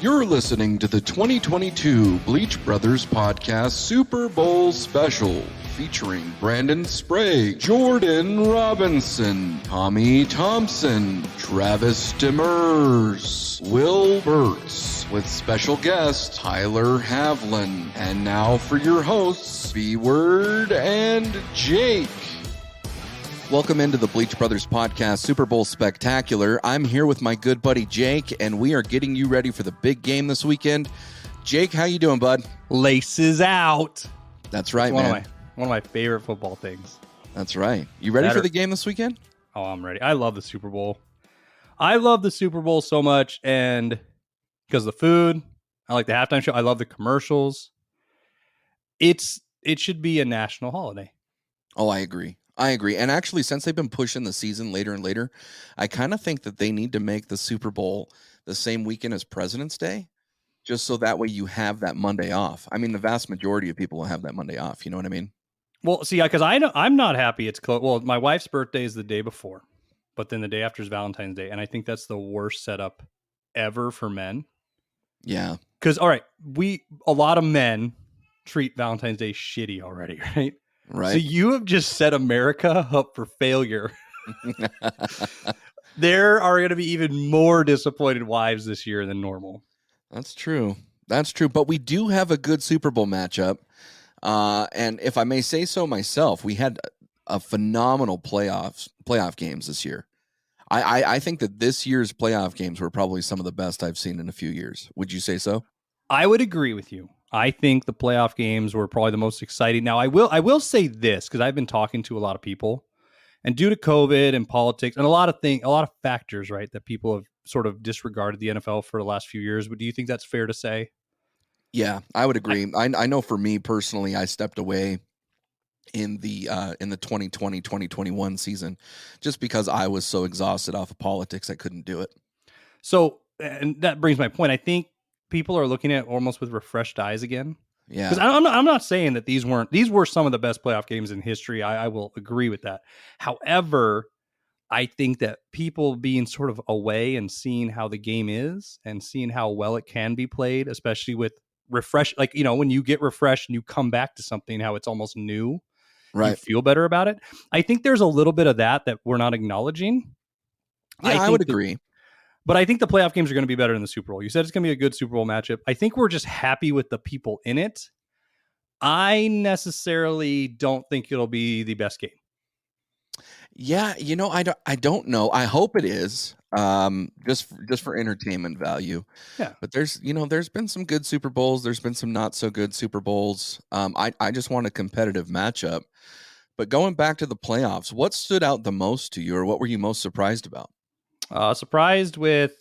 You're listening to the 2022 Bleach Brothers Podcast Super Bowl Special, featuring Brandon Sprague, Jordan Robinson, Tommy Thompson, Travis Demers, Will Bertz, with special guest Tyler Havlin. And now for your hosts, B-Word and Jake. Welcome into the Bleach Brothers Podcast Super Bowl Spectacular. I'm here with my good buddy Jake, and we are getting you ready for the big game this weekend. Jake, how you doing, bud? Laces out. That's right, man. One of my favorite football things. That's right. You ready for the game this weekend? Oh, I'm ready. I love the Super Bowl. I love the Super Bowl so much, and because of the food, I like the halftime show. I love the commercials. It should be a national holiday. Oh, I agree. And actually, since they've been pushing the season later and later, I kind of think that they need to make the Super Bowl the same weekend as President's Day, just so that way you have that Monday off. I mean, the vast majority of people will have that Monday off. You know what I mean? Well, see, because I'm not happy it's close. Well, my wife's birthday is the day before, but then the day after is Valentine's Day, and I think that's the worst setup ever for men. Yeah. Because, all right, a lot of men treat Valentine's Day shitty already, right? Right. So you have just set America up for failure. There are going to be even more disappointed wives this year than normal. That's true. But we do have a good Super Bowl matchup. And if I may say so myself, we had a phenomenal playoff games this year. I think that this year's playoff games were probably some of the best I've seen in a few years. Would you say so? I would agree with you. I think the playoff games were probably the most exciting. Now, I will say this, because I've been talking to a lot of people, and due to COVID and politics and a lot of factors, right, that people have sort of disregarded the NFL for the last few years. But do you think that's fair to say? Yeah, I would agree. I know for me personally, I stepped away in the 2020-2021 season just because I was so exhausted off of politics I couldn't do it. So, and that brings my point. I think people are looking at almost with refreshed eyes again. Yeah. Because I'm not saying that these were some of the best playoff games in history. I will agree with that. However, I think that people being sort of away and seeing how the game is and seeing how well it can be played, especially with refresh, like, you know, when you get refreshed and you come back to something, how it's almost new, right? You feel better about it. I think there's a little bit of that we're not acknowledging. Yeah, I would agree. But I think the playoff games are going to be better than the Super Bowl. You said it's going to be a good Super Bowl matchup. I think we're just happy with the people in it. I necessarily don't think it'll be the best game. Yeah, you know, I don't know. I hope it is, just for entertainment value. Yeah. But there's been some good Super Bowls. There's been some not so good Super Bowls. I just want a competitive matchup. But going back to the playoffs, what stood out the most to you, or what were you most surprised about? Surprised with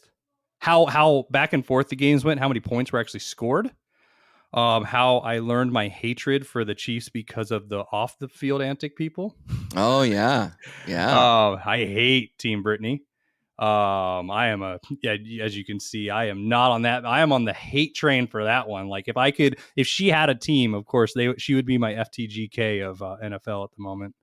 how back and forth the games went, how many points were actually scored. How I learned my hatred for the Chiefs because of the off the field antic people. Oh yeah. I hate Team Brittany. I am as you can see, I am not on that. I am on the hate train for that one. Like if she had a team, of course she would be my FTGK of NFL at the moment.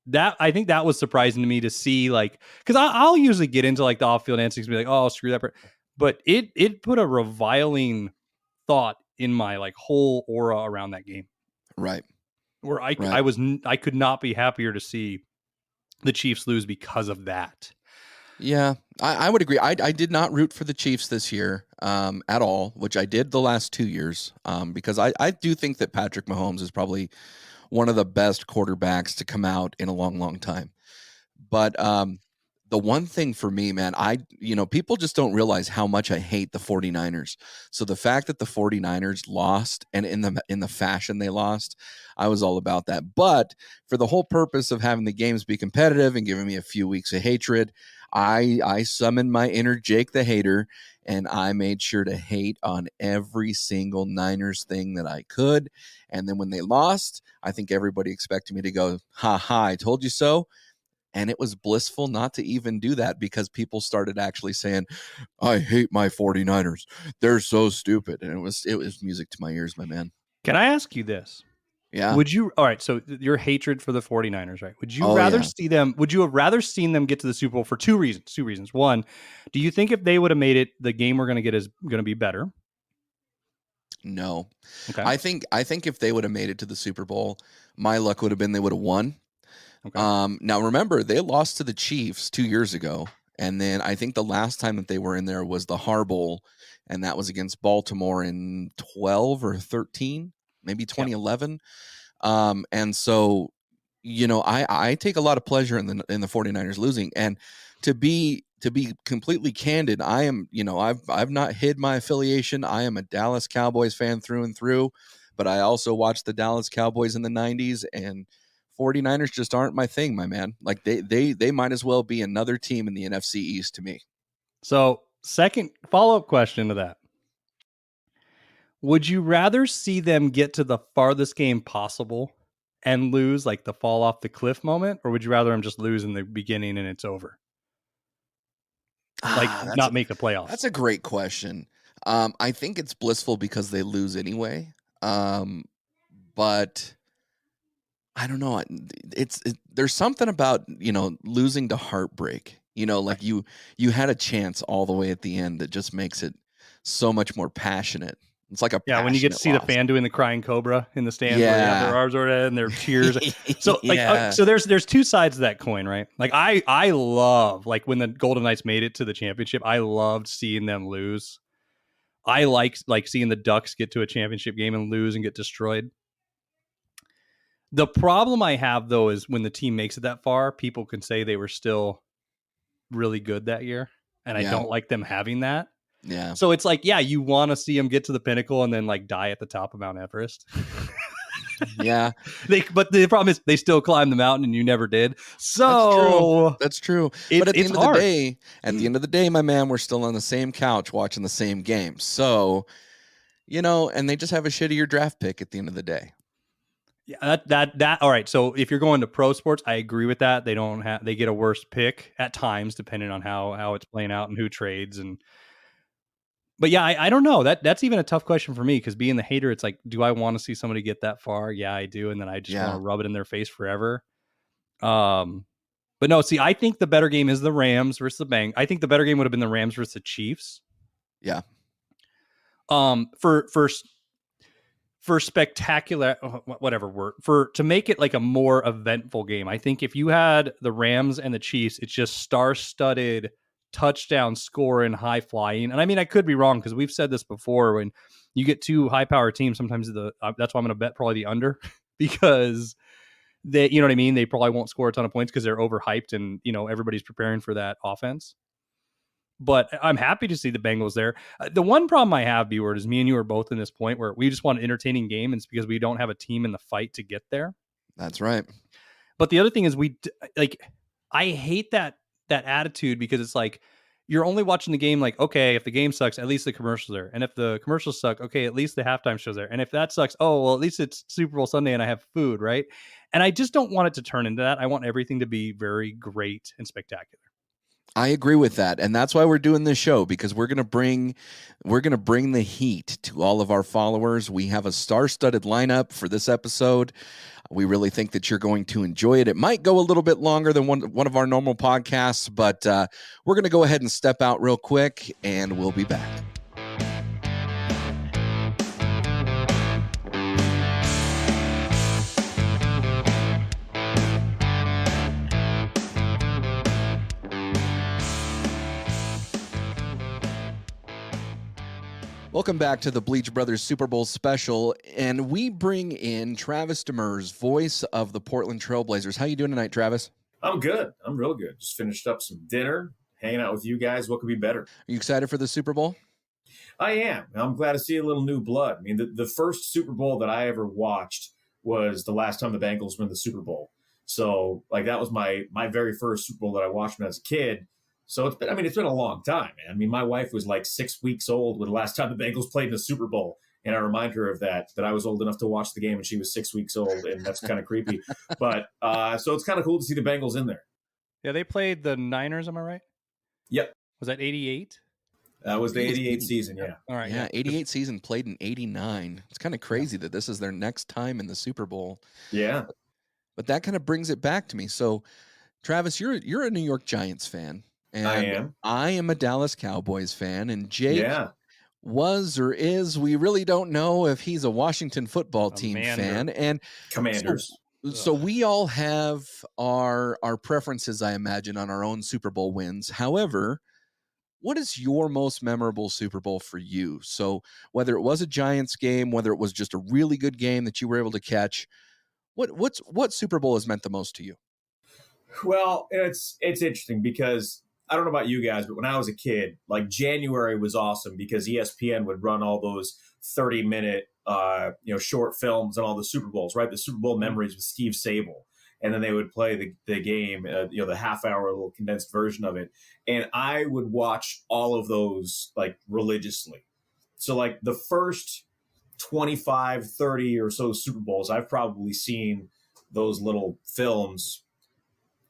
That I think that was surprising to me to see, like, because I'll usually get into like the off-field antics and be like, oh, screw that. But it put a reviling thought in my like whole aura around that game. Right. Where I could not be happier to see the Chiefs lose because of that. Yeah, I would agree. I did not root for the Chiefs this year at all, which I did the last 2 years because I do think that Patrick Mahomes is probably one of the best quarterbacks to come out in a long, long time. But the one thing for me, man, people just don't realize how much I hate the 49ers. So the fact that the 49ers lost, and in the fashion they lost, I was all about that. But for the whole purpose of having the games be competitive and giving me a few weeks of hatred, I summoned my inner Jake the hater, and I made sure to hate on every single Niners thing that I could. And then when they lost, I think everybody expected me to go, ha ha, I told you so. And it was blissful not to even do that, because people started actually saying, I hate my 49ers. They're so stupid. And it was music to my ears, my man. Can I ask you this? Yeah. Would you, all right, so your hatred for the 49ers, right? Would you Oh rather yeah. see them, would you have rather seen them get to the Super Bowl for two reasons? Two reasons. One, do you think if they would have made it, the game we're going to get is going to be better? No. Okay. I think if they would have made it to the Super Bowl, my luck would have been they would have won. Okay. Now remember, they lost to the Chiefs 2 years ago, and then I think the last time that they were in there was the Har Bowl, and that was against Baltimore in 12 or 13, maybe Yeah. 2011. And so, I take a lot of pleasure in the 49ers losing. And to be completely candid, I am, I've not hid my affiliation. I am a Dallas Cowboys fan through and through, but I also watched the Dallas Cowboys in the 90s, and 49ers just aren't my thing, my man. Like they might as well be another team in the NFC East to me. So, second follow-up question to that. Would you rather see them get to the farthest game possible and lose, like the fall off the cliff moment, or would you rather them just lose in the beginning and it's over? Like That's not make the playoffs? that's a great question. I think it's blissful because they lose anyway. But I don't know. There's something about losing to heartbreak. Like you had a chance all the way at the end that just makes it so much more passionate. It's like a Yeah, when you get to passionate see the loss. fan doing the crying cobra in the stands where they have their Yeah. arms over their head and their cheers. So Yeah. so there's two sides to that coin, right? Like I love like when the Golden Knights made it to the championship, I loved seeing them lose. I like seeing the Ducks get to a championship game and lose and get destroyed. The problem I have though is when the team makes it that far, people can say they were still really good that year, and I Yeah. don't like them having that. Yeah. So it's like, yeah, you want to see them get to the pinnacle and then like die at the top of Mount Everest. Yeah. But the problem is they still climbed the mountain and you never did. That's true. So That's true. it's But at the it's end of hard. the end of the day, my man, we're still on the same couch watching the same game. So, and they just have a shittier draft pick at the end of the day. Yeah, that all right. So if you're going to pro sports, I agree with that. They get a worse pick at times depending on how it's playing out and who trades but yeah, I don't know. That's even a tough question for me because being the hater, it's like, do I want to see somebody get that far? Yeah, I do, and then I just want to rub it in their face forever. But no, see, I think the better game is the Rams versus the Bengals. I think the better game would have been the Rams versus the Chiefs. Yeah. For spectacular, whatever word, to make it like a more eventful game. I think if you had the Rams and the Chiefs, it's just star-studded touchdown scoring, high flying. And I mean, I could be wrong because we've said this before. When you get two high power teams, sometimes that's why I'm going to bet probably the under because they, you know what I mean? They probably won't score a ton of points because they're overhyped and, everybody's preparing for that offense. But I'm happy to see the Bengals there. The one problem I have, B-Word, is me and you are both in this point where we just want an entertaining game, and it's because we don't have a team in the fight to get there. That's right. But the other thing is I hate that attitude because it's like you're only watching the game like, okay, if the game sucks, at least the commercials are. And if the commercials suck, okay, at least the halftime show's there. And if that sucks, oh, well, at least it's Super Bowl Sunday and I have food, right? And I just don't want it to turn into that. I want everything to be very great and spectacular. I agree with that, and that's why we're doing this show, because we're gonna bring the heat to all of our followers. We have a star-studded lineup for this episode. We really think that you're going to enjoy it. It might go a little bit longer than one of our normal podcasts, but we're gonna go ahead and step out real quick, and we'll be back. Welcome back to the Bleach Brothers Super Bowl special, and we bring in Travis Demers, voice of the Portland Trailblazers. How you doing tonight, Travis? I'm good. I'm real good. Just finished up some dinner, hanging out with you guys. What could be better? Are you excited for the Super Bowl? I am. I'm glad to see a little new blood. I mean, the first Super Bowl that I ever watched was the last time the Bengals won the Super Bowl. So, like, that was my very first Super Bowl that I watched when I was a kid. So it's been a long time, man. I mean, my wife was like 6 weeks old when the last time the Bengals played in the Super Bowl. And I remind her of that I was old enough to watch the game and she was 6 weeks old. And that's kind of creepy. But so it's kind of cool to see the Bengals in there. Yeah, they played the Niners, am I right? Yep. Was that 88? That was the 88 season, yeah. All right. Yeah, 88 season, played in 89. It's kind of crazy that this is their next time in the Super Bowl. Yeah. But that kind of brings it back to me. So, Travis, you're a New York Giants fan. And I am a Dallas Cowboys fan. And Jake was or is, we really don't know if he's a Washington football team fan. And Commanders. So we all have our preferences, I imagine, on our own Super Bowl wins. However, what is your most memorable Super Bowl for you? So whether it was a Giants game, whether it was just a really good game that you were able to catch, what Super Bowl has meant the most to you? Well, it's interesting because I don't know about you guys, but when I was a kid, like January was awesome because ESPN would run all those 30-minute short films and all the Super Bowls, right? The Super Bowl memories with Steve Sable. And then they would play the game, the half-hour little condensed version of it. And I would watch all of those, like, religiously. So, like, the first 25, 30 or so Super Bowls, I've probably seen those little films,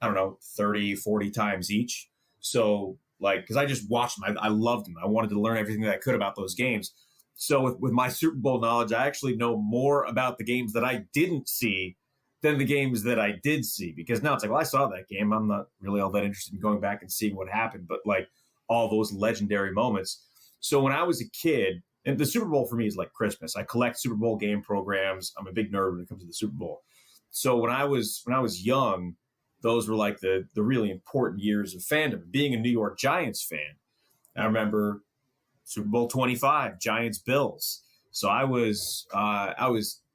I don't know, 30, 40 times each. So, like, because I just watched them. I loved them. I wanted to learn everything that I could about those games. So with my Super Bowl knowledge, I actually know more about the games that I didn't see than the games that I did see, because now it's like, well, I saw that game. I'm not really all that interested in going back and seeing what happened, but like all those legendary moments. So when I was a kid, and the Super Bowl for me is like Christmas. I collect Super Bowl game programs. I'm a big nerd when it comes to the Super Bowl. So when I was young, those were like the really important years of fandom. Being a New York Giants fan, I remember Super Bowl 25, Giants Bills. So I was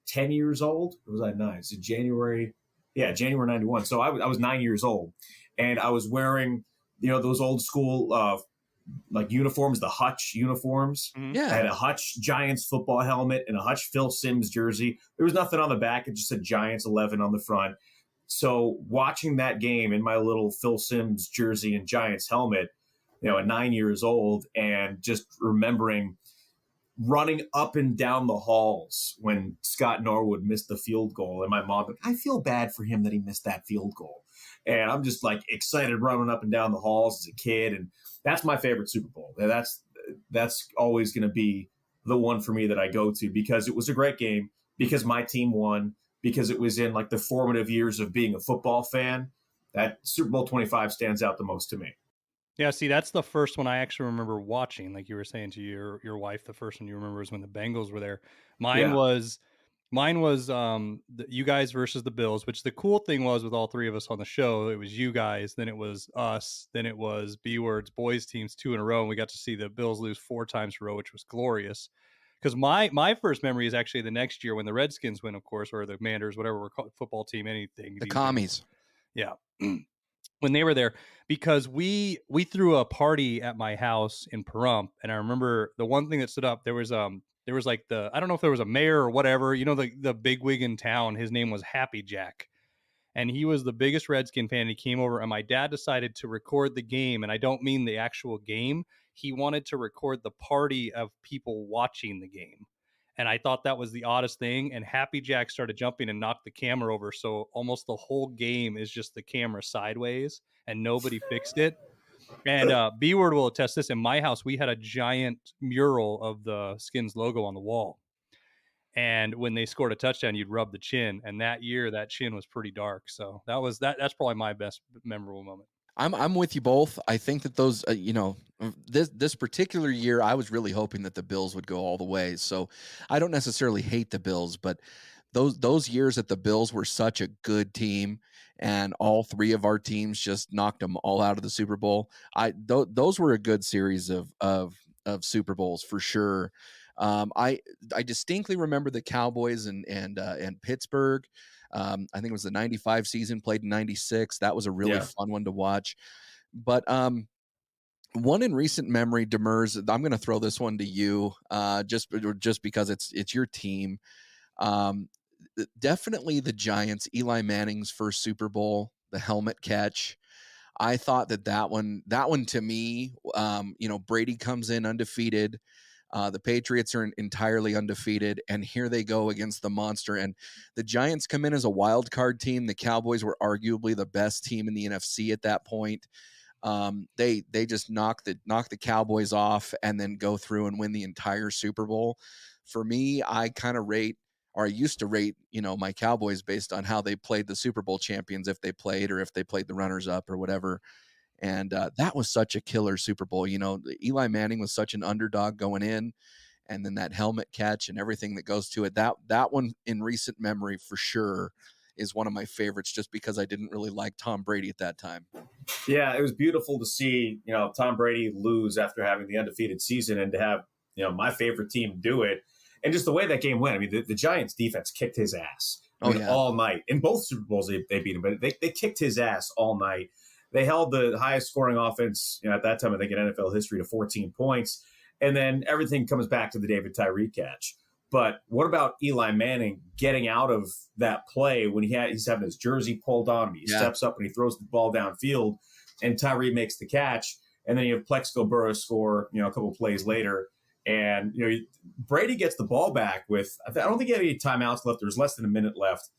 10 years old. Or was I 9? So January 91. So I was 9 years old, and I was wearing, those old school, like uniforms, the Hutch uniforms. Yeah. I had a Hutch Giants football helmet and a Hutch Phil Simms jersey. There was nothing on the back. It just said Giants 11 on the front. So watching that game in my little Phil Simms jersey and Giants helmet, at 9 years old, and just remembering running up and down the halls when Scott Norwood missed the field goal. And my mom, I feel bad for him that he missed that field goal. And I'm just like excited running up and down the halls as a kid. And that's my favorite Super Bowl. That's always going to be the one for me that I go to, because it was a great game, because my team won, because it was in like the formative years of being a football fan. That Super Bowl 25 stands out the most to me. Yeah, see, that's the first one I actually remember watching. Like you were saying to your wife, the first one you remember is when the Bengals were there. Mine was you guys versus the Bills, which the cool thing was with all three of us on the show, it was you guys, then it was us, then it was B-Word's boys teams 2 in a row, and we got to see the Bills lose 4 times in a row, which was glorious. Because my first memory is actually the next year when the Redskins win, of course, or the Commanders, whatever we're called, football team, anything. The commies. Yeah. When they were there, because we threw a party at my house in Pahrump, and I remember the one thing that stood up, there was like I don't know if there was a mayor or whatever, the bigwig in town, his name was Happy Jack, and he was the biggest Redskin fan. He came over, and my dad decided to record the game, and I don't mean the actual game. He wanted to record the party of people watching the game. And I thought that was the oddest thing. And Happy Jack started jumping and knocked the camera over. So almost the whole game is just the camera sideways, and nobody fixed it. And B-Word will attest this. In my house, we had a giant mural of the Skins logo on the wall. And when they scored a touchdown, you'd rub the chin. And that year, that chin was pretty dark. So that's probably my best memorable moment. I'm with you both. I think that those, this particular year, I was really hoping that the Bills would go all the way. So I don't necessarily hate the Bills, but those years that the Bills were such a good team, and all three of our teams just knocked them all out of the Super Bowl. Those were a good series of Super Bowls for sure. I distinctly remember the Cowboys and Pittsburgh. I think it was the 95 season, played in 96. That was a really fun one to watch. But one in recent memory, Demers, I'm going to throw this one to you, just because it's your team. Definitely the Giants, Eli Manning's first Super Bowl, the helmet catch. I thought that one to me, Brady comes in undefeated. The Patriots are entirely undefeated, and here they go against the monster. And the Giants come in as a wild card team. The Cowboys were arguably the best team in the NFC at that point. They just knock the Cowboys off and then go through and win the entire Super Bowl. For me, I kind of rate, or I used to rate, my Cowboys based on how they played the Super Bowl champions, if they played or if they played the runners up or whatever. And that was such a killer Super Bowl. Eli Manning was such an underdog going in, and then that helmet catch and everything that goes to it. That one in recent memory for sure is one of my favorites, just because I didn't really like Tom Brady at that time. Yeah, it was beautiful to see, Tom Brady lose after having the undefeated season, and to have, my favorite team do it. And just the way that game went. I mean, the Giants defense kicked his ass all night. In both Super Bowls, they beat him, but they kicked his ass all night. They held the highest scoring offense, at that time, I think, in NFL history to 14 points. And then everything comes back to the David Tyree catch. But what about Eli Manning getting out of that play when he's having his jersey pulled on him? He steps up and he throws the ball downfield, and Tyree makes the catch. And then you have Plexico Burress score, a couple of plays later. And, Brady gets the ball back with, I don't think he had any timeouts left. There was less than a minute left.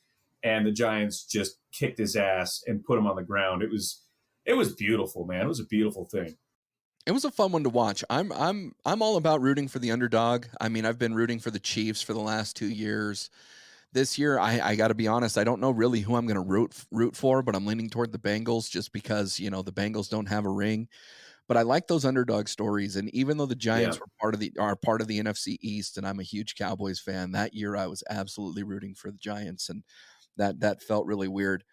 And the Giants just kicked his ass and put him on the ground. It was beautiful, man. It was a beautiful thing. It was a fun one to watch. I'm all about rooting for the underdog. I mean, I've been rooting for the Chiefs for the last 2 years. This year, I got to be honest, I don't know really who I'm going to root for, but I'm leaning toward the Bengals just because, the Bengals don't have a ring. But I like those underdog stories. And even though the Giants are part of the NFC East, and I'm a huge Cowboys fan, that year I was absolutely rooting for the Giants, and that felt really weird.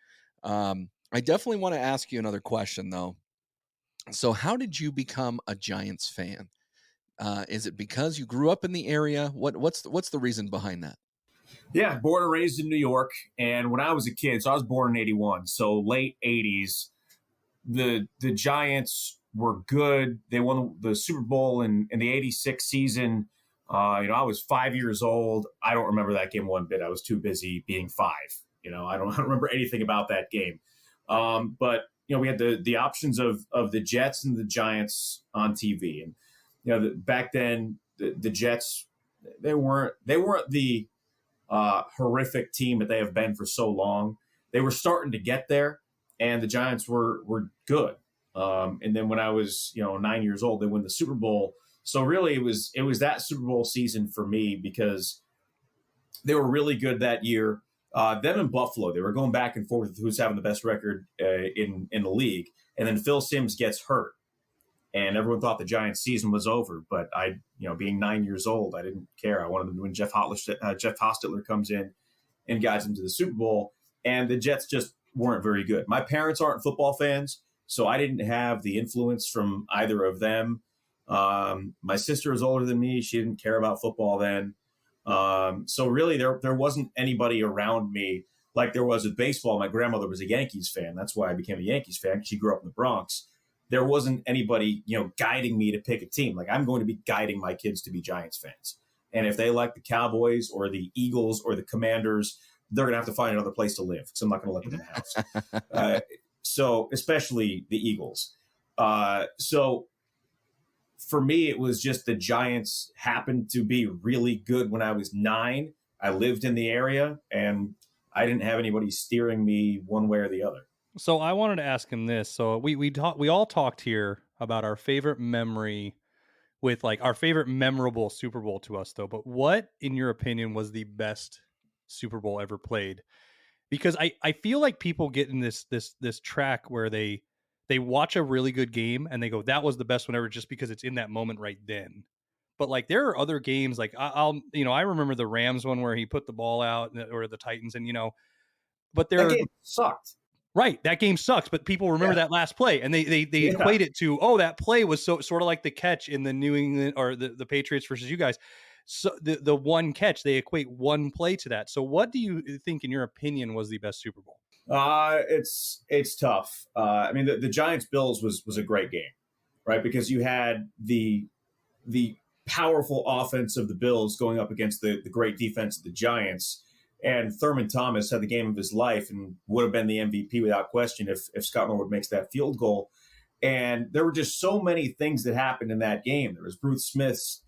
I definitely want to ask you another question, though. So how did you become a Giants fan? Is it because you grew up in the area? What's the reason behind that? Yeah, born and raised in New York. And when I was a kid, so I was born in 81, so late 80s, the Giants were good. They won the Super Bowl in the 86 season. I was 5 years old. I don't remember that game one bit. I was too busy being 5. I don't remember anything about that game. But we had the options of the Jets and the Giants on TV. And, back then the Jets, they weren't the horrific team that they have been for so long. They were starting to get there, and the Giants were good. And then when I was, 9 years old, they win the Super Bowl. So really it was that Super Bowl season for me, because they were really good that year. Them in Buffalo, they were going back and forth with who's having the best record in the league. And then Phil Simms gets hurt, and everyone thought the Giants season was over. But I, being 9 years old, I didn't care. I wanted them to win. Jeff Hostetler comes in and guides them to the Super Bowl, and the Jets just weren't very good. My parents aren't football fans, so I didn't have the influence from either of them. My sister is older than me. She didn't care about football then. So really there wasn't anybody around me like there was with baseball. My grandmother was a Yankees fan. That's why I became a Yankees fan. She grew up in the Bronx. There wasn't anybody, guiding me to pick a team. Like, I'm going to be guiding my kids to be Giants fans. And if they like the Cowboys or the Eagles or the Commanders, they're going to have to find another place to live, because I'm not going to let them in the house. So especially the Eagles. So for me, it was just the Giants happened to be really good when I was 9. I lived in the area, and I didn't have anybody steering me one way or the other. So I wanted to ask him this. So we all talked here about our favorite memory with like our favorite memorable Super Bowl to us, though. But what, in your opinion, was the best Super Bowl ever played? Because I feel like people get in this track where they watch a really good game and they go, that was the best one ever, just because it's in that moment right then. But like, there are other games, like I remember the Rams one where he put the ball out, or the Titans, and but that game sucked. Right, that game sucks, but people remember that last play, and they equate it to, that play was so sort of like the catch in the New England or the Patriots versus you guys. So the one catch, they equate one play to that. So what do you think, in your opinion, was the best Super Bowl? It's tough. I mean, the Giants Bills was a great game, right? Because you had the powerful offense of the Bills going up against the great defense of the Giants. And Thurman Thomas had the game of his life and would have been the MVP without question if Scott Norwood makes that field goal. And there were just so many things that happened in that game. There was Bruce Smith's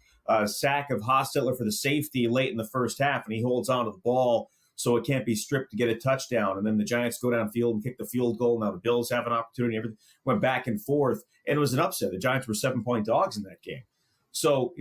sack of Hostetler for the safety late in the first half, and he holds on to the ball so it can't be stripped to get a touchdown. And then the Giants go downfield and kick the field goal. Now the Bills have an opportunity. Everything went back and forth, and it was an upset. The Giants were 7-point dogs in that game. So,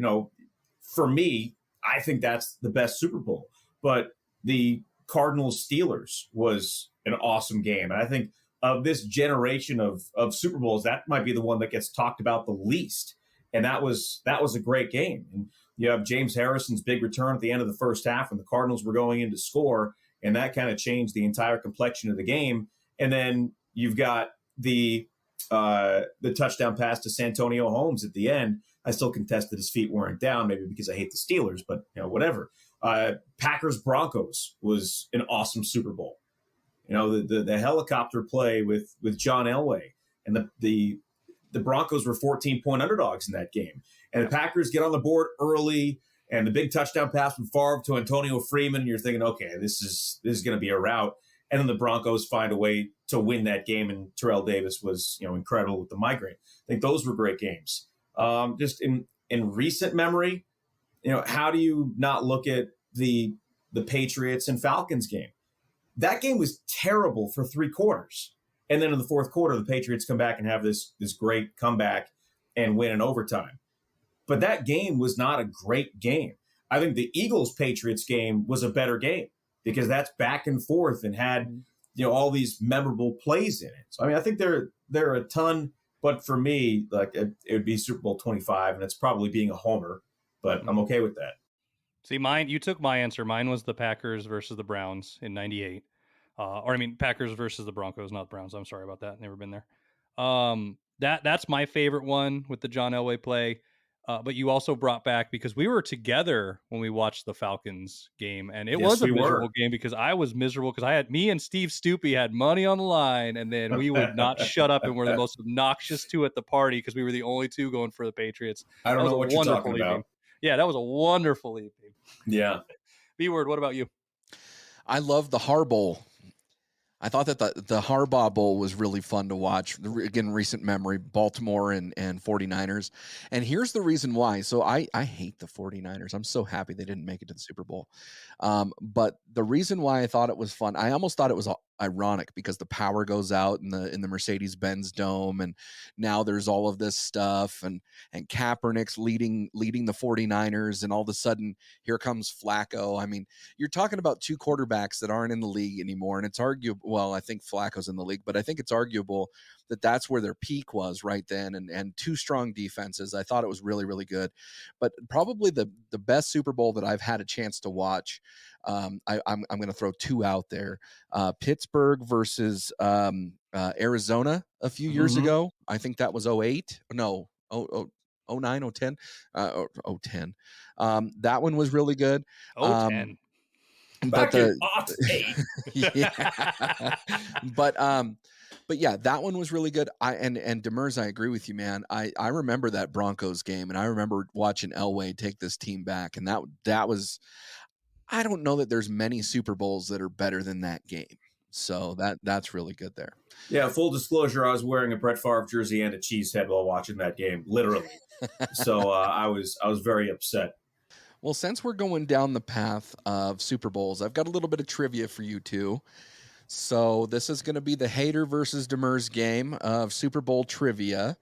for me, I think that's the best Super Bowl. But the Cardinals-Steelers was an awesome game. And I think of this generation of Super Bowls, that might be the one that gets talked about the least. And that was a great game. And you have James Harrison's big return at the end of the first half when the Cardinals were going in to score, and that kind of changed the entire complexion of the game. And then you've got the touchdown pass to Santonio Holmes at the end. I still contest that his feet weren't down, maybe because I hate the Steelers, but whatever. Packers Broncos was an awesome Super Bowl. The helicopter play with John Elway, and the Broncos were 14-point underdogs in that game. And the Packers get on the board early, and the big touchdown pass from Favre to Antonio Freeman, and you're thinking, okay, this is going to be a rout. And then the Broncos find a way to win that game, and Terrell Davis was incredible with the migraine. I think those were great games. Just in recent memory, how do you not look at the Patriots and Falcons game? That game was terrible for 3 quarters. And then in the fourth quarter, the Patriots come back and have this great comeback and win in overtime. But that game was not a great game. I think the Eagles-Patriots game was a better game because that's back and forth and had all these memorable plays in it. So I think there are a ton, but for me, like it would be Super Bowl 25, and it's probably being a homer, but I'm okay with that. See, you took my answer. Mine was the Packers versus the Browns in 98. Packers versus the Broncos, not Browns. I'm sorry about that. Never been there. That's my favorite one with the John Elway play. But you also brought back, because we were together when we watched the Falcons game, and it was a miserable game because I was miserable because me and Steve Stoopy had money on the line, and then we would not shut up and we're the most obnoxious two at the party because we were the only two going for the Patriots. I don't know what you're talking about. Yeah, that was a wonderful evening. Yeah. B-word, what about you? I love the Harbaugh. I thought that the Harbaugh Bowl was really fun to watch. Again, recent memory, Baltimore and 49ers. And here's the reason why. So I hate the 49ers. I'm so happy they didn't make it to the Super Bowl. But the reason why I thought it was fun, I almost thought it was ironic because the power goes out in the Mercedes-Benz Dome, and now there's all of this stuff, and Kaepernick's leading the 49ers, and all of a sudden here comes Flacco. I mean, you're talking about 2 quarterbacks that aren't in the league anymore, and it's arguable. Well, I think Flacco's in the league, but I think it's arguable that that's where their peak was right then, and 2 strong defenses. I thought it was really, really good, but probably the best Super Bowl that I've had a chance to watch. I'm going to throw 2 out there. Pittsburgh versus Arizona a few years ago. I think that was 08. No, 09, 010. 010. That one was really good. 010. But yeah. But yeah, that one was really good. And Demers, I agree with you, man. I remember that Broncos game, and I remember watching Elway take this team back, and that was, I don't know that there's many Super Bowls that are better than that game. So that's really good there. Yeah, full disclosure, I was wearing a Brett Favre jersey and a cheese head while watching that game, literally. So I was very upset. Well, since we're going down the path of Super Bowls, I've got a little bit of trivia for you two. So this is going to be the Hater versus Demers game of Super Bowl trivia.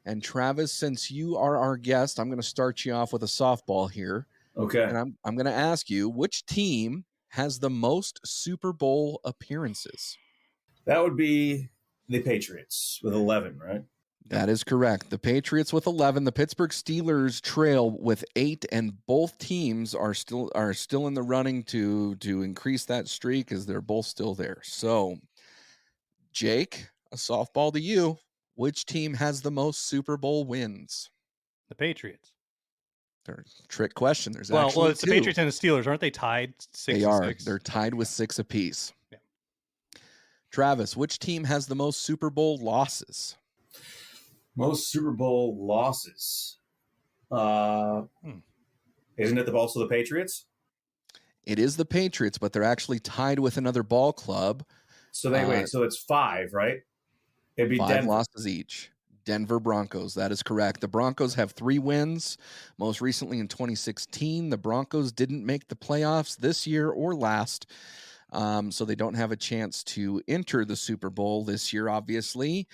And Travis, since you are our guest, I'm going to start you off with a softball here. Okay. And I'm going to ask you, which team has the most Super Bowl appearances? That would be the Patriots with 11, right? That is correct. The Patriots with 11, the Pittsburgh Steelers trail with 8, and both teams are still in the running to increase that streak as they're both still there. So, Jake, a softball to you. Which team has the most Super Bowl wins? The Patriots. Trick question. There's well, actually it's 2. the Patriots and the Steelers, aren't they tied? 6 They are. 6? They're tied with 6 apiece. Yeah. Travis, which team has the most Super Bowl losses? Most Super Bowl losses. Isn't it also the Patriots? It is the Patriots, but they're actually tied with another ball club. So wait, so it's 5, right? It'd be 5 Denver. losses each. Denver Broncos. That is correct. The Broncos have 3 wins. Most recently in 2016, the Broncos didn't make the playoffs this year or last. So they don't have a chance to enter the Super Bowl this year, obviously.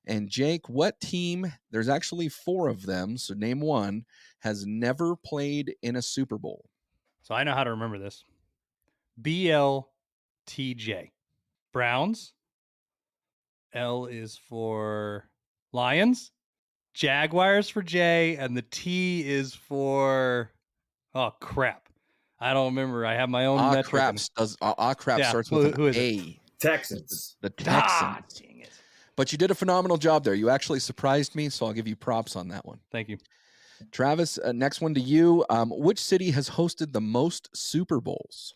And Jake, what team, there's actually 4 of them, so name one, has never played in a Super Bowl? So I know how to remember this. BLTJ. Browns. L is for Lions. Jaguars for J, and the T is for, oh crap, I don't remember. I have my own metric. Starts with who an is it? A. Texans. The Texans. Dang it. But you did a phenomenal job there. You actually surprised me, so I'll give you props on that one. Thank you. Travis, next one to you. Which city has hosted the most Super Bowls?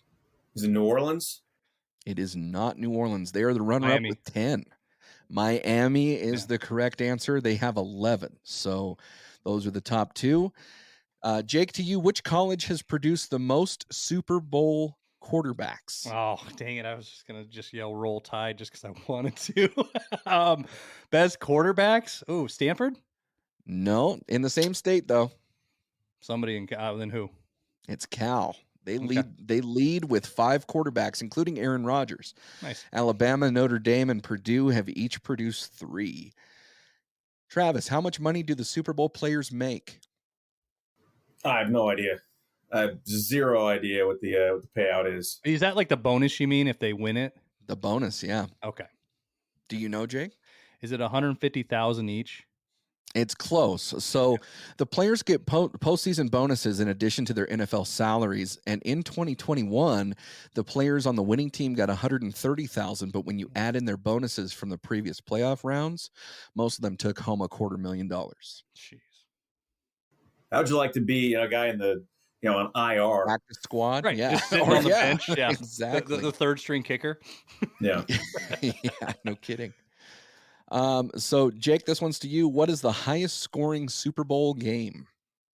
Is it New Orleans? It is not New Orleans. They are the runner-up Miami. with 10. Miami is the correct answer. They have 11. So those are the top 2. Jake, to you, which college has produced the most Super Bowl quarterbacks? Oh, dang it. I was just going to yell Roll Tide just because I wanted to. Best quarterbacks? Oh, Stanford? No, in the same state, though. Somebody in then who? It's Cal. They Okay. lead with 5 quarterbacks, including Aaron Rodgers. Nice. Alabama, Notre Dame, and Purdue have each produced 3. Travis, how much money do the Super Bowl players make? I have no idea. I have zero idea what the payout is. Is that like the bonus you mean if they win it? The bonus, yeah. Okay. Do you know, Jake? Is it 150,000 each? It's close. So the players get postseason bonuses in addition to their NFL salaries. And in 2021, the players on the winning team got 130,000. But when you add in their bonuses from the previous playoff rounds, most of them took home $250,000. Jeez. How would you like to be a guy in the an IR Practice squad, Right. yeah, Just sitting on the bench. Yeah. exactly. The third string kicker. Yeah. Yeah, no kidding. So Jake, this one's to you. What is the highest scoring Super Bowl game?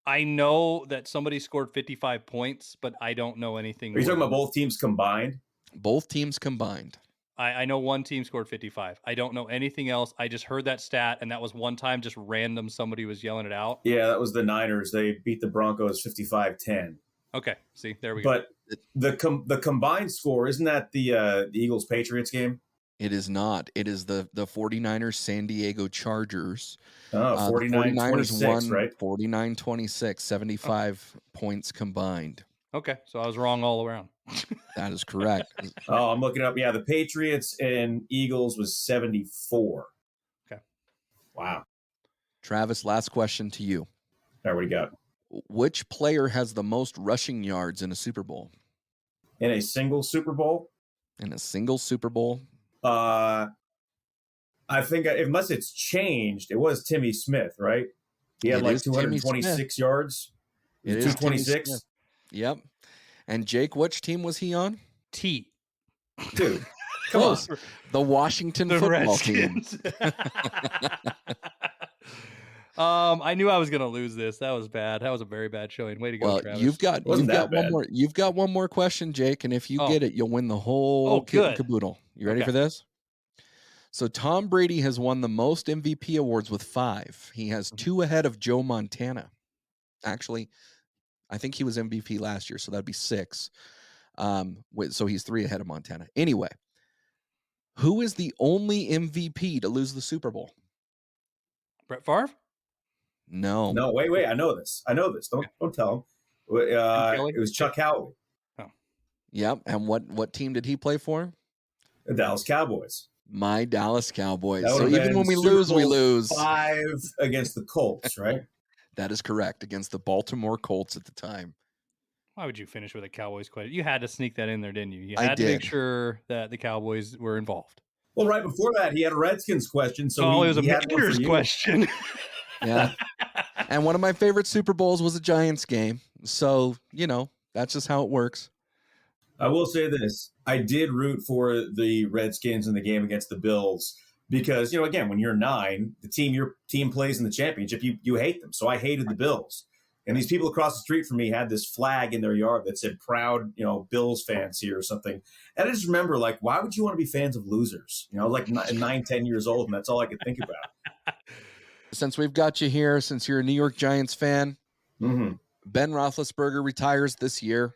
I know that somebody scored 55 points, but I don't know anything. Are you talking about both teams combined? Both teams combined. I know one team scored 55. I don't know anything else. I just heard that stat, and that was one time just random. Somebody was yelling it out. Yeah, that was the Niners. They beat the Broncos 55-10. Okay, see, there we go. But the combined score, isn't that the Eagles-Patriots game? It is not. It is the 49ers San Diego Chargers. Oh, 49-26, right? 49-26, 75 points combined. Okay, so I was wrong all around. That is correct. Oh, I'm looking up. Yeah, the Patriots and Eagles was 74. Okay. Wow. Travis, last question to you. All right, what do you got? Which player has the most rushing yards in a Super Bowl? In a single Super Bowl? In a single Super Bowl? I think unless it's changed, it was Timmy Smith, right? He had like 226 yards. It is 226. Yep. And Jake, which team was he on? T. Dude, come on. The Washington football team. I knew I was going to lose this. That was bad. That was a very bad showing. Way to go, well, Travis. you've got one more. You've got one more question, Jake, and if you get it, you'll win the whole kit and caboodle. You ready for this? So Tom Brady has won the most MVP awards with 5. He has 2 ahead of Joe Montana. Actually, I think he was MVP last year, so that'd be 6. So he's 3 ahead of Montana. Anyway, who is the only MVP to lose the Super Bowl? Brett Favre? No, wait. I know this. Don't tell him. It was Chuck Howley. Oh. Yep. And what team did he play for? The Dallas Cowboys. My Dallas Cowboys. So even when we lose, we lose. 5 against the Colts, right? That is correct. Against the Baltimore Colts at the time. Why would you finish with a Cowboys question? You had to sneak that in there, didn't you? You had to make sure that the Cowboys were involved. Well, right before that, he had a Redskins question. So it was a Raiders question. Yeah. And one of my favorite Super Bowls was a Giants game. So, that's just how it works. I will say this. I did root for the Redskins in the game against the Bills because, again, when you're 9, your team plays in the championship, you hate them. So I hated the Bills. And these people across the street from me had this flag in their yard that said proud, Bills fans here or something. And I just remember, why would you want to be fans of losers? I was 9, 10 years old, and that's all I could think about. Since we've got you here, since you're a New York Giants fan, Ben Roethlisberger retires this year.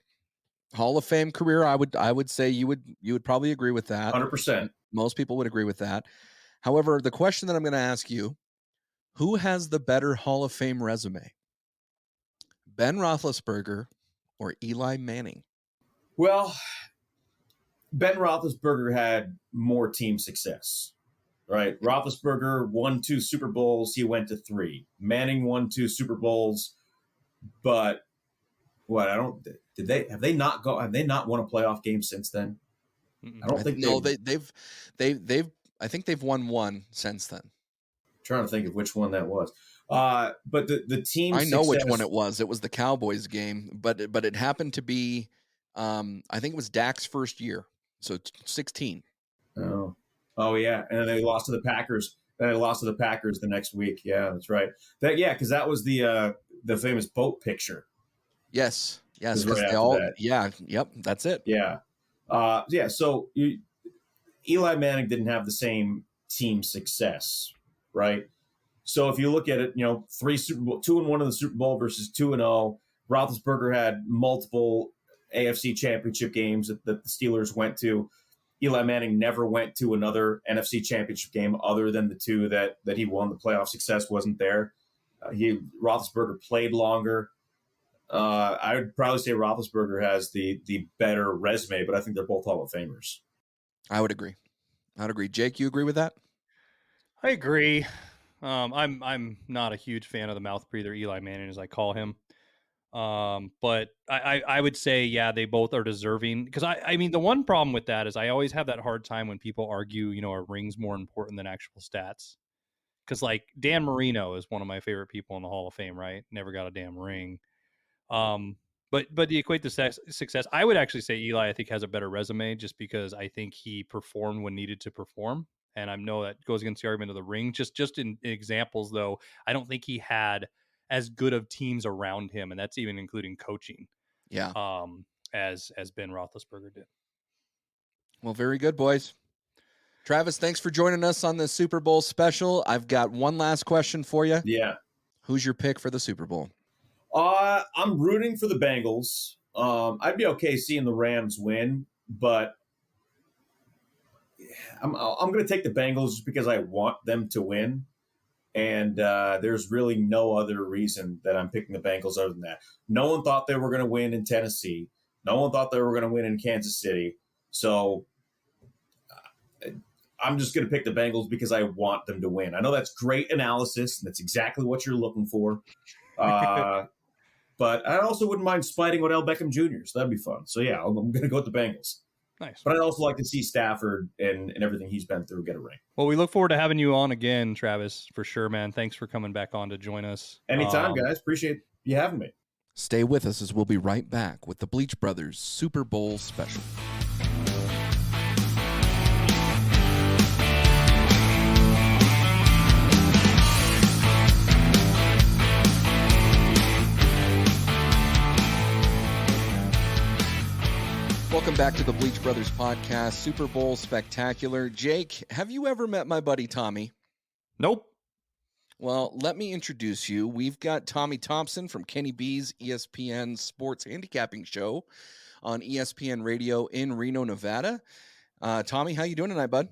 Hall of Fame career, I would say you would probably agree with that. 100%. Most people would agree with that. However, the question that I'm going to ask you, who has the better Hall of Fame resume? Ben Roethlisberger or Eli Manning? Well, Ben Roethlisberger had more team success, right? Roethlisberger won 2 Super Bowls. He went to 3. Manning won 2 Super Bowls, but have they not won a playoff game since then? I don't think no. They've I think they've won 1 since then. Trying to think of which one that was. But the team I know success, which one it was. It was the Cowboys game, but it happened to be I think it was Dak's first year. So 16. Oh yeah, and then they lost to the Packers. Then they lost to the Packers the next week. Yeah, that's right. Because that was the famous boat picture. Yes, because Right they all. That. Yeah, yep, that's it. Yeah, So Eli Manning didn't have the same team success, right? So if you look at it, 3 Super Bowl, 2-1 in the Super Bowl versus 2-0. Roethlisberger had multiple AFC Championship games that the Steelers went to. Eli Manning never went to another NFC Championship game other than the 2 that he won. The playoff success wasn't there. Roethlisberger played longer. I would probably say Roethlisberger has the better resume, but I think they're both Hall of Famers. I would agree. Jake, you agree with that? I agree. I'm not a huge fan of the mouth breather Eli Manning, as I call him. But I would say, yeah, they both are deserving, because I mean, the one problem with that is I always have that hard time when people argue, a ring's more important than actual stats. Because like Dan Marino is one of my favorite people in the Hall of Fame, right? Never got a damn ring. But the equate to success, I would actually say Eli, I think, has a better resume, just because I think he performed when needed to perform. And I know that goes against the argument of the ring. Just in examples, though, I don't think he had as good of teams around him, and that's even including coaching. Yeah. As Ben Roethlisberger did. Well, very good, boys. Travis, thanks for joining us on the Super Bowl special. I've got one last question for you. Yeah. Who's your pick for the Super Bowl? I'm rooting for the Bengals. I'd be okay seeing the Rams win, but I'm going to take the Bengals just because I want them to win. And there's really no other reason that I'm picking the Bengals other than that. No one thought they were going to win in Tennessee. No one thought they were going to win in Kansas City. So I'm just going to pick the Bengals because I want them to win. I know that's great analysis, and that's exactly what you're looking for. But I also wouldn't mind spiting Odell Beckham Jr., so that'd be fun. So, yeah, I'm going to go with the Bengals. Nice. But I'd also like to see Stafford and everything he's been through get a ring. Well, we look forward to having you on again, Travis, for sure, man. Thanks for coming back on to join us. Anytime, guys. Appreciate you having me. Stay with us as we'll be right back with the Bleach Brothers Super Bowl special. Welcome back to the Bleach Brothers podcast, Super Bowl Spectacular. Jake, have you ever met my buddy Tommy? Nope. Well, let me introduce you. We've got Tommy Thompson from Kenny B's ESPN Sports Handicapping show on ESPN Radio in Reno, Nevada. Tommy, how you doing tonight, bud?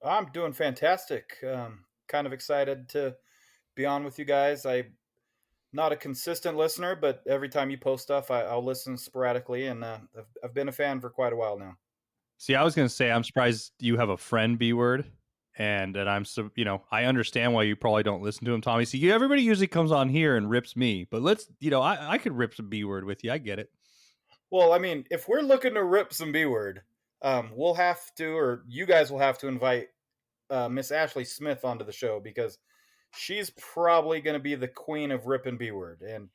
I'm doing fantastic. Kind of excited to be on with you guys. I'm not a consistent listener, but every time you post stuff, I'll listen sporadically, and I've been a fan for quite a while now. See, I was going to say, I'm surprised you have a friend, B-word, and I'm so, I understand why you probably don't listen to him, Tommy. See, everybody usually comes on here and rips me, but let's, I could rip some B-word with you. I get it. Well, I mean, if we're looking to rip some B-word, we'll have to, or you guys will have to invite Miss Ashley Smith onto the show, because she's probably going to be the queen of rip and B-word. And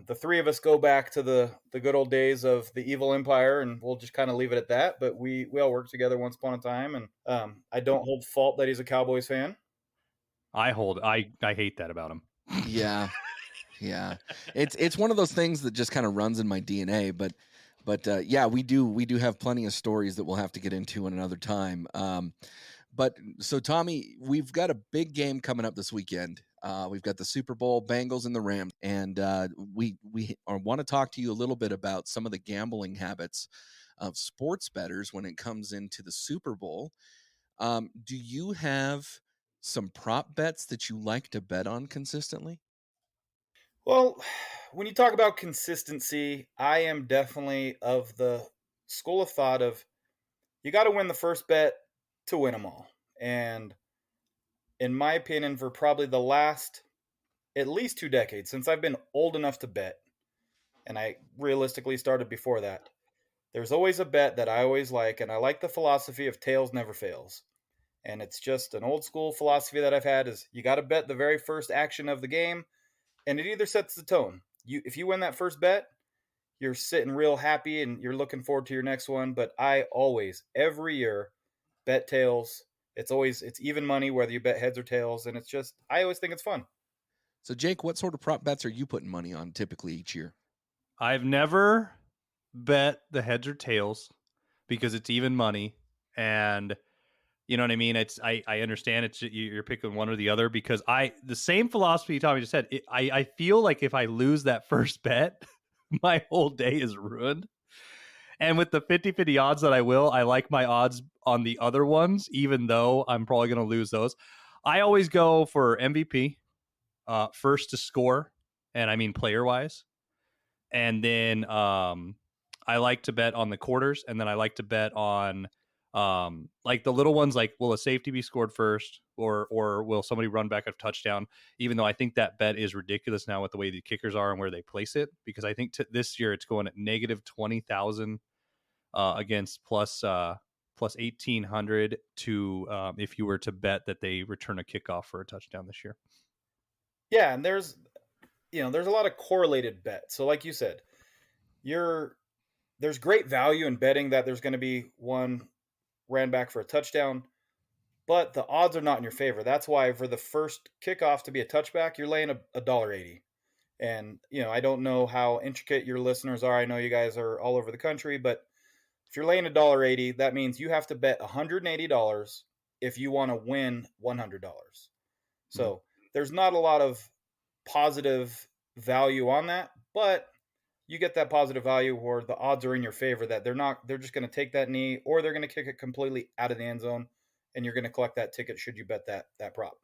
the three of us go back to the good old days of the evil empire, and we'll just kind of leave it at that. But we all worked together once upon a time, and I don't hold fault that he's a Cowboys fan. I hate that about him. Yeah. Yeah. It's one of those things that just kind of runs in my DNA, but yeah, we do have plenty of stories that we'll have to get into in another time. But so Tommy, we've got a big game coming up this weekend. We've got the Super Bowl, Bengals and the Rams, and we want to talk to you a little bit about some of the gambling habits of sports bettors when it comes into the Super Bowl. Do you have some prop bets that you like to bet on consistently? Well, when you talk about consistency, I am definitely of the school of thought of you got to win the first bet to win them all. And in my opinion, for probably the last at least 2 decades, since I've been old enough to bet, and I realistically started before that, there's always a bet that I always like, and I like the philosophy of tails never fails. And it's just an old school philosophy that I've had is you got to bet the very first action of the game, and it either sets the tone. If you win that first bet, you're sitting real happy and you're looking forward to your next one. But I always, every year, bet tails. It's even money whether you bet heads or tails, and I always think it's fun. So Jake, what sort of prop bets are you putting money on typically each year? I've never bet the heads or tails because it's even money, and you know what I mean. I understand you're picking one or the other because the same philosophy Tommy just said. I feel like if I lose that first bet, my whole day is ruined. And with the 50-50 odds that I like my odds on the other ones, even though I'm probably going to lose those. I always go for MVP, first to score, and I mean player wise. And then I like to bet on the quarters, and then I like to bet on like the little ones, like will a safety be scored first, or will somebody run back a touchdown? Even though I think that bet is ridiculous now with the way the kickers are and where they place it, because I think this year it's going at negative 20,000 against plus 1,800 to if you were to bet that they return a kickoff for a touchdown this year. Yeah, and there's a lot of correlated bets. So like you said, there's great value in betting that there's going to be one ran back for a touchdown, but the odds are not in your favor. That's why for the first kickoff to be a touchback, you're laying $1.80. And I don't know how intricate your listeners are. I know you guys are all over the country, but if you're laying $1.80, that means you have to bet $180 if you want to win $100. So there's not a lot of positive value on that, but you get that positive value where the odds are in your favor that they're just going to take that knee, or they're going to kick it completely out of the end zone, and you're going to collect that ticket should you bet that prop.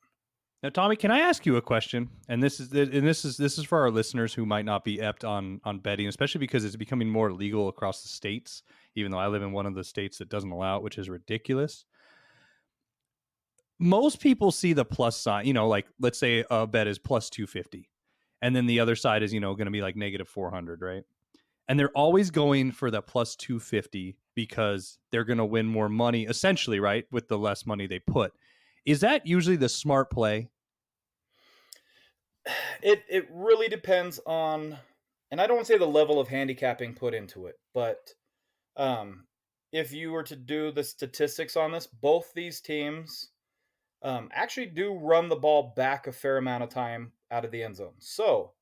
Now, Tommy, can I ask you a question? And this is for our listeners who might not be apt on betting, especially because it's becoming more legal across the states, even though I live in one of the states that doesn't allow it, which is ridiculous. Most people see the plus sign, like let's say a bet is plus 250, and then the other side is, going to be like negative 400, right? And they're always going for the plus 250 because they're going to win more money, essentially, right? With the less money they put. Is that usually the smart play? It really depends on, and I don't want to say the level of handicapping put into it, but if you were to do the statistics on this, both these teams actually do run the ball back a fair amount of time out of the end zone. So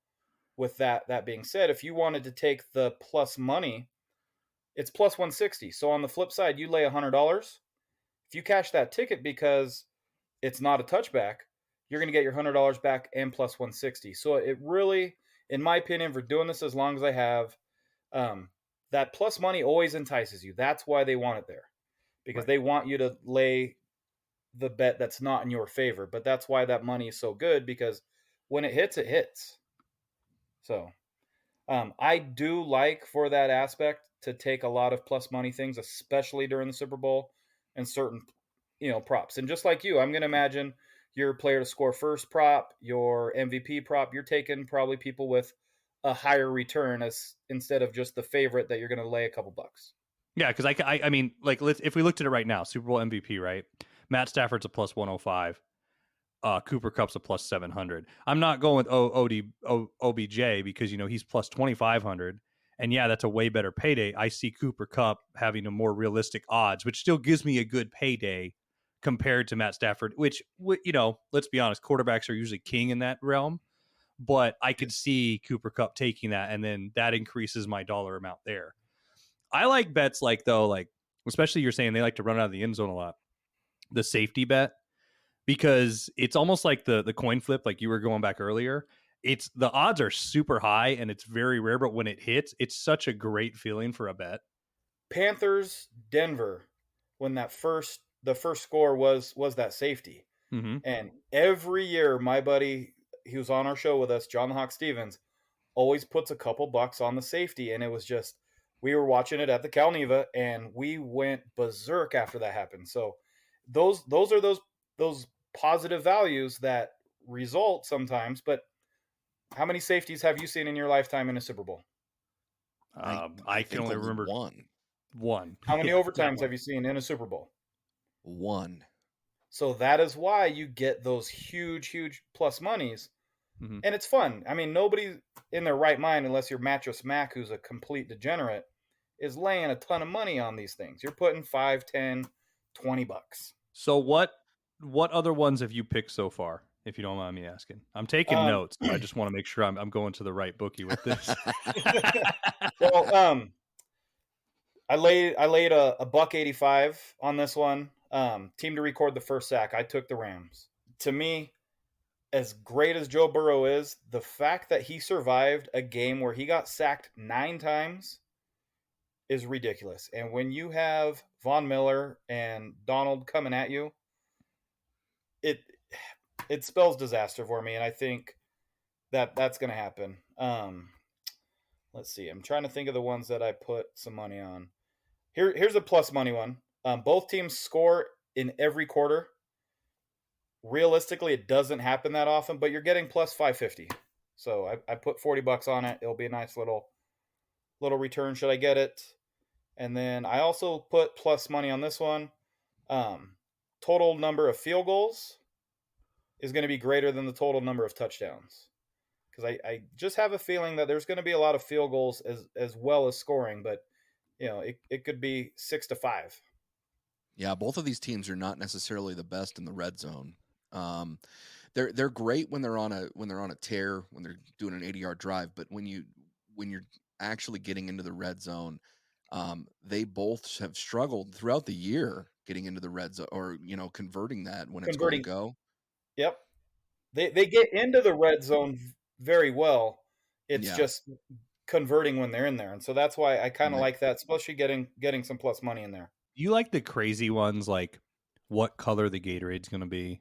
with that being said, if you wanted to take the plus money, it's plus 160. So on the flip side, you lay $100. If you cash that ticket because it's not a touchback, you're going to get your $100 back and plus 160. So it really, in my opinion, for doing this as long as I have, that plus money always entices you. That's why they want it there, because they want you to lay the bet that's not in your favor. But that's why that money is so good, because when it hits, it hits. So I do like for that aspect to take a lot of plus money things, especially during the Super Bowl and certain, props. And just like you, I'm going to imagine your player to score first prop, your MVP prop, you're taking probably people with a higher return instead of just the favorite that you're going to lay a couple bucks. Yeah, because I mean, like, if we looked at it right now, Super Bowl MVP, right? Matt Stafford's a plus 105. Cooper Kupp's a plus 700. I'm not going with OBJ because, he's plus 2,500. And yeah, that's a way better payday. I see Cooper Kupp having a more realistic odds, which still gives me a good payday compared to Matt Stafford, which, let's be honest, quarterbacks are usually king in that realm. But I could see Cooper Kupp taking that, and then that increases my dollar amount there. I like bets especially you're saying they like to run out of the end zone a lot. the safety bet, because it's almost like the coin flip, like you were going back earlier. It's the odds are super high and it's very rare, but when it hits, it's such a great feeling for a bet. Panthers, Denver, when the first score was that safety. Mm-hmm. And every year, my buddy, he was on our show with us, John the Hawk Stevens, always puts a couple bucks on the safety. And it was just, we were watching it at the Calneva and we went berserk after that happened. So those are those positive values that result sometimes. But how many safeties have you seen in your lifetime in a Super Bowl? I can only remember one. How many overtimes have you seen in a Super Bowl? One. So that is why you get those huge plus monies. Mm-hmm. And it's fun. I mean, nobody in their right mind, unless you're Mattress Mac, who's a complete degenerate, is laying a ton of money on these things. You're putting 5, 10, 20 bucks. So what other ones have you picked so far, if you don't mind me asking? I'm taking notes. I just want to make sure I'm going to the right bookie with this. Well, I laid a $1.85 on this one. Team to record the first sack. I took the Rams. To me, as great as Joe Burrow is, the fact that he survived a game where he got sacked 9 times is ridiculous. And when you have Von Miller and Donald coming at you, it spells disaster for me. And I think that's going to happen. Let's see. I'm trying to think of the ones that I put some money on. Here's a plus money one. Both teams score in every quarter. Realistically, it doesn't happen that often, but you're getting plus 550. So I put $40 on it. It'll be a nice little return should I get it. And then I also put plus money on this one. Total number of field goals is going to be greater than the total number of touchdowns. Because I just have a feeling that there's going to be a lot of field goals as well as scoring, but it could be 6-5. Yeah, both of these teams are not necessarily the best in the red zone. They're great when they're on a tear, when they're doing an 80-yard drive, but when you're actually getting into the red zone, they both have struggled throughout the year getting into the red zone or converting that when it's going to go. Yep, they get into the red zone very well. It's just converting when they're in there, and so that's why I kind of like that, especially getting some plus money in there. You like the crazy ones, like what color the Gatorade's going to be?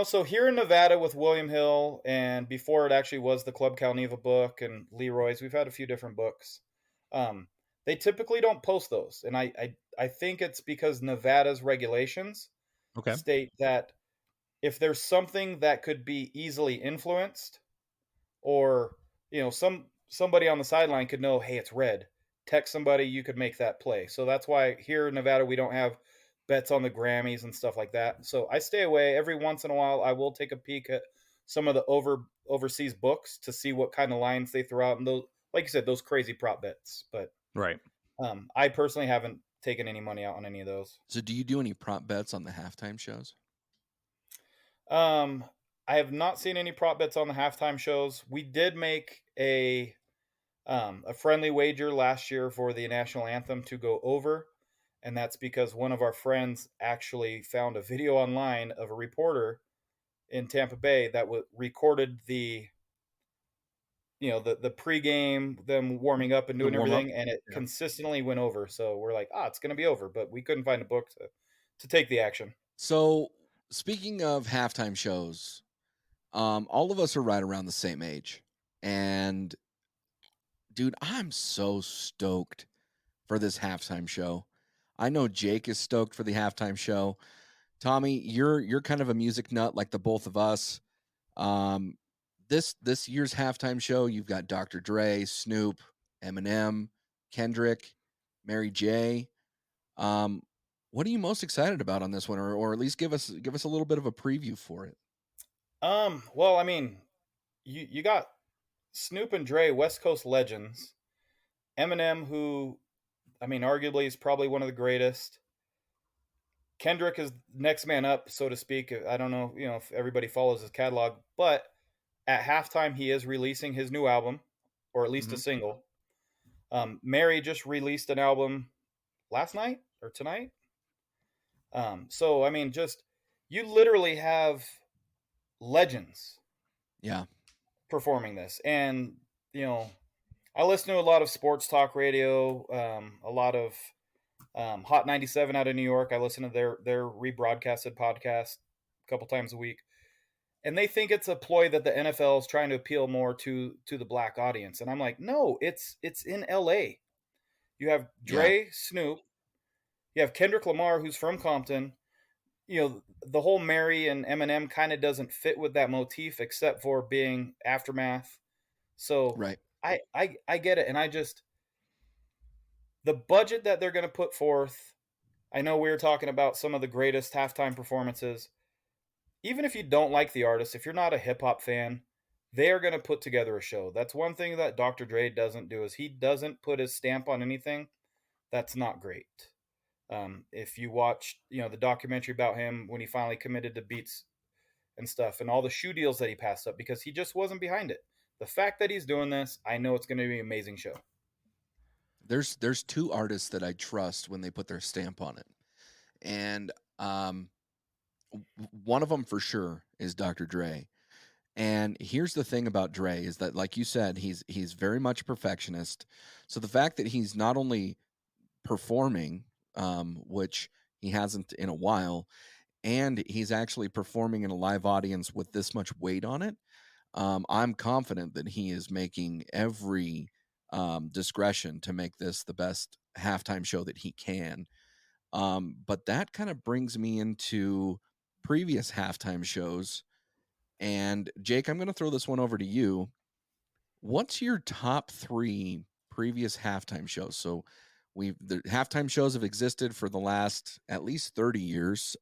So here in Nevada with William Hill, and before it actually was the Club Calneva book and Leroy's, we've had a few different books. They typically don't post those, and I think it's because Nevada's regulations state that if there's something that could be easily influenced, or somebody on the sideline could know, hey, it's red. Text somebody, you could make that play. So that's why here in Nevada we don't have bets on the Grammys and stuff like that. So I stay away. Every once in a while I will take a peek at some of the overseas books to see what kind of lines they throw out, and those, like you said, those crazy prop bets. But right. I personally haven't taken any money out on any of those. So do you do any prop bets on the halftime shows? I have not seen any prop bets on the halftime shows. We did make a friendly wager last year for the national anthem to go over, and that's because one of our friends actually found a video online of a reporter in Tampa Bay that recorded the pregame, them warming up and doing everything, and it consistently went over. So we're like, it's going to be over, but we couldn't find a book to take the action. So speaking of halftime shows, all of us are right around the same age, and dude, I'm so stoked for this halftime show. I know Jake is stoked for the halftime show. Tommy, you're kind of a music nut like the both of us. This year's halftime show, you've got Dr. Dre, Snoop, Eminem, Kendrick, Mary J. What are you most excited about on this one, or at least give us a little bit of a preview for it? Well, I mean, you got Snoop and Dre, West Coast legends. Eminem, who, I mean, arguably is probably one of the greatest. Kendrick is next man up, so to speak. I don't know, if everybody follows his catalog, but at halftime he is releasing his new album, or at least a single. Mary just released an album last night or tonight. So I mean, just you literally have legends Yeah. performing this, and I listen to a lot of sports talk radio, a lot of Hot 97 out of New York. I listen to their rebroadcasted podcast a couple times a week, and they think it's a ploy that the NFL is trying to appeal more to the black audience. And I'm like, no, it's in LA. You have Dre, Snoop, you have Kendrick Lamar, who's from Compton. The whole Mary and Eminem kind of doesn't fit with that motif, except for being Aftermath. So Right. I get it, and the budget that they're going to put forth. I know we were talking about some of the greatest halftime performances. Even if you don't like the artist, if you're not a hip hop fan, they are going to put together a show. That's one thing that Dr. Dre doesn't do, is he doesn't put his stamp on anything. That's not great. If you watch, the documentary about him when he finally committed to Beats and stuff, and all the shoe deals that he passed up because he just wasn't behind it. The fact that he's doing this, I know it's going to be an amazing show. There's two artists that I trust when they put their stamp on it, and one of them for sure is Dr. Dre. And here's the thing about Dre is that, like you said, he's very much a perfectionist. So the fact that he's not only performing, which he hasn't in a while, and he's actually performing in a live audience with this much weight on it, I'm confident that he is making every discretion to make this the best halftime show that he can. But that kind of brings me into previous halftime shows. And Jake, I'm going to throw this one over to you. What's your top 3 previous halftime shows? So the halftime shows have existed for the last at least 30 years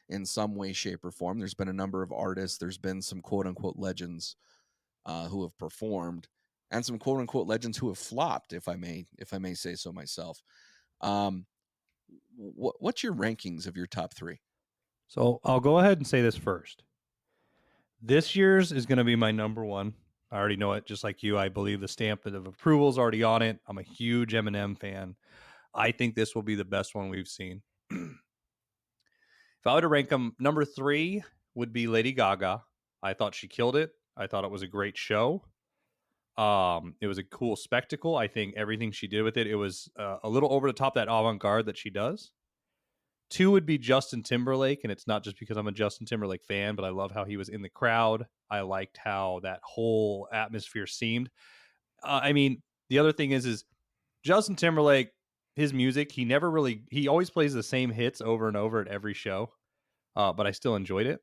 in some way, shape, or form. There's been a number of artists. There's been some quote unquote legends who have performed, and some quote unquote legends who have flopped, if I may say so myself. What's your rankings of your top 3? So I'll go ahead and say this first. This year's is going to be my number one. I already know it, just like you. I believe the stamp of approval is already on it. I'm a huge Eminem fan. I think this will be the best one we've seen. If I were to rank them, number 3 would be Lady Gaga. I thought she killed it. I thought it was a great show. It was a cool spectacle. I think everything she did with it, it was a little over the top, that avant-garde that she does. 2 would be Justin Timberlake, and it's not just because I'm a Justin Timberlake fan, but I love how he was in the crowd. I liked how that whole atmosphere seemed. I mean, the other thing is Justin Timberlake, his music, he always plays the same hits over and over at every show, but I still enjoyed it.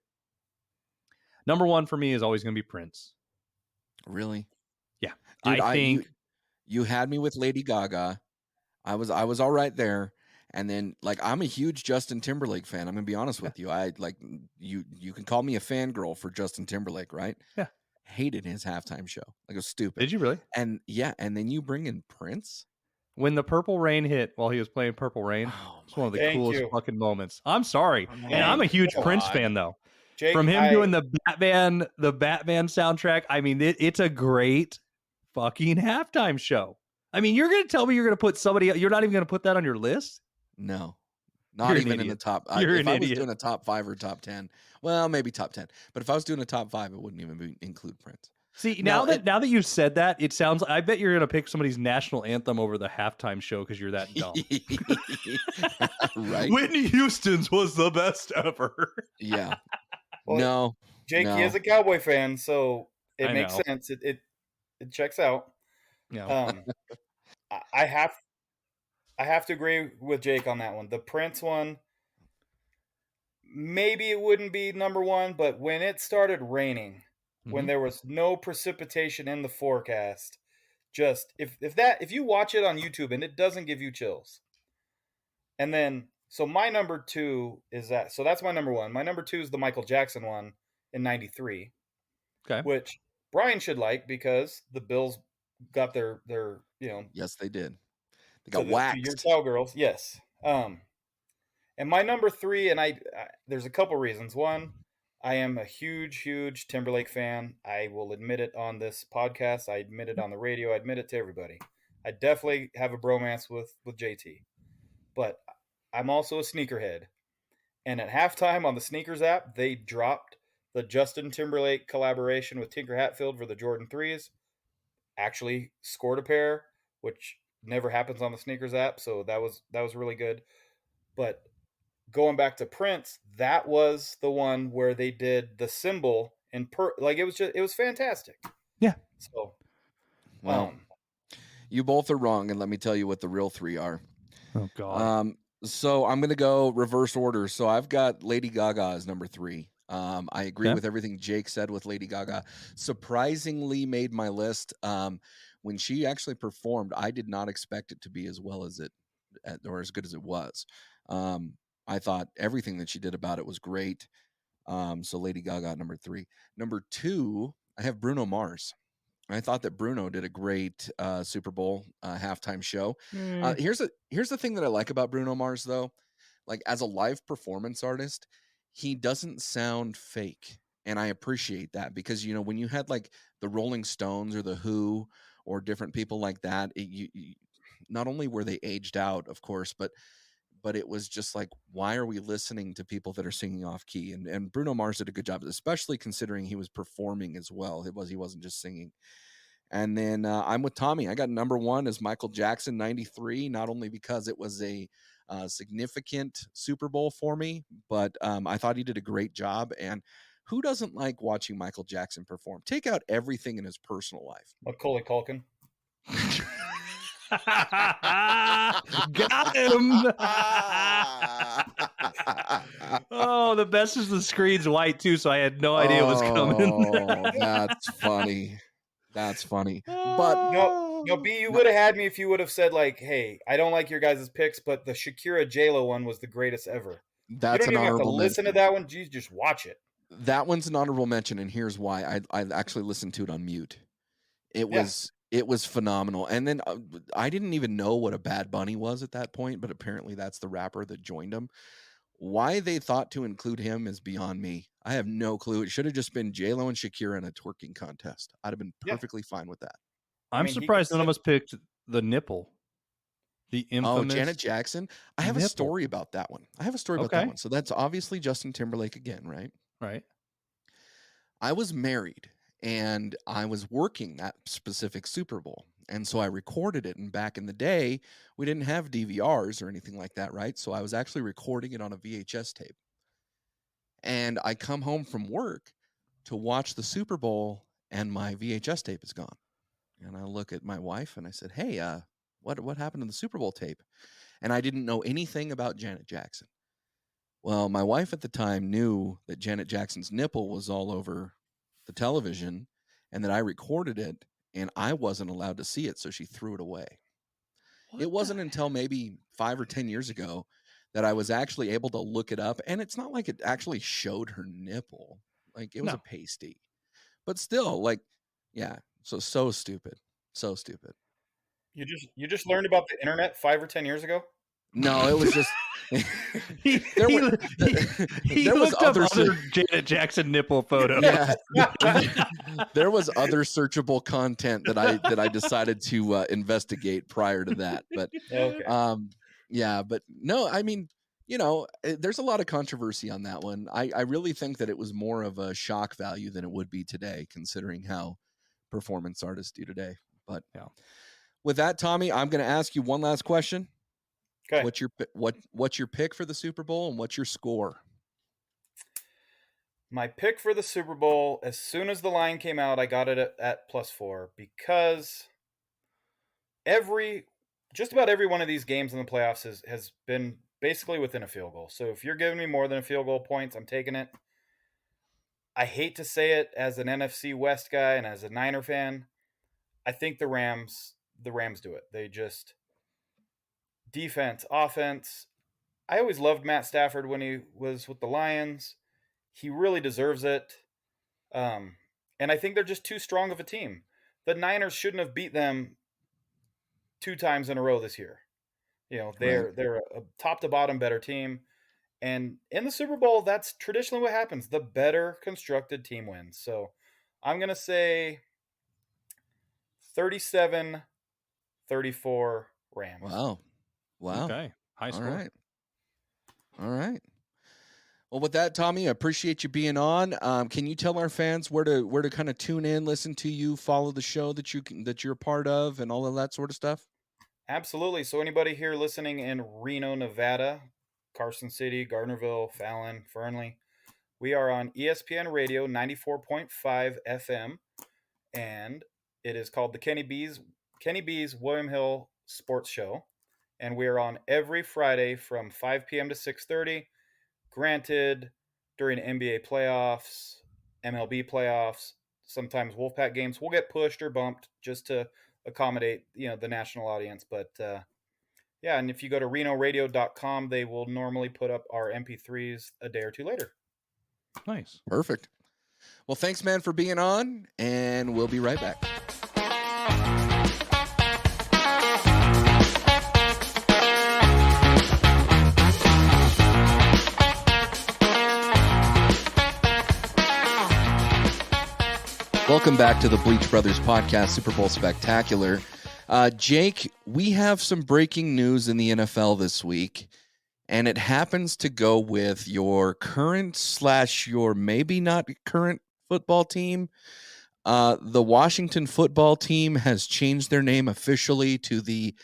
Number 1 for me is always going to be Prince. Really? Yeah. Dude, I think you had me with Lady Gaga. I was all right there. And then, like, I'm a huge Justin Timberlake fan. I'm gonna be honest with you. I like you can call me a fangirl for Justin Timberlake, right? Yeah. Hated his halftime show. Like, it was stupid. Did you really? And yeah, and then you bring in Prince. When the Purple Rain hit while he was playing Purple Rain, it's one of the coolest fucking moments. I'm sorry. And I'm a huge Prince fan, though. Jake, from him doing the Batman soundtrack, I mean, it's a great fucking halftime show. I mean, you're going to tell me you're going to put somebody, you're not even going to put that on your list? No, not even in the top. If I was doing a top 5 or top 10, well, maybe top 10. But if I was doing a top 5, it wouldn't even include Prince. See, now that you've said that, it sounds. I bet you're going to pick somebody's national anthem over the halftime show because you're that dumb. Right? Whitney Houston's was the best ever. Yeah. Well, no, Jake, no. he is a Cowboy fan, so it makes sense. It checks out. Yeah. I have to agree with Jake on that one. The Prince one, maybe it wouldn't be number 1, but when it started raining, when there was no precipitation in the forecast, just if you watch it on YouTube and it doesn't give you chills. And then so my number 2 is that. So that's my number 1. My number 2 is the Michael Jackson one in '93. Okay. Which Brian should like because the Bills got their Yes, they did. They got waxed. Your cowgirls, yes. And my number 3, and I there's a couple reasons. One, I am a huge Timberlake fan. I will admit it on this podcast. I admit it on the radio. I admit it to everybody. I definitely have a bromance with JT. But I'm also a sneakerhead. And at halftime on the Sneakers app, they dropped the Justin Timberlake collaboration with Tinker Hatfield for the Jordan 3s. Actually scored a pair, which never happens on the Sneakers app, so that was really good. But going back to Prince, that was the one where they did the symbol in it was fantastic. Yeah. So, Well, you both are wrong, and let me tell you what the real three are. Oh God. So I'm gonna go reverse order. So I've got Lady Gaga as number 3. I agree with everything Jake said with Lady Gaga. Surprisingly made my list. When she actually performed, I did not expect it to be as well as or as good as it was. I thought everything that she did about it was great. So Lady Gaga, number 3. Number 2, I have Bruno Mars. I thought that Bruno did a great Super Bowl halftime show. Here's the thing that I like about Bruno Mars, though. Like, as a live performance artist, he doesn't sound fake, and I appreciate that because when you had like the Rolling Stones or the Who or different people like that, not only were they aged out, of course, but it was just like, why are we listening to people that are singing off key? And Bruno Mars did a good job, especially considering he was performing as well. He wasn't just singing. And then I'm with Tommy. I got number 1 as Michael Jackson, 93, not only because it was a significant Super Bowl for me, but I thought he did a great job. And who doesn't like watching Michael Jackson perform? Take out everything in his personal life. Macaulay Culkin. Got him. Oh, the best is the screen's white too, so I had no idea it was coming. That's funny. That's funny. But no, B, you would have had me if you would have said like, "Hey, I don't like your guys' picks, but the Shakira J-Lo one was the greatest ever." That's you don't an even have to honorable listen mention. to that one. You just watch it. That one's an honorable mention, and here's why. I actually listened to it on mute. It was phenomenal. And then I didn't even know what a Bad Bunny was at that point, but apparently that's the rapper that joined him. Why they thought to include him is beyond me. I have no clue. It should have just been J-Lo and Shakira in a twerking contest. I'd have been perfectly fine with that. I'm surprised none of us picked the nipple. The infamous Janet Jackson. I have a story about that one. So that's obviously Justin Timberlake again, right? Right. I was married and I was working that specific Super Bowl. And so I recorded it. And back in the day, we didn't have DVRs or anything like that, right? So I was actually recording it on a VHS tape. And I come home from work to watch the Super Bowl and my VHS tape is gone. And I look at my wife and I said, "Hey, what happened to the Super Bowl tape?" And I didn't know anything about Janet Jackson. Well, my wife at the time knew that Janet Jackson's nipple was all over the television and that I recorded it and I wasn't allowed to see it, so she threw it away. It wasn't until maybe 5 or 10 years ago that I was actually able to look it up, and it's not like it actually showed her nipple. Like, it was a pasty. But still, like, yeah, so stupid. So stupid. You just learned about the internet 5 or 10 years ago? No, it was just there was other Janet Jackson nipple photo. Yeah. There was other searchable content that I decided to investigate prior to that. But but no, I mean, there's a lot of controversy on that one. I really think that it was more of a shock value than it would be today, considering how performance artists do today. But with that, Tommy, I'm going to ask you one last question. Okay. What's your pick for the Super Bowl and what's your score? My pick for the Super Bowl, as soon as the line came out, I got it at +4 because just about every one of these games in the playoffs has been basically within a field goal. So if you're giving me more than a field goal points, I'm taking it. I hate to say it as an NFC West guy and as a Niner fan, I think the Rams do it. They just defense, offense. I always loved Matt Stafford when he was with the Lions. He really deserves it. And I think they're just too strong of a team. The Niners shouldn't have beat them 2 times in a row this year. They're a top to bottom better team. And in the Super Bowl, that's traditionally what happens. The better constructed team wins. So I'm going to say 37-34 Rams. Wow. Okay. High score. All right. Well, with that, Tommy, I appreciate you being on. Can you tell our fans where to kind of tune in, listen to you, follow the show that you're a part of, and all of that sort of stuff? Absolutely. So anybody here listening in Reno, Nevada, Carson City, Gardnerville, Fallon, Fernley, we are on ESPN Radio 94.5 FM, and it is called the Kenny B's William Hill Sports Show, and we are on every Friday from 5 p.m. to 6:30. Granted, during NBA playoffs, MLB playoffs, sometimes Wolfpack games will get pushed or bumped just to accommodate the national audience. But yeah, and if you go to renoradio.com, they will normally put up our MP3s a day or two later. Nice. Perfect. Well, thanks, man, for being on, and we'll be right back. Welcome back to the Bleach Brothers Podcast, Super Bowl Spectacular. Jake, we have some breaking news in the NFL this week, and it happens to go with your current / your maybe not current football team. The Washington football team has changed their name officially to the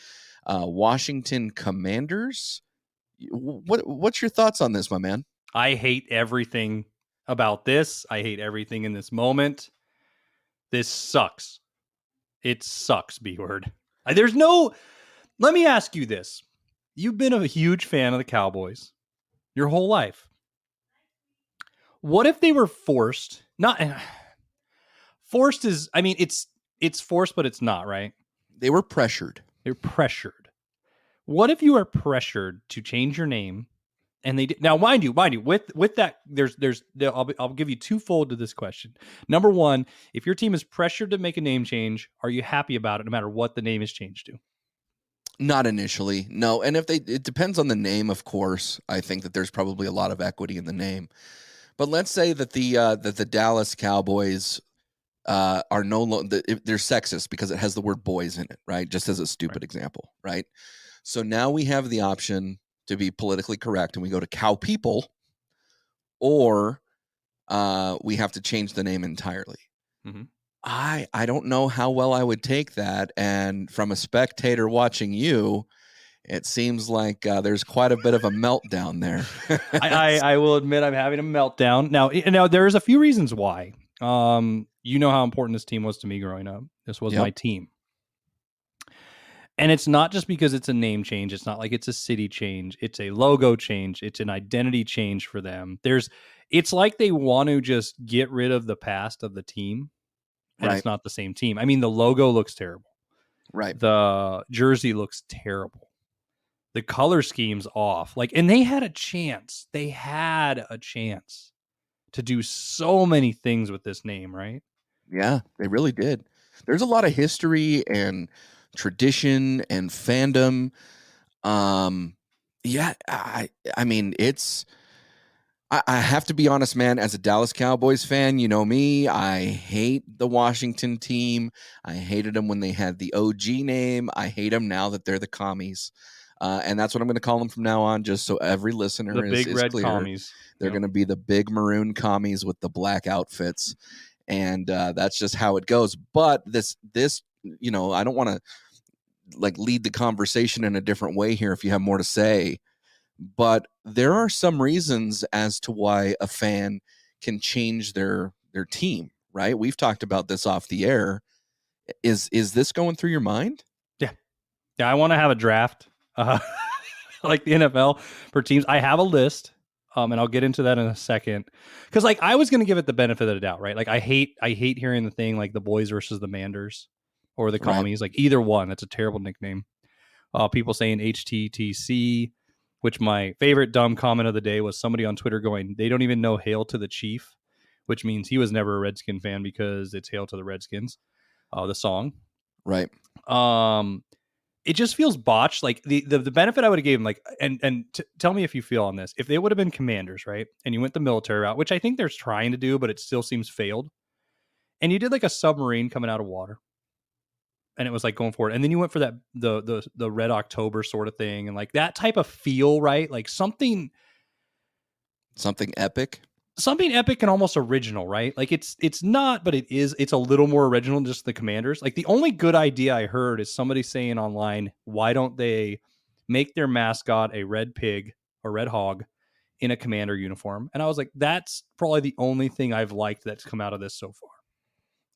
Washington Commanders. What's your thoughts on this, my man? I hate everything about this. I hate everything in this moment. This sucks. It sucks, B-word. Let me ask you this. You've been a huge fan of the Cowboys your whole life. What if they were forced? Forced is, I mean, it's forced, but it's not, right? They were pressured. They're pressured. What if you are pressured to change your name? And they did. Now, mind you, with that, I'll give you twofold to this question. Number one, if your team is pressured to make a name change, are you happy about it no matter what the name is changed to? Not initially, no. And it depends on the name, of course. I think that there's probably a lot of equity in the name. But let's say that the Dallas Cowboys are no longer, they're sexist because it has the word boys in it, right? Just as a stupid example, right? So now we have the option to be politically correct, and we go to cow people, or we have to change the name entirely. Mm-hmm. I don't know how well I would take that, and from a spectator watching you, it seems like there's quite a bit of a meltdown there. I will admit I'm having a meltdown. Now there's a few reasons why. You know how important this team was to me growing up. This was my team. And it's not just because it's a name change. It's not like it's a city change. It's a logo change. It's an identity change for them. It's like they want to just get rid of the past of the team. And It's not the same team. I mean, the logo looks terrible. Right. The jersey looks terrible. The color scheme's off. And they had a chance. They had a chance to do so many things with this name, right? Yeah, they really did. There's a lot of history and tradition and fandom. Yeah, I mean, I have to be honest, man, as a Dallas Cowboys fan, you know me, I hate the Washington team. I hated them when they had the OG name. I hate them now that they're the commies. And that's what I'm going to call them from now on, just so every listener is red clear. Commies. They're going to be the big maroon commies with the black outfits. And that's just how it goes. But this, I don't want to lead the conversation in a different way here if you have more to say. But there are some reasons as to why a fan can change their team, right? We've talked about this off the air. Is this going through your mind? Yeah, I want to have a draft like the NFL for teams. I have a list. And I'll get into that in a second. Because I was going to give it the benefit of the doubt, right? I hate hearing the thing like the boys versus the Manders or the commies. Right. Either one. That's a terrible nickname. People saying HTTC, which my favorite dumb comment of the day was somebody on Twitter going, they don't even know Hail to the Chief, which means he was never a Redskin fan because it's Hail to the Redskins, the song. Right. It just feels botched. The benefit I would have gave him, and tell me if you feel on this. If they would have been Commanders, right, and you went the military route, which I think they're trying to do, but it still seems failed, and you did a submarine coming out of water, and it was going forward, and then you went for that the Red October sort of thing, and that type of feel, right, something. Something epic. Something epic and almost original, right? Like it's not, but it is. It's a little more original than just the Commanders. Like the only good idea I heard is somebody saying online, why don't they make their mascot a red pig or red hog in a Commander uniform? And I was like, that's probably the only thing I've liked that's come out of this so far.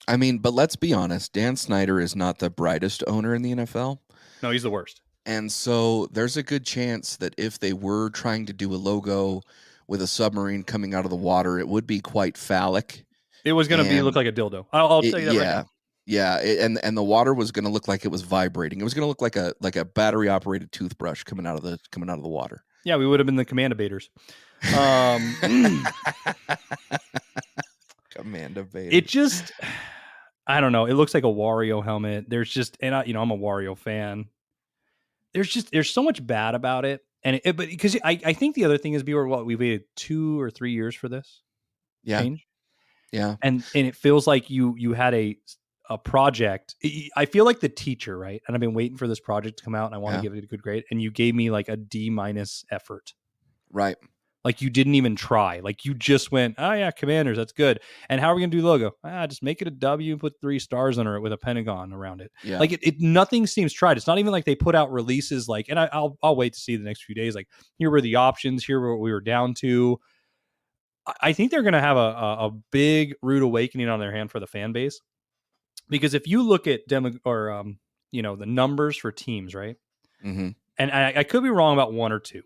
I mean, but let's be honest, Dan Snyder is not the brightest owner in the NFL. No, he's the worst. And so there's a good chance that if they were trying to do a logo with a submarine coming out of the water, it would be quite phallic. It was going to look like a dildo. I'll tell you that right now. Yeah, and the water was going to look like it was vibrating. It was going to look like a battery operated toothbrush coming out of the water. Yeah, we would have been the Command Debaters. Command Debaters. It just, I don't know. It looks like a Wario helmet. There's just, and I'm a Wario fan. There's so much bad about it. And but because I think the other thing is we waited 2 or 3 years for this change. Yeah. And it feels like you had a project. I feel like the teacher, right? And I've been waiting for this project to come out and I want to give it a good grade. And you gave me like a D- effort. Right. Like you didn't even try. Like you just went, oh yeah, Commanders, that's good. And how are we gonna do the logo? Just make it a W and put 3 stars under it with a pentagon around it. Yeah. Like it nothing seems tried. It's not even like they put out releases like, and I'll wait to see the next few days. Like here were the options. Here were what we were down to. I think they're gonna have a big rude awakening on their hand for the fan base, because if you look at the numbers for teams, right? Mm-hmm. And I could be wrong about 1 or 2.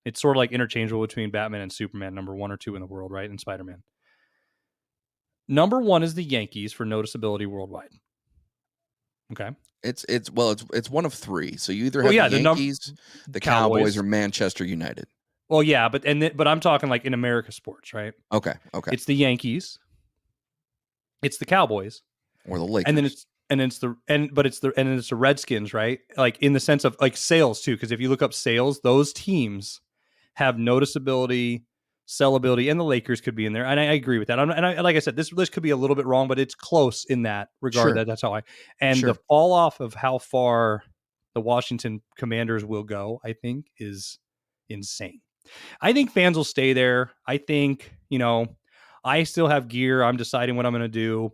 It's sort of like interchangeable between Batman and Superman, number 1 or 2 in the world, right? And Spider-Man. Number 1 is the Yankees for noticeability worldwide. Okay. It's one of 3. So you either have the Yankees, the Cowboys, or Manchester United. Well, yeah, but I'm talking like in America sports, right? Okay. It's the Yankees, it's the Cowboys, or the Lakers, and then it's the Redskins, right? Like in the sense of like sales too, because if you look up sales, those teams have noticeability, sellability, and the Lakers could be in there. And I agree with that. Like I said, this list could be a little bit wrong, but it's close in that regard. Sure. That's how the fall off of how far the Washington Commanders will go, I think, is insane. I think fans will stay there. I think, I still have gear. I'm deciding what I'm going to do.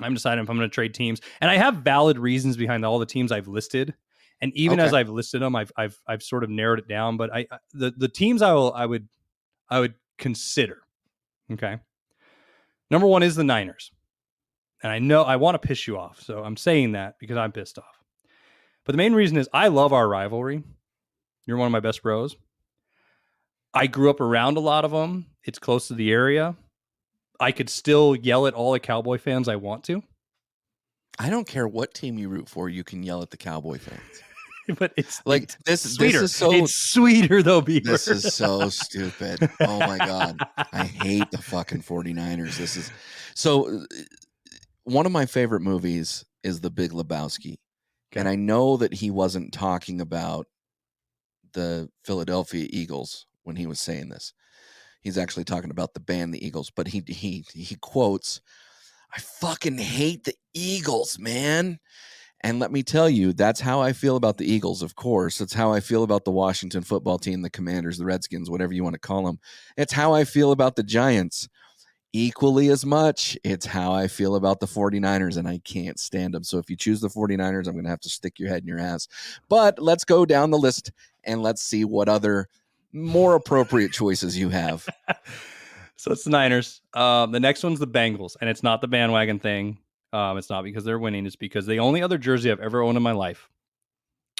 I'm deciding if I'm going to trade teams, and I have valid reasons behind all the teams I've listed. And even as I've listed them, I've sort of narrowed it down. But the teams I would consider. Okay, number 1 is the Niners, and I know I want to piss you off, so I'm saying that because I'm pissed off. But the main reason is I love our rivalry. You're one of my best bros. I grew up around a lot of them. It's close to the area. I could still yell at all the Cowboy fans I want to. I don't care what team you root for. You can yell at the Cowboy fans. But it's like this sweeter. This is so. It's sweeter though, Beaver. This is so stupid. Oh my god, I hate the fucking 49ers. This is so. One of my favorite movies is The Big Lebowski, and I know that he wasn't talking about the Philadelphia Eagles when he was saying this. He's actually talking about the band the Eagles, but he quotes, "I fucking hate the Eagles, man." And let me tell you, that's how I feel about the Eagles, of course. It's how I feel about the Washington football team, the Commanders, the Redskins, whatever you want to call them. It's how I feel about the Giants. Equally as much, it's how I feel about the 49ers, and I can't stand them. So if you choose the 49ers, I'm going to have to stick your head in your ass. But let's go down the list, and let's see what other more appropriate choices you have. So it's the Niners. The next one's the Bengals, and it's not the bandwagon thing. It's not because they're winning. It's because the only other jersey I've ever owned in my life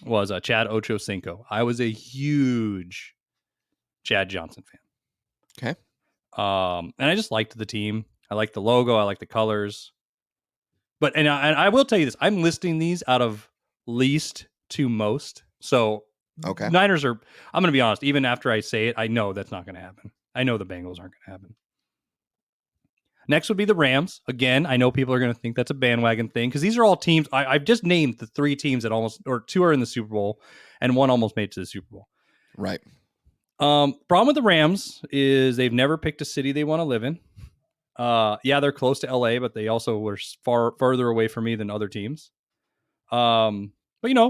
was a Chad Ochocinco. I was a huge Chad Johnson fan. Okay. And I just liked the team. I liked the logo. I liked the colors. But and I will tell you this: I'm listing these out of least to most. So okay, Niners are. I'm going to be honest. Even after I say it, I know that's not going to happen. I know the Bengals aren't going to happen. Next would be the Rams. Again, I know people are going to think that's a bandwagon thing because these are all teams. I've just named the 3 teams that almost, or 2 are in the Super Bowl and 1 almost made it to the Super Bowl. Right. Problem with the Rams is they've never picked a city they want to live in. Yeah, they're close to LA, but they also were further away from me than other teams. But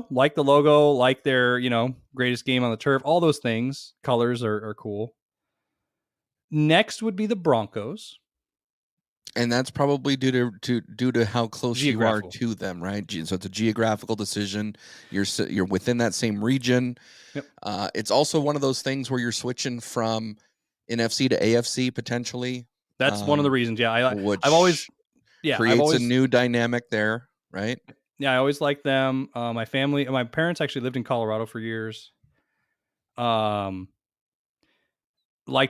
like the logo, like their, greatest game on the turf, all those things, colors are cool. Next would be the Broncos. And that's probably due to how close you are Geographical. to them, right? So it's a geographical decision. You're within that same region. Yep. It's also one of those things where you're switching from NFC to AFC potentially. That's one of the reasons. Yeah, which I've always creates a new dynamic there, right? Yeah, I always liked them. My parents actually lived in Colorado for years. Liked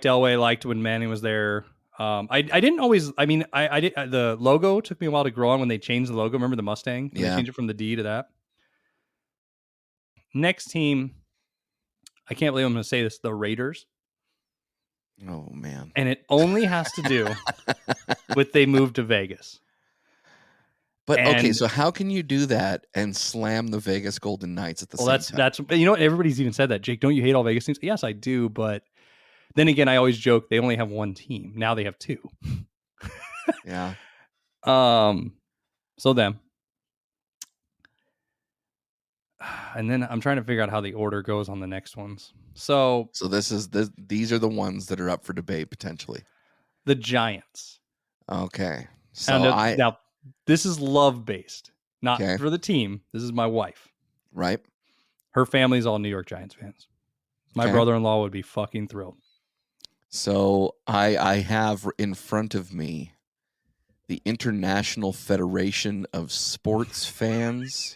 Elway, liked when Manning was there. I didn't always. I mean, I did. The logo took me a while to grow on when they changed the logo. Remember the Mustang? When they changed it from the D to that. Next team, I can't believe I'm going to say this. The Raiders. Oh man! And it only has to do with they moved to Vegas. But okay, so how can you do that and slam the Vegas Golden Knights at the same time? That's you know what, everybody's even said that. Jake, don't you hate all Vegas teams? Yes, I do, but then again, I always joke they only have one team. Now they have two. Yeah. So them. And then I'm trying to figure out how the order goes on the next ones. So these are the ones that are up for debate potentially. The Giants. Okay. So now this is love based, not for the team. This is my wife. Right. Her family's all New York Giants fans. My brother-in-law would be fucking thrilled. So I have in front of me the International Federation of Sports Fans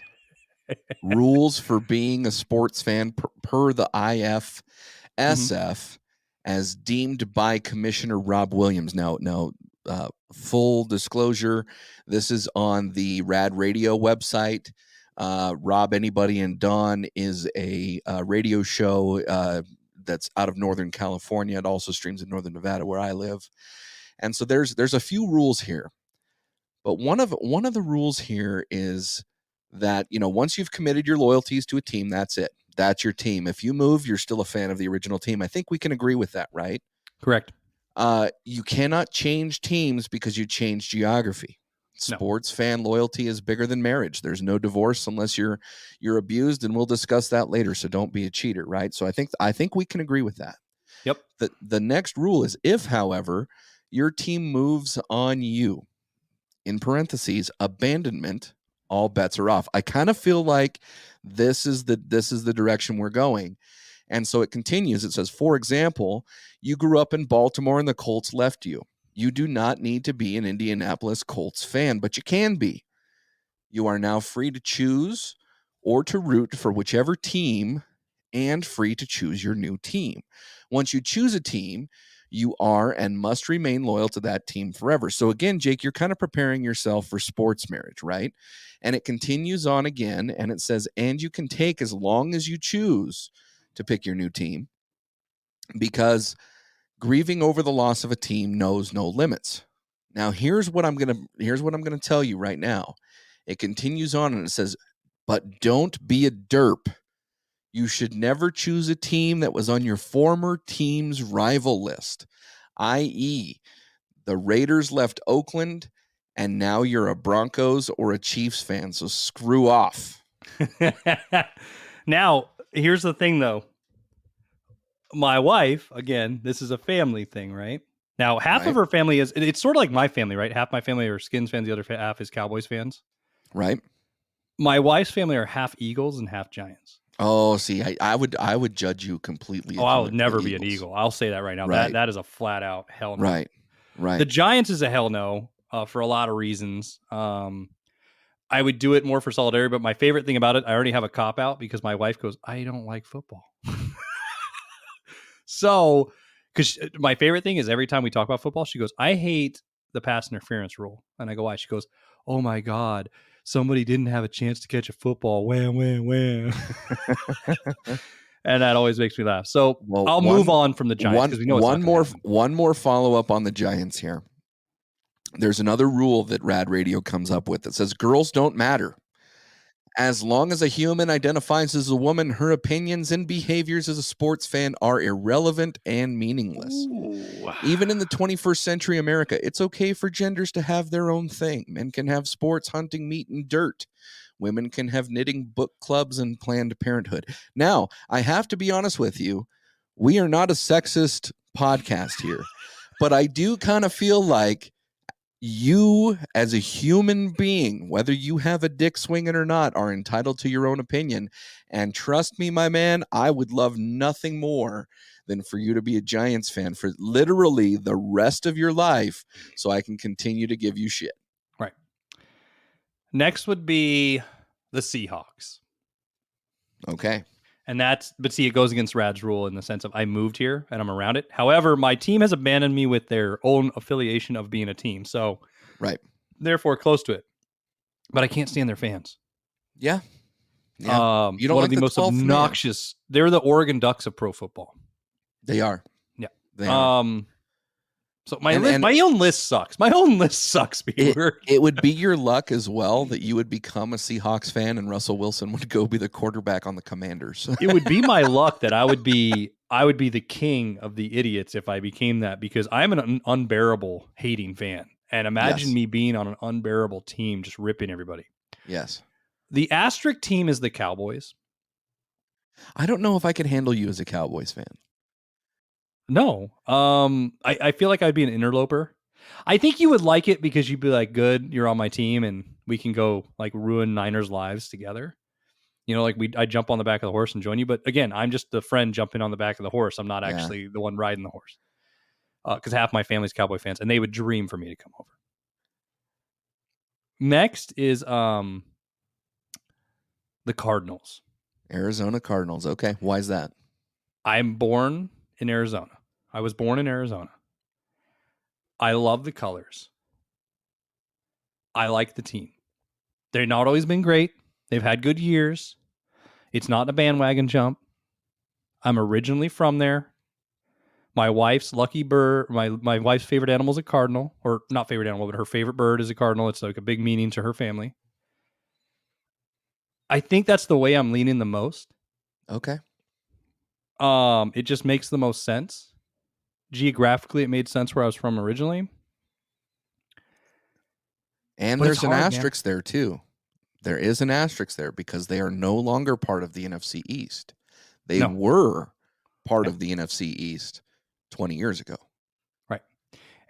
rules for being a sports fan per the IFSF as deemed by Commissioner Rob Williams. Now, full disclosure, this is on the Rad Radio website. Rob, Anybody, and Dawn is a radio show that's out of Northern California. It also streams in Northern Nevada, where I live. And so there's a few rules here. But one of the rules here is that, once you've committed your loyalties to a team, that's it. That's your team. If you move, you're still a fan of the original team. I think we can agree with that, right? Correct. You cannot change teams because you change geography. Sports fan loyalty is bigger than marriage. There's no divorce unless you're abused, and we'll discuss that later. So don't be a cheater, right? So I think we can agree with that. Yep. The next rule is if, however, your team moves on you, in parentheses, abandonment, all bets are off. I kind of feel like this is the direction we're going. And so it continues. It says, for example, you grew up in Baltimore and the Colts left you. You do not need to be an Indianapolis Colts fan, but you can be. You are now free to choose or to root for whichever team and free to choose your new team. Once you choose a team, you are and must remain loyal to that team forever. So again, Jake, you're kind of preparing yourself for sports marriage, right? And it continues on again, and it says, and you can take as long as you choose to pick your new team, because grieving over the loss of a team knows no limits. Now, here's what I'm gonna tell you right now. It continues on and it says, but don't be a derp. You should never choose a team that was on your former team's rival list, i.e., the Raiders left Oakland, and now you're a Broncos or a Chiefs fan, so screw off. Now, here's the thing, though. My wife, again, this is a family thing, right? Now, half of her family it's sort of like my family, right? Half my family are Skins fans, the other half is Cowboys fans. Right. My wife's family are half Eagles and half Giants. Oh, see, I would judge you completely. Oh, I would never be an Eagle. I'll say that right now. Right. That is a flat out hell no. Right. The Giants is a hell no for a lot of reasons. I would do it more for solidarity, but my favorite thing about it, I already have a cop out because my wife goes, I don't like football. So, because my favorite thing is every time we talk about football, she goes, I hate the pass interference rule. And I go, why? She goes, oh my God, somebody didn't have a chance to catch a football. Wham, wham, wham. And that always makes me laugh. So I'll move on from the Giants because we know one more follow up on the Giants here. There's another rule that Rad Radio comes up with that says girls don't matter. As long as a human identifies as a woman, her opinions and behaviors as a sports fan are irrelevant and meaningless. Ooh. Even in the 21st century America, it's okay for genders to have their own thing. Men can have sports, hunting, meat, and dirt. Women can have knitting, book clubs, and Planned Parenthood. Now, I have to be honest with you. We are not a sexist podcast here. but I do kind of feel like you, as a human being, whether you have a dick swinging or not, are entitled to your own opinion. And trust me, my man, I would love nothing more than for you to be a Giants fan for literally the rest of your life, so I can continue to give you shit. Right. Next would be the Seahawks. Okay. And but see, it goes against Rad's rule in the sense of I moved here and I'm around it. However, my team has abandoned me with their own affiliation of being a team. So, right. Therefore, close to it. But I can't stand their fans. Yeah. You don't one like of the most obnoxious. Man. They're the Oregon Ducks of pro football. They are. Yeah. They are. So my own list sucks. My own list sucks, Beaver. It would be your luck as well that you would become a Seahawks fan and Russell Wilson would go be the quarterback on the Commanders. It would be my luck that I would be the king of the idiots if I became that, because I'm an unbearable hating fan. And imagine me being on an unbearable team just ripping everybody. Yes. The asterisk team is the Cowboys. I don't know if I could handle you as a Cowboys fan. No. I feel like I'd be an interloper. I think you would like it because you'd be like, good, you're on my team and we can go like ruin Niners' lives together. You know, like I'd jump on the back of the horse and join you. But again, I'm just the friend jumping on the back of the horse. I'm not actually the one riding the horse. Because half my family's Cowboy fans and they would dream for me to come over. Next is the Cardinals. Arizona Cardinals. Okay. Why is that? I'm born in Arizona. I was born in Arizona. I love the colors. I like the team. They've not always been great. They've had good years. It's not a bandwagon jump. I'm originally from there. My wife's lucky bird, my wife's favorite animal is a cardinal, or not favorite animal, but her favorite bird is a cardinal. It's like a big meaning to her family. I think that's the way I'm leaning the most. Okay. It just makes the most sense. Geographically, it made sense where I was from originally. And there's an asterisk there too. There is an asterisk there because they are no longer part of the NFC East. They were part of the NFC East 20 years ago. Right.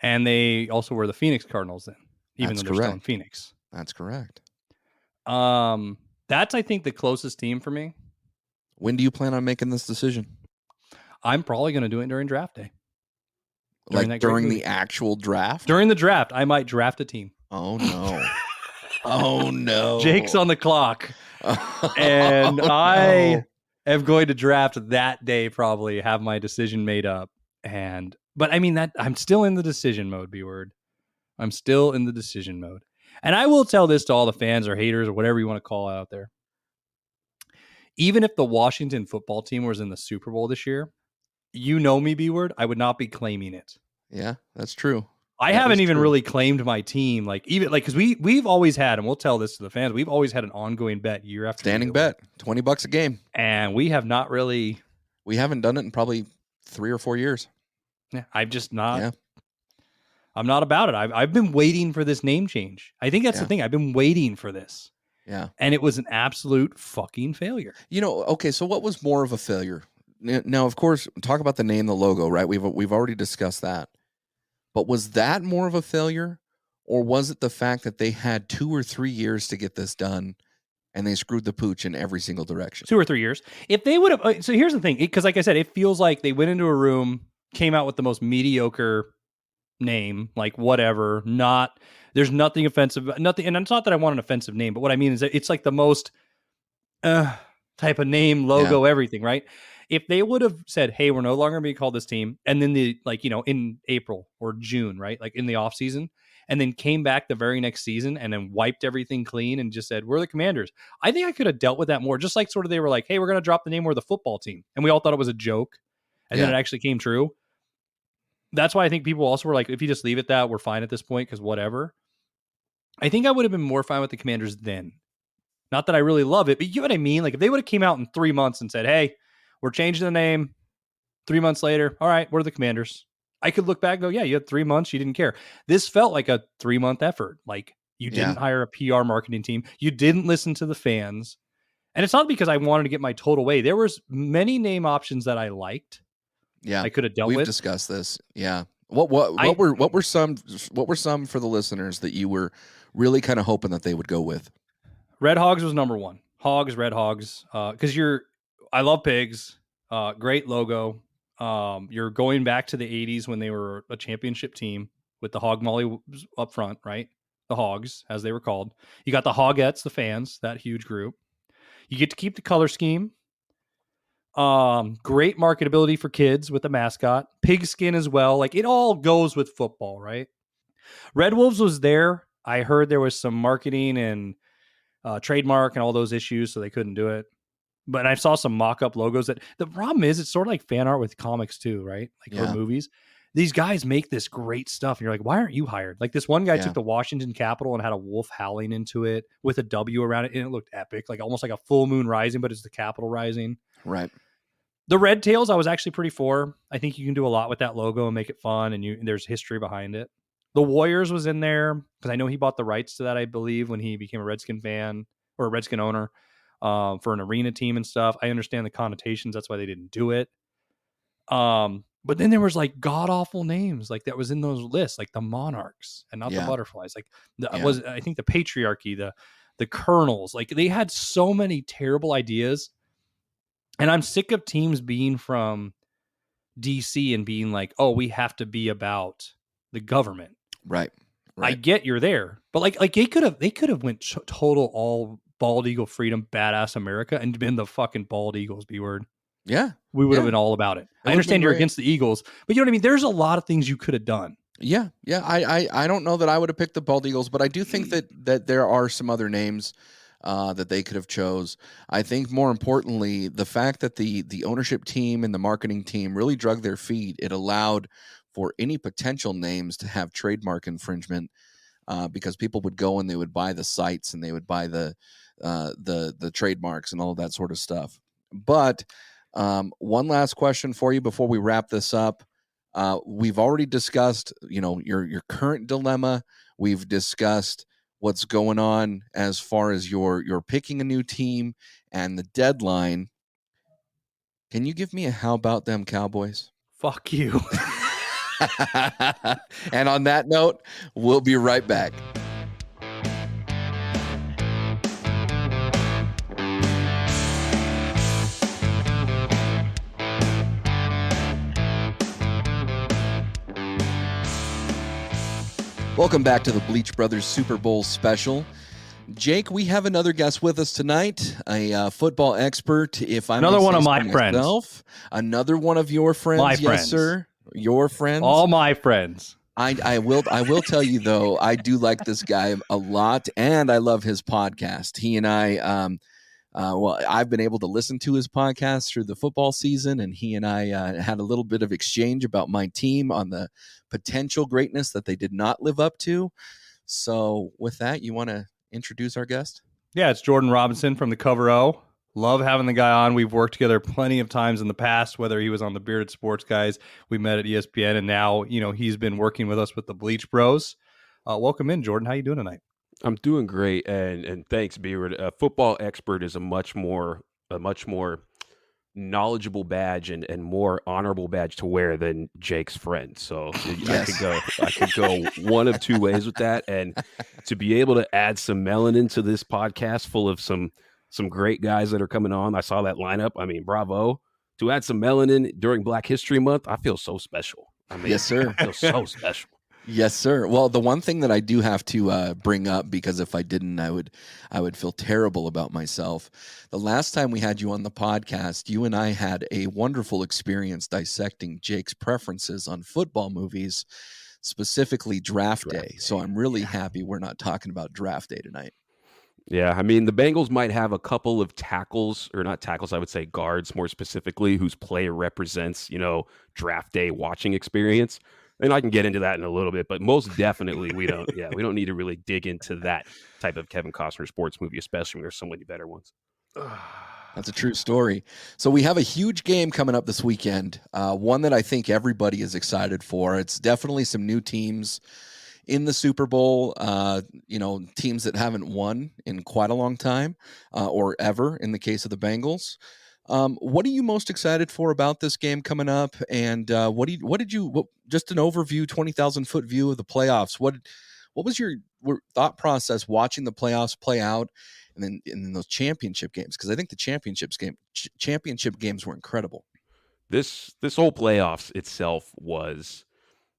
And they also were the Phoenix Cardinals then, even though they're still in Phoenix. That's correct. That's, I think, the closest team for me. When do you plan on making this decision? I'm probably going to do it during draft day. During the actual draft? During the draft, I might draft a team. Oh, no. Oh, no. Jake's on the clock. And I am going to draft that day, probably have my decision made up. But I mean, that I'm still in the decision mode, B-word. I'm still in the decision mode. And I will tell this to all the fans or haters or whatever you want to call out there. Even if the Washington football team was in the Super Bowl this year, you know me, B-word, I would not be claiming it. Yeah, that's true. I haven't even really claimed my team, because we've always had, and we'll tell this to the fans, we've always had an ongoing bet year after standing bet, $20 a game, and we have not really. We haven't done it in probably 3 or 4 years. Yeah, I've just not. Yeah. I'm not about it. I've been waiting for this name change. I think that's the thing. I've been waiting for this. Yeah, and it was an absolute fucking failure. You know, okay, so what was more of a failure? Now, of course, talk about the name, the logo, right? We've already discussed that. But was that more of a failure, or was it the fact that they had 2 or 3 years to get this done, and they screwed the pooch in every single direction? 2 or 3 years. If they would have, so here's the thing, because like I said, it feels like they went into a room, came out with the most mediocre name, like whatever. There's nothing offensive, nothing, and it's not that I want an offensive name, but what I mean is that it's like the most type of name, logo, everything, right? If they would have said, hey, we're no longer being called this team, and then in April or June, right? Like in the off season, and then came back the very next season and then wiped everything clean and just said, we're the Commanders. I think I could have dealt with that more. Just like sort of they were like, hey, we're going to drop the name, we're the football team. And we all thought it was a joke. And then it actually came true. That's why I think people also were like, if you just leave it that, we're fine at this point because whatever. I think I would have been more fine with the Commanders then. Not that I really love it, but you know what I mean? Like if they would have came out in 3 months and said, hey, we're changing the name. 3 months later, all right, we're the Commanders. I could look back and go, yeah, you had 3 months. You didn't care. This felt like a 3-month effort. Like you didn't hire a PR marketing team. You didn't listen to the fans. And it's not because I wanted to get my total way. There was many name options that I liked. Yeah. I could have dealt with. We've discussed this. Yeah. What were some for the listeners that you were really kind of hoping that they would go with? Red Hogs was number one. Red Hogs. Because I love pigs. Great logo. You're going back to the 80s when they were a championship team with the Hog Molly up front, right? The Hogs, as they were called. You got the Hogettes, the fans, that huge group. You get to keep the color scheme. Great marketability for kids with the mascot. Pigskin as well. Like, it all goes with football, right? Red Wolves was there. I heard there was some marketing and trademark and all those issues, so they couldn't do it. But I saw some mock-up logos. That the problem is, it's sort of like fan art with comics too, right? Like, or movies. These guys make this great stuff, and you're like, why aren't you hired? Like, this one guy took the Washington Capitol and had a wolf howling into it with a W around it, and it looked epic, like almost like a full moon rising, but it's the Capitol rising. Right. The Red Tails, I was actually pretty for. I think you can do a lot with that logo and make it fun, and there's history behind it. The Warriors was in there because I know he bought the rights to that, I believe, when he became a Redskin fan or a Redskin owner for an arena team and stuff. I understand the connotations. That's why they didn't do it. But then there was like god awful names like that was in those lists, like the Monarchs and not the Butterflies. Like I think the Patriarchy, the Colonels. Like, they had so many terrible ideas, and I'm sick of teams being from DC and being like, oh, we have to be about the government. Right. I get you're there, but like they could have went total all bald eagle freedom, badass America, and been the fucking bald eagles. B word. Yeah. We would have been all about it. I understand you're against the Eagles, but you know what I mean? There's a lot of things you could have done. Yeah. Yeah. I don't know that I would have picked the bald eagles, but I do think that there are some other names that they could have chose. I think more importantly, the fact that the ownership team and the marketing team really drug their feet, it allowed for any potential names to have trademark infringement because people would go and they would buy the sites and they would buy the trademarks and all of that sort of stuff. But one last question for you before we wrap this up. We've already discussed, your current dilemma. We've discussed what's going on as far as you're picking a new team and the deadline. Can you give me a how about them Cowboys? Fuck you. And on that note, we'll be right back. Welcome back to the Bleach Brothers Super Bowl special. Jake, we have another guest with us tonight, a football expert. If I'm another one of my friends, another one of your friends, my yes, friends. Sir, your friends, all my friends. I will tell you though, I do like this guy a lot, and I love his podcast. He and I, I've been able to listen to his podcast through the football season, and he and I had a little bit of exchange about my team on the potential greatness that they did not live up to. So with that, you want to introduce our guest? Yeah, it's Jordan Robinson from the Cover O. Love having the guy on. We've worked together plenty of times in the past, whether he was on the Bearded Sports Guys, we met at ESPN, and now, he's been working with us with the Bleach Bros. Welcome in, Jordan. How you doing tonight? I'm doing great, and thanks, Beard. A football expert is a much more knowledgeable badge and more honorable badge to wear than Jake's friend. So yes. I could go one of two ways with that, and to be able to add some melanin to this podcast full of some great guys that are coming on. I saw that lineup. I mean, bravo. To add some melanin during Black History Month, I feel so special. I mean, yes, sir. I feel so special. Yes, sir. Well, the one thing that I do have to bring up, because if I didn't, I would feel terrible about myself. The last time we had you on the podcast, you and I had a wonderful experience dissecting Jake's preferences on football movies, specifically Draft Day. So I'm really happy we're not talking about Draft Day tonight. Yeah, I mean, the Bengals might have a couple of tackles, or not tackles, I would say guards more specifically, whose play represents, Draft Day watching experience. And I can get into that in a little bit, but most definitely we don't need to really dig into that type of Kevin Costner sports movie, especially when there's so many better ones. That's a true story. So we have a huge game coming up this weekend, one that I think everybody is excited for. It's definitely some new teams in the Super Bowl, teams that haven't won in quite a long time or ever in the case of the Bengals. What are you most excited for about this game coming up? And just an overview, 20,000-foot view of the playoffs? What was your thought process watching the playoffs play out, and then those championship games? Because I think the championship games were incredible. This whole playoffs itself was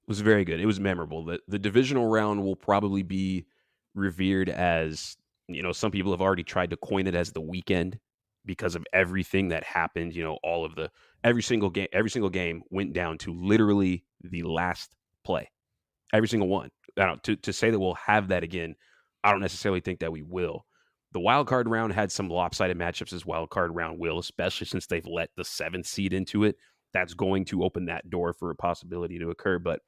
very good. It was memorable. The divisional round will probably be revered as, some people have already tried to coin it as the weekend because of everything that happened. Every single game went down to literally the last play. Every single one. To say that we'll have that again, I don't necessarily think that we will. The wild card round had some lopsided matchups as wild card round will, especially since they've let the 7th seed into it. That's going to open that door for a possibility to occur. But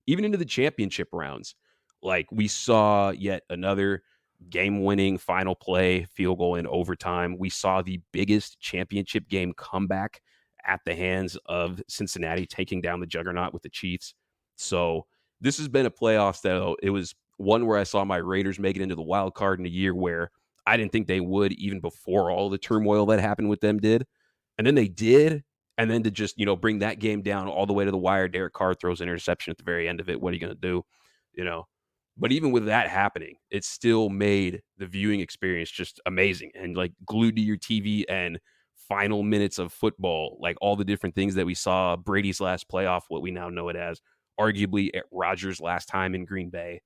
even into the championship rounds, like we saw yet another game-winning final play, field goal in overtime. We saw the biggest championship game comeback at the hands of Cincinnati taking down the juggernaut with the Chiefs. So this has been a playoffs that it was one where I saw my Raiders make it into the wild card in a year where I didn't think they would, even before all the turmoil that happened with them did. And then they did. And then to just, bring that game down all the way to the wire, Derek Carr throws an interception at the very end of it. What are you going to do? But even with that happening, it still made the viewing experience just amazing and like glued to your TV, and final minutes of football, like all the different things that we saw. Brady's last playoff, what we now know it as, arguably at Rodgers' last time in Green Bay.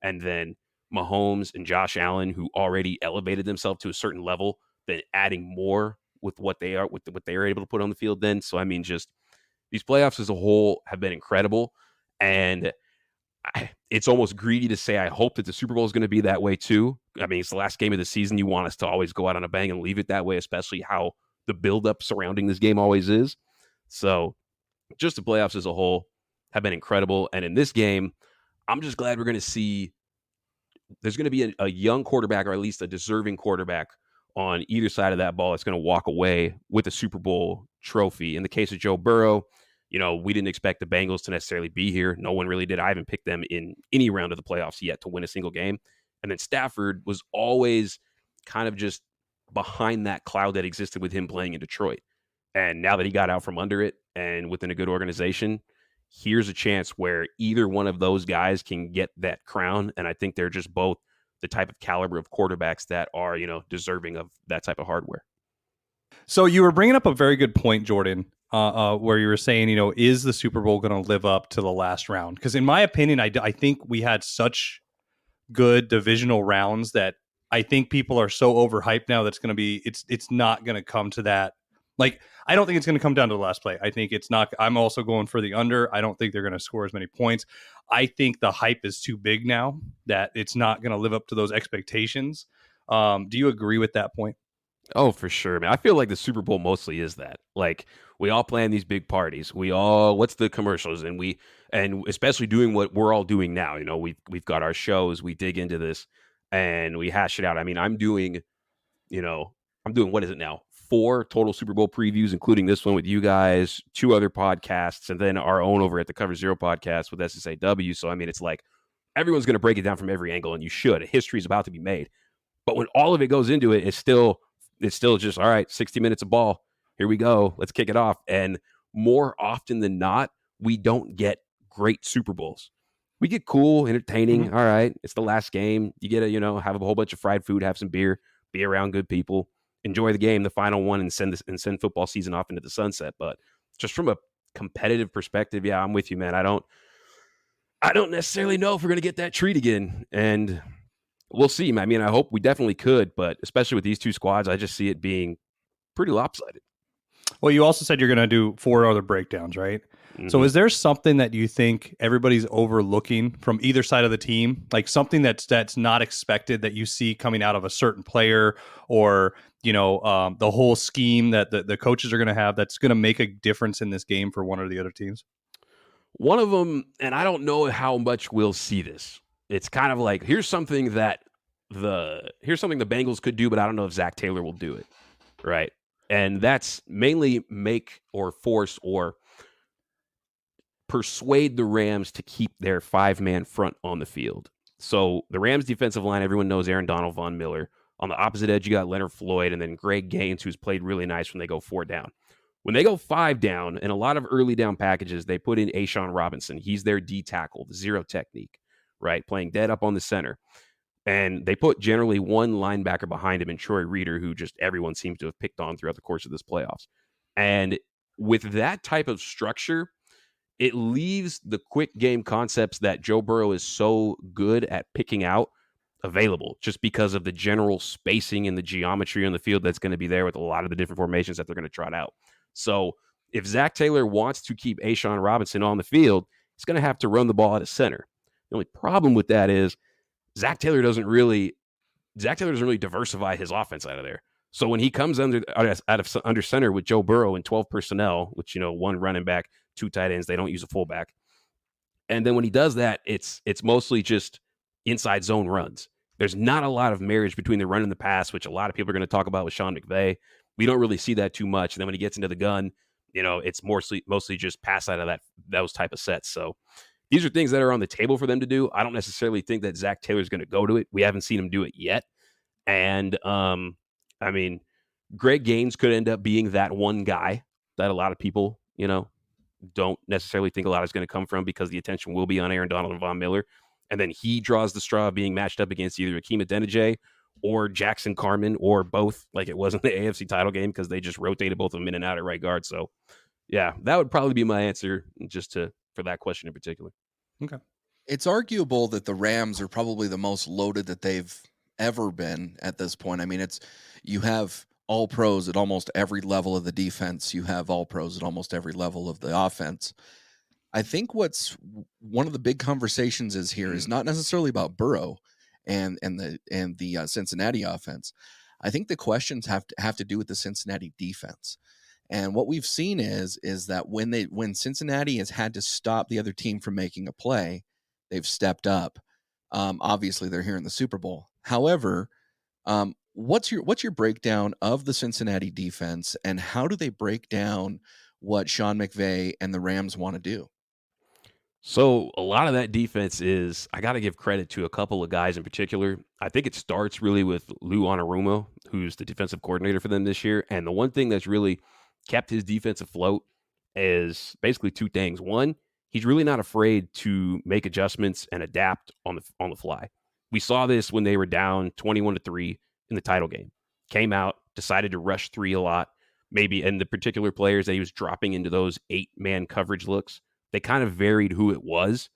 And then Mahomes and Josh Allen, who already elevated themselves to a certain level, then adding more with what they are, with what they were able to put on the field then. So, I mean, just these playoffs as a whole have been incredible. And it's almost greedy to say I hope that the Super Bowl is going to be that way too. I mean, it's the last game of the season. You want us to always go out on a bang and leave it that way, especially how the buildup surrounding this game always is. So just the playoffs as a whole have been incredible. And in this game, I'm just glad we're going to see there's going to be a young quarterback, or at least a deserving quarterback on either side of that ball that's going to walk away with a Super Bowl trophy. In the case of Joe Burrow, we didn't expect the Bengals to necessarily be here. No one really did. I haven't picked them in any round of the playoffs yet to win a single game. And then Stafford was always kind of just behind that cloud that existed with him playing in Detroit. And now that he got out from under it and within a good organization, here's a chance where either one of those guys can get that crown. And I think they're just both the type of caliber of quarterbacks that are, deserving of that type of hardware. So you were bringing up a very good point, Jordan, where you were saying, is the Super Bowl going to live up to the last round? Because in my opinion, I think we had such good divisional rounds that I think people are so overhyped now that's going to be, it's not going to come to that. Like, I don't think it's going to come down to the last play. I think it's not. I'm also going for the under. I don't think they're going to score as many points. I think the hype is too big now that it's not going to live up to those expectations. Do you agree with that point? Oh, for sure, man. I feel like the Super Bowl mostly is that. Like, we all plan these big parties. What's the commercials? And especially doing what we're all doing now. We've got our shows. We dig into this and we hash it out. I mean, I'm doing, what is it now? 4 total Super Bowl previews, including this one with you guys, 2 other podcasts, and then our own over at the Cover Zero podcast with SSAW. So, I mean, it's like everyone's going to break it down from every angle, and you should. History is about to be made. But when all of it goes into it, it's still just, all right, 60 minutes of ball. Here we go. Let's kick it off. And more often than not, we don't get great Super Bowls. We get cool, entertaining. All right, it's the last game. You get to, have a whole bunch of fried food, have some beer, be around good people, enjoy the game, the final one, and send football season off into the sunset. But just from a competitive perspective, yeah, I'm with you, man. I don't necessarily know if we're going to get that treat again. And we'll see. I mean, I hope we definitely could, but especially with these 2 squads, I just see it being pretty lopsided. Well, you also said you're going to do 4 other breakdowns, right? Mm-hmm. So is there something that you think everybody's overlooking from either side of the team? Like something that's not expected that you see coming out of a certain player, or, the whole scheme that the coaches are going to have that's going to make a difference in this game for one or the other teams? One of them, and I don't know how much we'll see this. It's kind of like, here's something the Bengals could do, but I don't know if Zach Taylor will do it, right? And that's mainly make or force or persuade the Rams to keep their 5-man front on the field. So the Rams defensive line, everyone knows Aaron Donald, Von Miller, On the opposite edge, you got Leonard Floyd and then Greg Gaines, who's played really nice when they go 4 down. When they go 5 down, in a lot of early down packages, they put in Ashawn Robinson. He's their D tackle, the zero technique, right? Playing dead up on the center. And they put generally one linebacker behind him in Troy Reeder, who just everyone seems to have picked on throughout the course of this playoffs. And with that type of structure, it leaves the quick game concepts that Joe Burrow is so good at picking out available, just because of the general spacing and the geometry on the field that's going to be there with a lot of the different formations that they're going to trot out. So if Zach Taylor wants to keep Ashawn Robinson on the field, he's going to have to run the ball at a center. The only problem with that is Zach Taylor doesn't really diversify his offense out of there. So when he comes under center with Joe Burrow and 12 personnel, which, one running back, 2 tight ends, they don't use a fullback. And then when he does that, it's mostly just inside zone runs. There's not a lot of marriage between the run and the pass, which a lot of people are going to talk about with Sean McVay. We don't really see that too much. And then when he gets into the gun, it's mostly just pass out of those type of sets. So these are things that are on the table for them to do. I don't necessarily think that Zach Taylor's going to go to it. We haven't seen him do it yet. And, Greg Gaines could end up being that one guy that a lot of people, don't necessarily think a lot is going to come from, because the attention will be on Aaron Donald and Von Miller. And then he draws the straw of being matched up against either Akeem Adeniji or Jackson Carman, or both, like it was in the AFC title game, because they just rotated both of them in and out at right guard. So, yeah, that would probably be my answer for that question in particular. Okay. It's arguable that the Rams are probably the most loaded that they've ever been at this point. I mean, you have all pros at almost every level of the defense. You have all pros at almost every level of the offense. I think what's one of the big conversations is not necessarily about Burrow and the Cincinnati offense. I think the questions have to do with the Cincinnati defense. And what we've seen is that when Cincinnati has had to stop the other team from making a play, they've stepped up. Obviously, they're here in the Super Bowl. However, what's your breakdown of the Cincinnati defense, and how do they break down what Sean McVay and the Rams want to do? So a lot of that defense is, I got to give credit to a couple of guys in particular. I think it starts really with Lou Anarumo, who's the defensive coordinator for them this year. And the one thing that's really kept his defense afloat is basically 2 things. One, he's really not afraid to make adjustments and adapt on the fly. We saw this when they were down 21-3 in the title game. Came out, decided to rush 3 a lot, maybe, and the particular players that he was dropping into those 8-man coverage looks, they kind of varied who it was.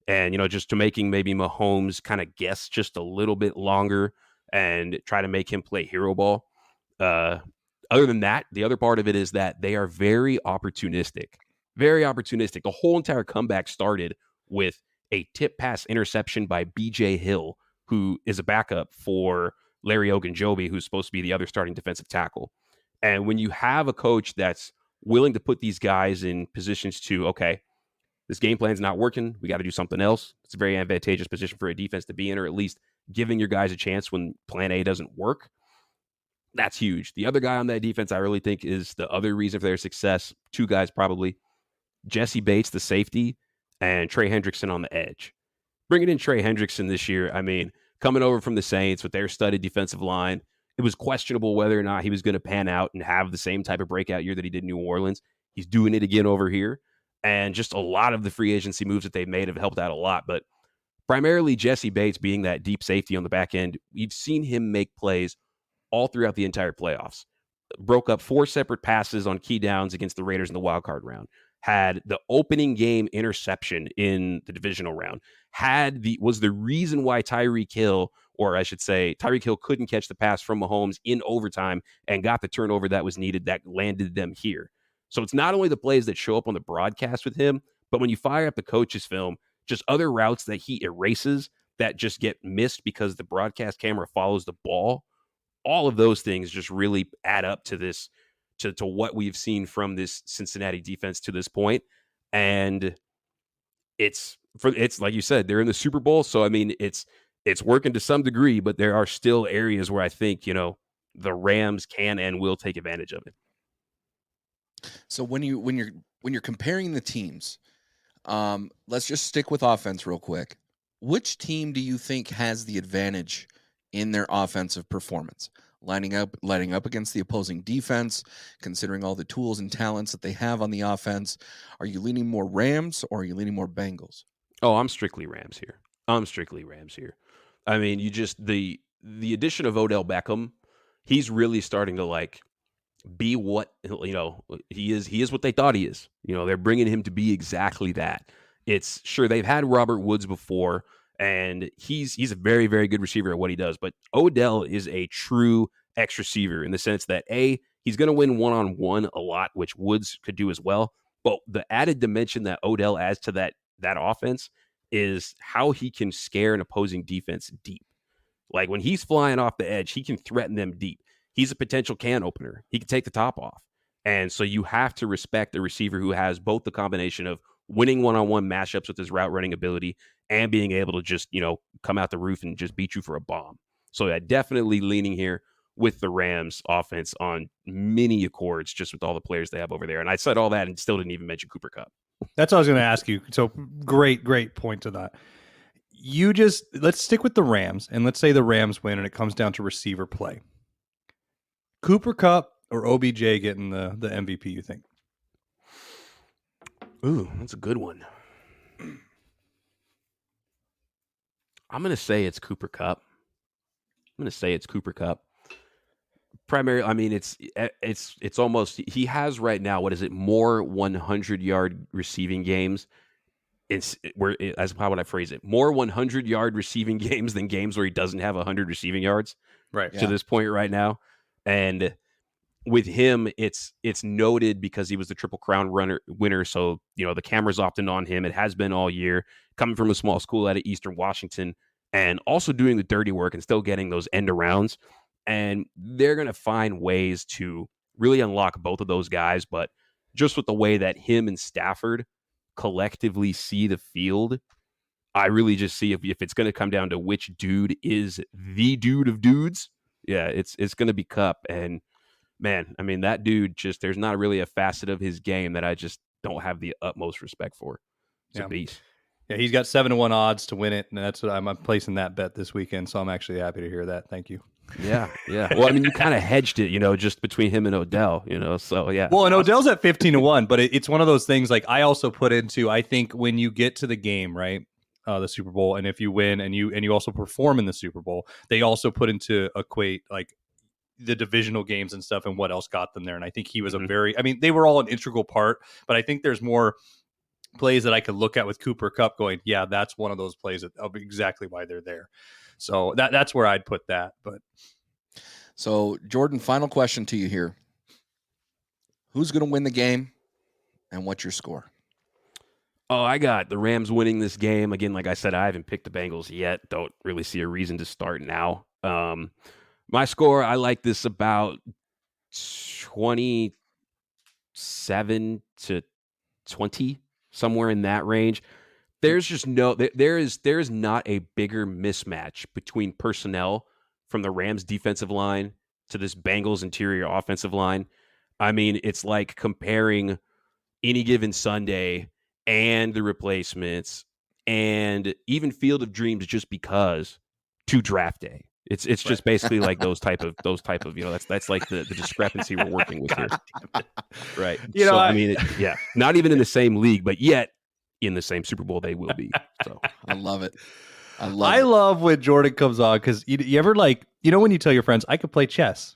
And, just to making maybe Mahomes kind of guess just a little bit longer and try to make him play hero ball. Other than that, the other part of it is that they are very opportunistic. Very opportunistic. The whole entire comeback started with a tip pass interception by B.J. Hill, who is a backup for Larry Ogunjobi, who's supposed to be the other starting defensive tackle. And when you have a coach that's willing to put these guys in positions to, okay, this game plan's not working, we got to do something else. It's a very advantageous position for a defense to be in, or at least giving your guys a chance when plan A doesn't work. That's huge. The other guy on that defense I really think is the other reason for their success. 2 guys probably. Jesse Bates, the safety, and Trey Hendrickson on the edge. Bringing in Trey Hendrickson this year, coming over from the Saints with their studded defensive line, it was questionable whether or not he was going to pan out and have the same type of breakout year that he did in New Orleans. He's doing it again over here. And just a lot of the free agency moves that they've made have helped out a lot. But primarily Jesse Bates being that deep safety on the back end, we've seen him make plays all throughout the entire playoffs. Broke up 4 separate passes on key downs against the Raiders in the wild card round. Had the opening game interception in the divisional round. Was the reason why Tyreek Hill couldn't catch the pass from Mahomes in overtime and got the turnover that was needed that landed them here. So it's not only the plays that show up on the broadcast with him, but when you fire up the coach's film, just other routes that he erases that just get missed because the broadcast camera follows the ball. All of those things just really add up to this, to what we've seen from this Cincinnati defense to this point. And it's like you said, they're in the Super Bowl. So, it's working to some degree, but there are still areas where I think, the Rams can and will take advantage of it. So when you're comparing the teams, let's just stick with offense real quick. Which team do you think has the advantage in their offensive performance, lining up against the opposing defense, considering all the tools and talents that they have on the offense? Are you leaning more Rams or are you leaning more Bengals? Oh, I'm strictly Rams here. I mean, you just the addition of Odell Beckham, he's really starting to like be what he is. He is what they thought he is. They're bringing him to be exactly that. It's sure they've had Robert Woods before, and he's a very, very good receiver at what he does. But Odell is a true X receiver in the sense that he's going to win one-on-one a lot, which Woods could do as well. But the added dimension that Odell adds to that offense is how he can scare an opposing defense deep. Like when he's flying off the edge, he can threaten them deep. He's a potential can opener. He can take the top off. And so you have to respect a receiver who has both the combination of winning one-on-one matchups with his route running ability and being able to just, come out the roof and just beat you for a bomb. So definitely leaning here with the Rams offense on many accords, just with all the players they have over there. And I said all that and still didn't even mention Cooper Kupp. That's what I was going to ask you. So great point to that. Let's stick with the Rams, and let's say the Rams win and it comes down to receiver play. Cooper Kupp or OBJ getting the MVP, you think? Ooh, that's a good one. I'm going to say it's Cooper Kupp. Primarily, I mean, it's almost, he has right now, what is it, more 100-yard receiving games. That's how would I phrase it? More 100-yard receiving games than games where he doesn't have 100 receiving yards. Right. To this point right now. And with him, it's noted because he was the Triple Crown winner. So, the camera's often on him. It has been all year, coming from a small school out of Eastern Washington and also doing the dirty work and still getting those end arounds. And they're going to find ways to really unlock both of those guys. But just with the way that him and Stafford collectively see the field, I really just see if it's going to come down to which dude is the dude of dudes. Yeah, it's going to be Kupp. And man, I mean, that dude there's not really a facet of his game that I just don't have the utmost respect for. It's a beast. Yeah, he's got 7-1 odds to win it, and that's what I'm placing that bet this weekend. So I'm actually happy to hear that. Thank you. Yeah. Well, I mean, you kind of hedged it, just between him and Odell, So yeah. Well, and Odell's at 15-1, but it's one of those things. Like I also put into, I think when you get to the game, right, the Super Bowl, and if you win and you also perform in the Super Bowl, they also put into equate like the divisional games and stuff and what else got them there. And I think he was they were all an integral part, but I think there's more plays that I could look at with Cooper Kupp going, yeah, that's one of those plays of exactly why they're there. So that's where I'd put that. But so Jordan, final question to you here. Who's going to win the game and what's your score? Oh, I got the Rams winning this game. Again, like I said, I haven't picked the Bengals yet. Don't really see a reason to start now. My score, I like this about 27-20, somewhere in that range. There's just there is not a bigger mismatch between personnel from the Rams defensive line to this Bengals interior offensive line. I mean, it's like comparing Any Given Sunday and the replacements and even Field of Dreams just because to Draft Day. It's just basically like those type of that's like the discrepancy we're working with here. Right. I mean, not even in the same league, but yet in the same Super Bowl they will be. So I love it. I love when Jordan comes on because you ever when you tell your friends I could play chess,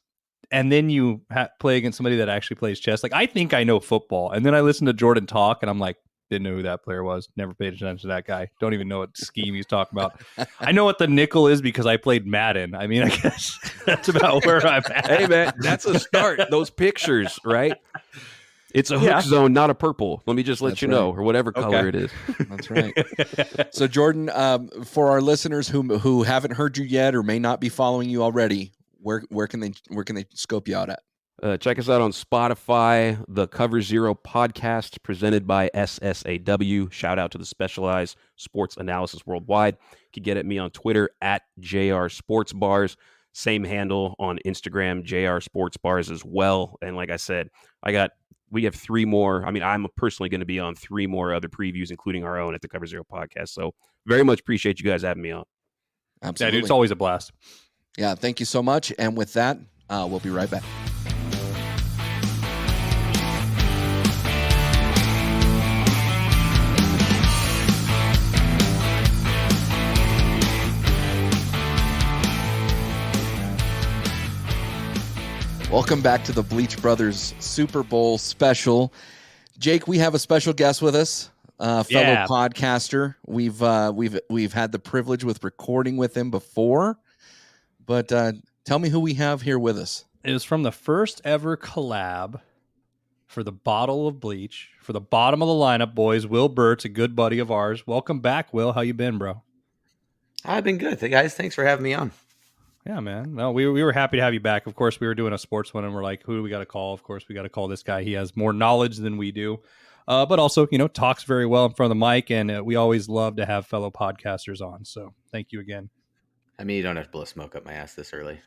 and then you play against somebody that actually plays chess. Like I think I know football, and then I listen to Jordan talk, and I'm like, didn't know who that player was. Never paid attention to that guy. Don't even know what scheme he's talking about. I know what the nickel is because I played Madden. I mean, I guess that's about where I'm at. Hey man, that's a start. Those pictures, right? It's a hook zone, not a purple. Let me just let you know, or whatever color it is. That's right. So, Jordan, for our listeners who haven't heard you yet or may not be following you already, where can they scope you out at? Check us out on Spotify, the Cover Zero podcast presented by SSAW. Shout out to the Specialized Sports Analysis Worldwide. You can get at me on Twitter at JR Sports Bars. Same handle on Instagram, JR Sports Bars as well. And like I said, we have 3 more. I mean, I'm personally going to be on 3 more other previews, including our own at the Cover Zero podcast. So very much appreciate you guys having me on. Absolutely. Yeah, dude, it's always a blast. Yeah, thank you so much. And with that, we'll be right back. Welcome back to the Bleach Brothers Super Bowl special. Jake, we have a special guest with us, fellow podcaster. We've had the privilege with recording with him before, but tell me who we have here with us. It was from the first ever collab for the bottle of bleach for the bottom of the lineup, boys. Will Bertz, a good buddy of ours. Welcome back, Will. How you been, bro? I've been good. Hey, guys, thanks for having me on. Yeah, man. No, we were happy to have you back. Of course, we were doing a sports one, and we're like, who do we got to call? Of course, we got to call this guy. He has more knowledge than we do, but also, talks very well in front of the mic, and we always love to have fellow podcasters on. So thank you again. I mean, you don't have to blow smoke up my ass this early.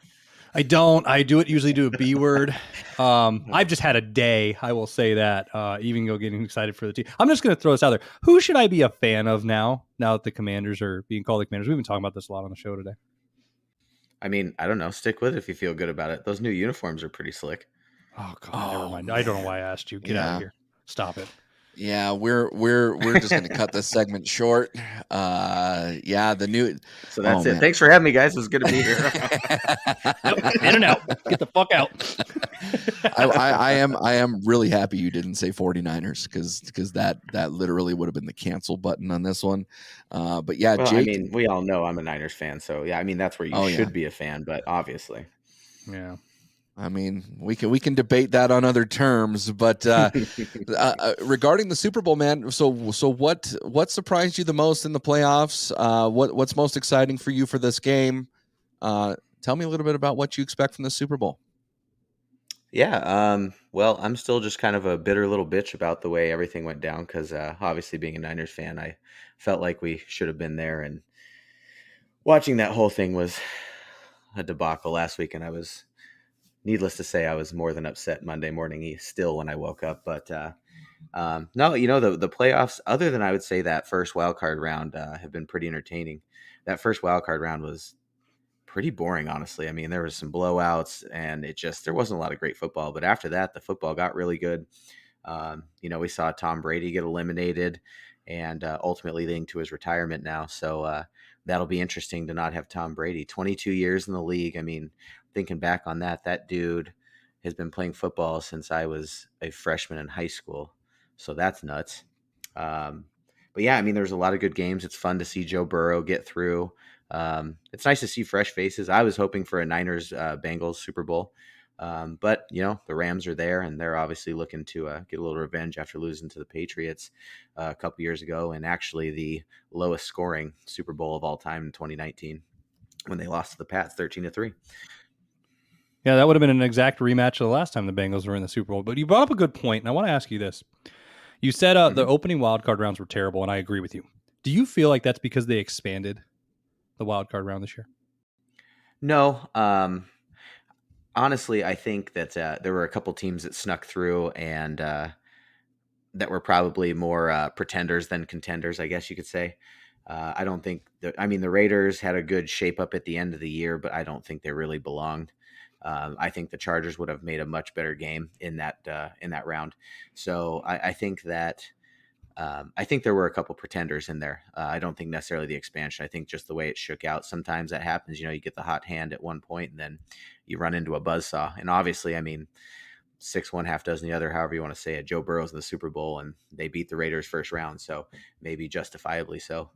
I don't. I usually do a B word. I've just had a day. I will say that. Even getting excited for the team. I'm just going to throw this out there. Who should I be a fan of now that the Commanders are being called the Commanders? We've been talking about this a lot on the show today. I mean, I don't know. Stick with it if you feel good about it. Those new uniforms are pretty slick. Oh, God. Never mind. I don't know why I asked you. Get out of here. Stop it. Yeah, we're just going to cut this segment short. The new. So that's it. Man. Thanks for having me, guys. It was good to be here. In and out. Get the fuck out. I am really happy you didn't say 49ers because that literally would have been the cancel button on this one. But yeah, well, Jake. I mean, we all know I'm a Niners fan, so yeah, I mean that's where you should be a fan, but obviously, yeah. I mean, we can debate that on other terms, but regarding the Super Bowl, man. So what surprised you the most in the playoffs? What's most exciting for you for this game? Tell me a little bit about what you expect from the Super Bowl. Yeah, well, I'm still just kind of a bitter little bitch about the way everything went down because obviously being a Niners fan, I felt like we should have been there, and watching that whole thing was a debacle last week, and I was. Needless to say, I was more than upset Monday morning still when I woke up. But no, the playoffs, other than I would say that first wild card round, have been pretty entertaining. That first wild card round was pretty boring, honestly. I mean, there was some blowouts and there wasn't a lot of great football. But after that, the football got really good. We saw Tom Brady get eliminated and ultimately leading to his retirement now. So that'll be interesting to not have Tom Brady. 22 years in the league. I mean, thinking back on that dude has been playing football since I was a freshman in high school. So that's nuts. But yeah, I mean, there's a lot of good games. It's fun to see Joe Burrow get through. It's nice to see fresh faces. I was hoping for a Niners Bengals Super Bowl. But the Rams are there and they're obviously looking to get a little revenge after losing to the Patriots a couple years ago. And actually the lowest scoring Super Bowl of all time in 2019 when they lost to the Pats 13-3. Yeah, that would have been an exact rematch of the last time the Bengals were in the Super Bowl. But you brought up a good point, and I want to ask you this. You said the opening wildcard rounds were terrible, and I agree with you. Do you feel like that's because they expanded the wildcard round this year? No. Honestly, I think that there were a couple teams that snuck through and that were probably more pretenders than contenders, I guess you could say. I don't think the Raiders had a good shape up at the end of the year, but I don't think they really belonged. I think the Chargers would have made a much better game in that round. So I think that I think there were a couple pretenders in there. I don't think necessarily the expansion. I think just the way it shook out. Sometimes that happens. You get the hot hand at one point and then you run into a buzzsaw. And obviously, I mean, 6-1, half dozen the other, however you want to say it. Joe Burrow's in the Super Bowl and they beat the Raiders first round. So maybe justifiably so.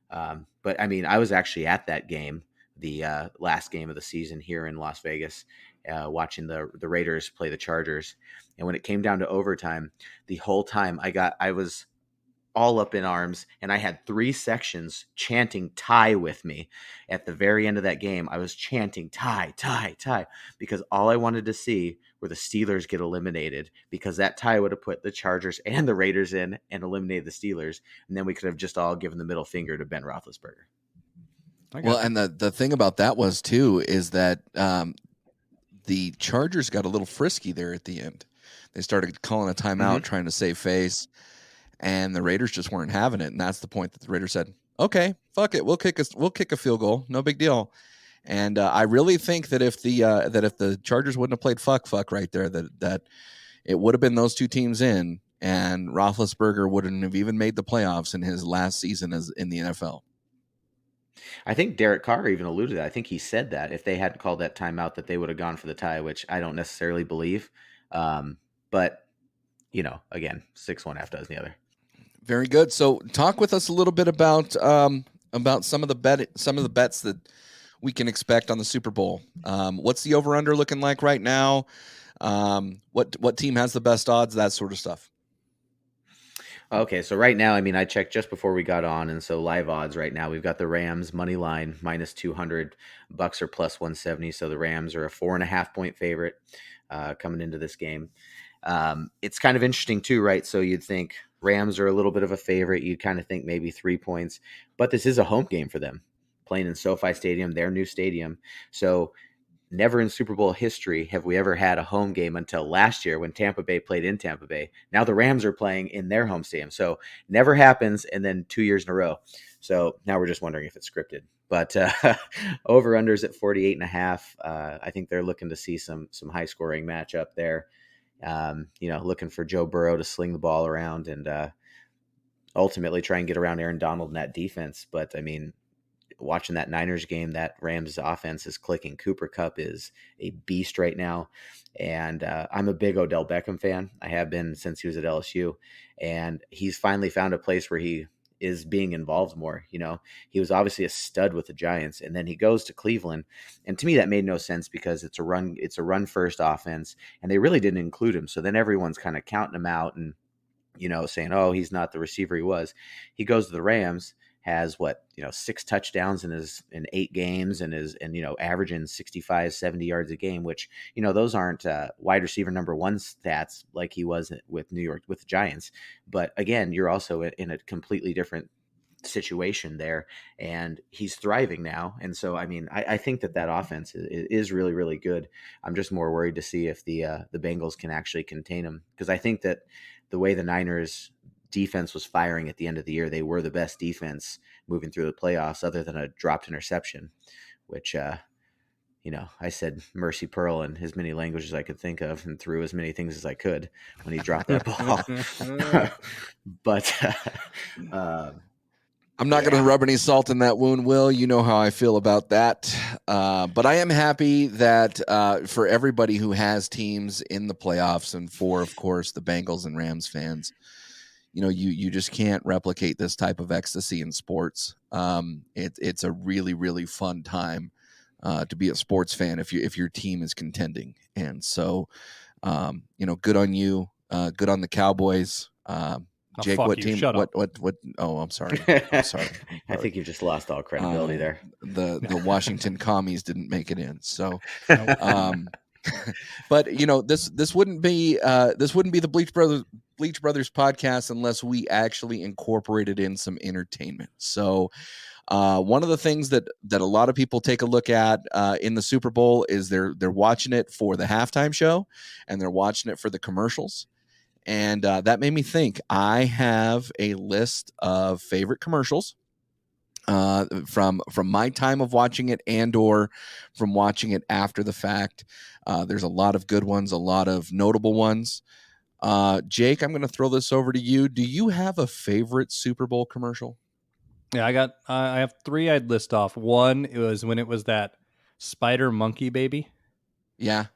But I mean, I was actually at that game, the last game of the season here in Las Vegas, watching the Raiders play the Chargers. And when it came down to overtime, the whole time I was all up in arms and I had 3 sections chanting tie with me. At the very end of that game, I was chanting tie, tie, tie, because all I wanted to see were the Steelers get eliminated, because that tie would have put the Chargers and the Raiders in and eliminated the Steelers. And then we could have just all given the middle finger to Ben Roethlisberger. Well, and the thing about that was too is that the Chargers got a little frisky there at the end. They started calling a timeout, trying to save face, and the Raiders just weren't having it. And that's the point that the Raiders said, "Okay, fuck it, we'll kick a field goal, no big deal." And I really think that if the Chargers wouldn't have played fuck right there, that it would have been those two teams in, and Roethlisberger wouldn't have even made the playoffs in his last season as in the NFL. I think Derek Carr even alluded to that. I think he said that if they hadn't called that timeout, that they would have gone for the tie, which I don't necessarily believe. But again, 6-1 half dozen the other. Very good. So talk with us a little bit about some of the bets that we can expect on the Super Bowl. What's the over-under looking like right now? What team has the best odds? That sort of stuff. Okay, so right now, I checked just before we got on, and so live odds right now, we've got the Rams money line -200, Bucks are +170, so the Rams are a 4.5 point favorite coming into this game. It's kind of interesting too, right? So you'd think Rams are a little bit of a favorite. You'd kind of think maybe 3 points, but this is a home game for them, playing in SoFi Stadium, their new stadium. So never in Super Bowl history have we ever had a home game until last year when Tampa Bay played in Tampa Bay. Now the Rams are playing in their home stadium. So never happens, and then 2 years in a row. So now we're just wondering if it's scripted. But over-unders at 48.5. I think they're looking to see some high-scoring matchup there. Looking for Joe Burrow to sling the ball around and ultimately try and get around Aaron Donald in that defense. But, watching that Niners game, that Rams offense is clicking. Cooper Kupp is a beast right now. And I'm a big Odell Beckham fan. I have been since he was at LSU. And he's finally found a place where he is being involved more. He was obviously a stud with the Giants, and then he goes to Cleveland. And to me, that made no sense because it's a run first offense, and they really didn't include him. So then everyone's kind of counting him out and, saying, oh, he's not the receiver he was. He goes to the Rams, has 6 touchdowns in 8 games and averaging 65, 70 yards a game, which, those aren't wide receiver number 1 stats like he was with New York, with the Giants. But again, you're also in a completely different situation there, and he's thriving now. And so, I think that offense is really, really good. I'm just more worried to see if the Bengals can actually contain him, because I think that the way the Niners defense was firing at the end of the year, they were the best defense moving through the playoffs, other than a dropped interception, which I said mercy pearl in as many languages I could think of and threw as many things as I could when he dropped that ball. But I'm not going to rub any salt in that wound, Will. You know how I feel about that. But I am happy that for everybody who has teams in the playoffs, and for, of course, the Bengals and Rams fans, you just can't replicate this type of ecstasy in sports. It's a really, really fun time to be a sports fan if your team is contending. And so, good on you. Good on the Cowboys. Jake, what team? What? Oh, I'm sorry. I'm sorry. I think you've just lost all credibility there. The Washington Commies didn't make it in. So, but this wouldn't be the Bleach Brothers podcast unless we actually incorporated in some entertainment. So one of the things that a lot of people take a look at in the Super Bowl is they're watching it for the halftime show, and they're watching it for the commercials. And that made me think. I have a list of favorite commercials from my time of watching it and/or from watching it after the fact. There's a lot of good ones, a lot of notable ones. Jake, I'm going to throw this over to you. Do you have a favorite Super Bowl commercial? Yeah, I have 3 I'd list off. One, it was when it was that spider monkey baby. Yeah.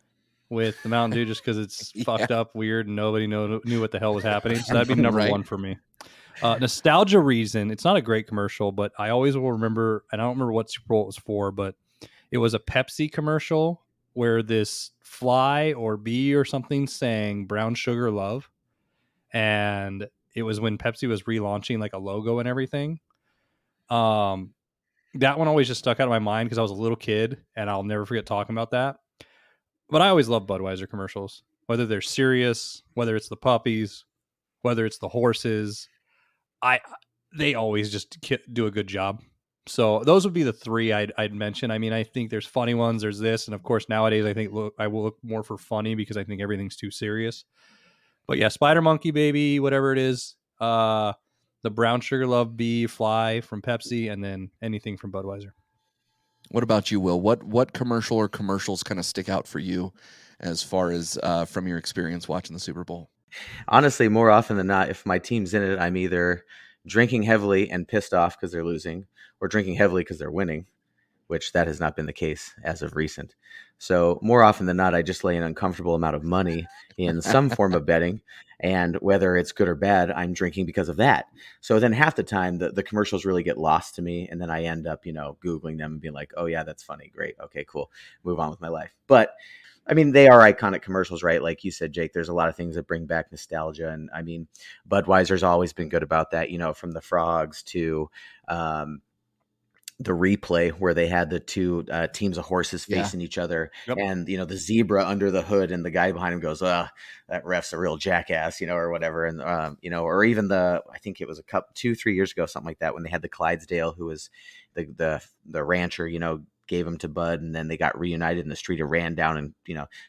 With the Mountain Dew, just because it's fucked up, weird, and nobody knew what the hell was happening. So that'd be number Right. 1 for me. Nostalgia reason, it's not a great commercial, but I always will remember, and I don't remember what Super Bowl it was for, but it was a Pepsi commercial where this fly or bee or something sang Brown Sugar Love. And it was when Pepsi was relaunching like a logo and everything. That one always just stuck out of my mind because I was a little kid, and I'll never forget talking about that. But I always love Budweiser commercials, whether they're serious, whether it's the puppies, whether it's the horses. They always just do a good job. So those would be the 3 I'd mention. I think there's funny ones. There's this, and of course nowadays I will look more for funny because I think everything's too serious. But yeah, Spider Monkey Baby, whatever it is, the Brown Sugar Love Bee Fly from Pepsi, and then anything from Budweiser. What about you, Will? What commercial or commercials kind of stick out for you as far as from your experience watching the Super Bowl? Honestly, more often than not, if my team's in it, I'm either drinking heavily and pissed off because they're losing, or drinking heavily because they're winning, which that has not been the case as of recent. So more often than not, I just lay an uncomfortable amount of money in some form of betting. And whether it's good or bad, I'm drinking because of that. So then half the time, the commercials really get lost to me. And then I end up, Googling them and being like, oh, yeah, that's funny. Great. Okay, cool. Move on with my life. But I mean, they are iconic commercials, right? Like you said, Jake, there's a lot of things that bring back nostalgia. And I mean, Budweiser's always been good about that, from the frogs to, the replay where they had the two teams of horses facing each other, Yep. and the zebra under the hood, and the guy behind him goes, that ref's a real jackass, or whatever. And or even I think it was 2-3 years ago, something like that, when they had the Clydesdale, who was the rancher, gave him to Bud, and then they got reunited in the street and ran down, and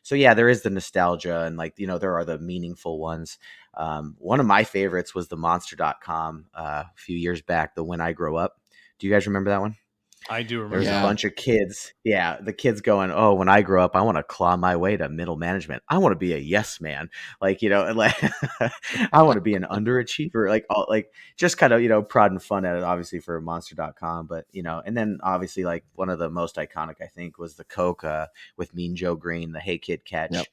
so yeah, there is the nostalgia, and there are the meaningful ones. One of my favorites was the Monster.com a few years back, the When I Grow Up. Do you guys remember that one? I do remember. There's Yeah. a bunch of kids. Yeah, the kids going, "Oh, when I grow up, I want to claw my way to middle management. I want to be a yes man. I want to be an underachiever. Just kind of, prod and fun at it, obviously, for Monster.com. But, and then obviously, one of the most iconic, I think, was the Coke with Mean Joe Green, the Hey Kid catch. Yep.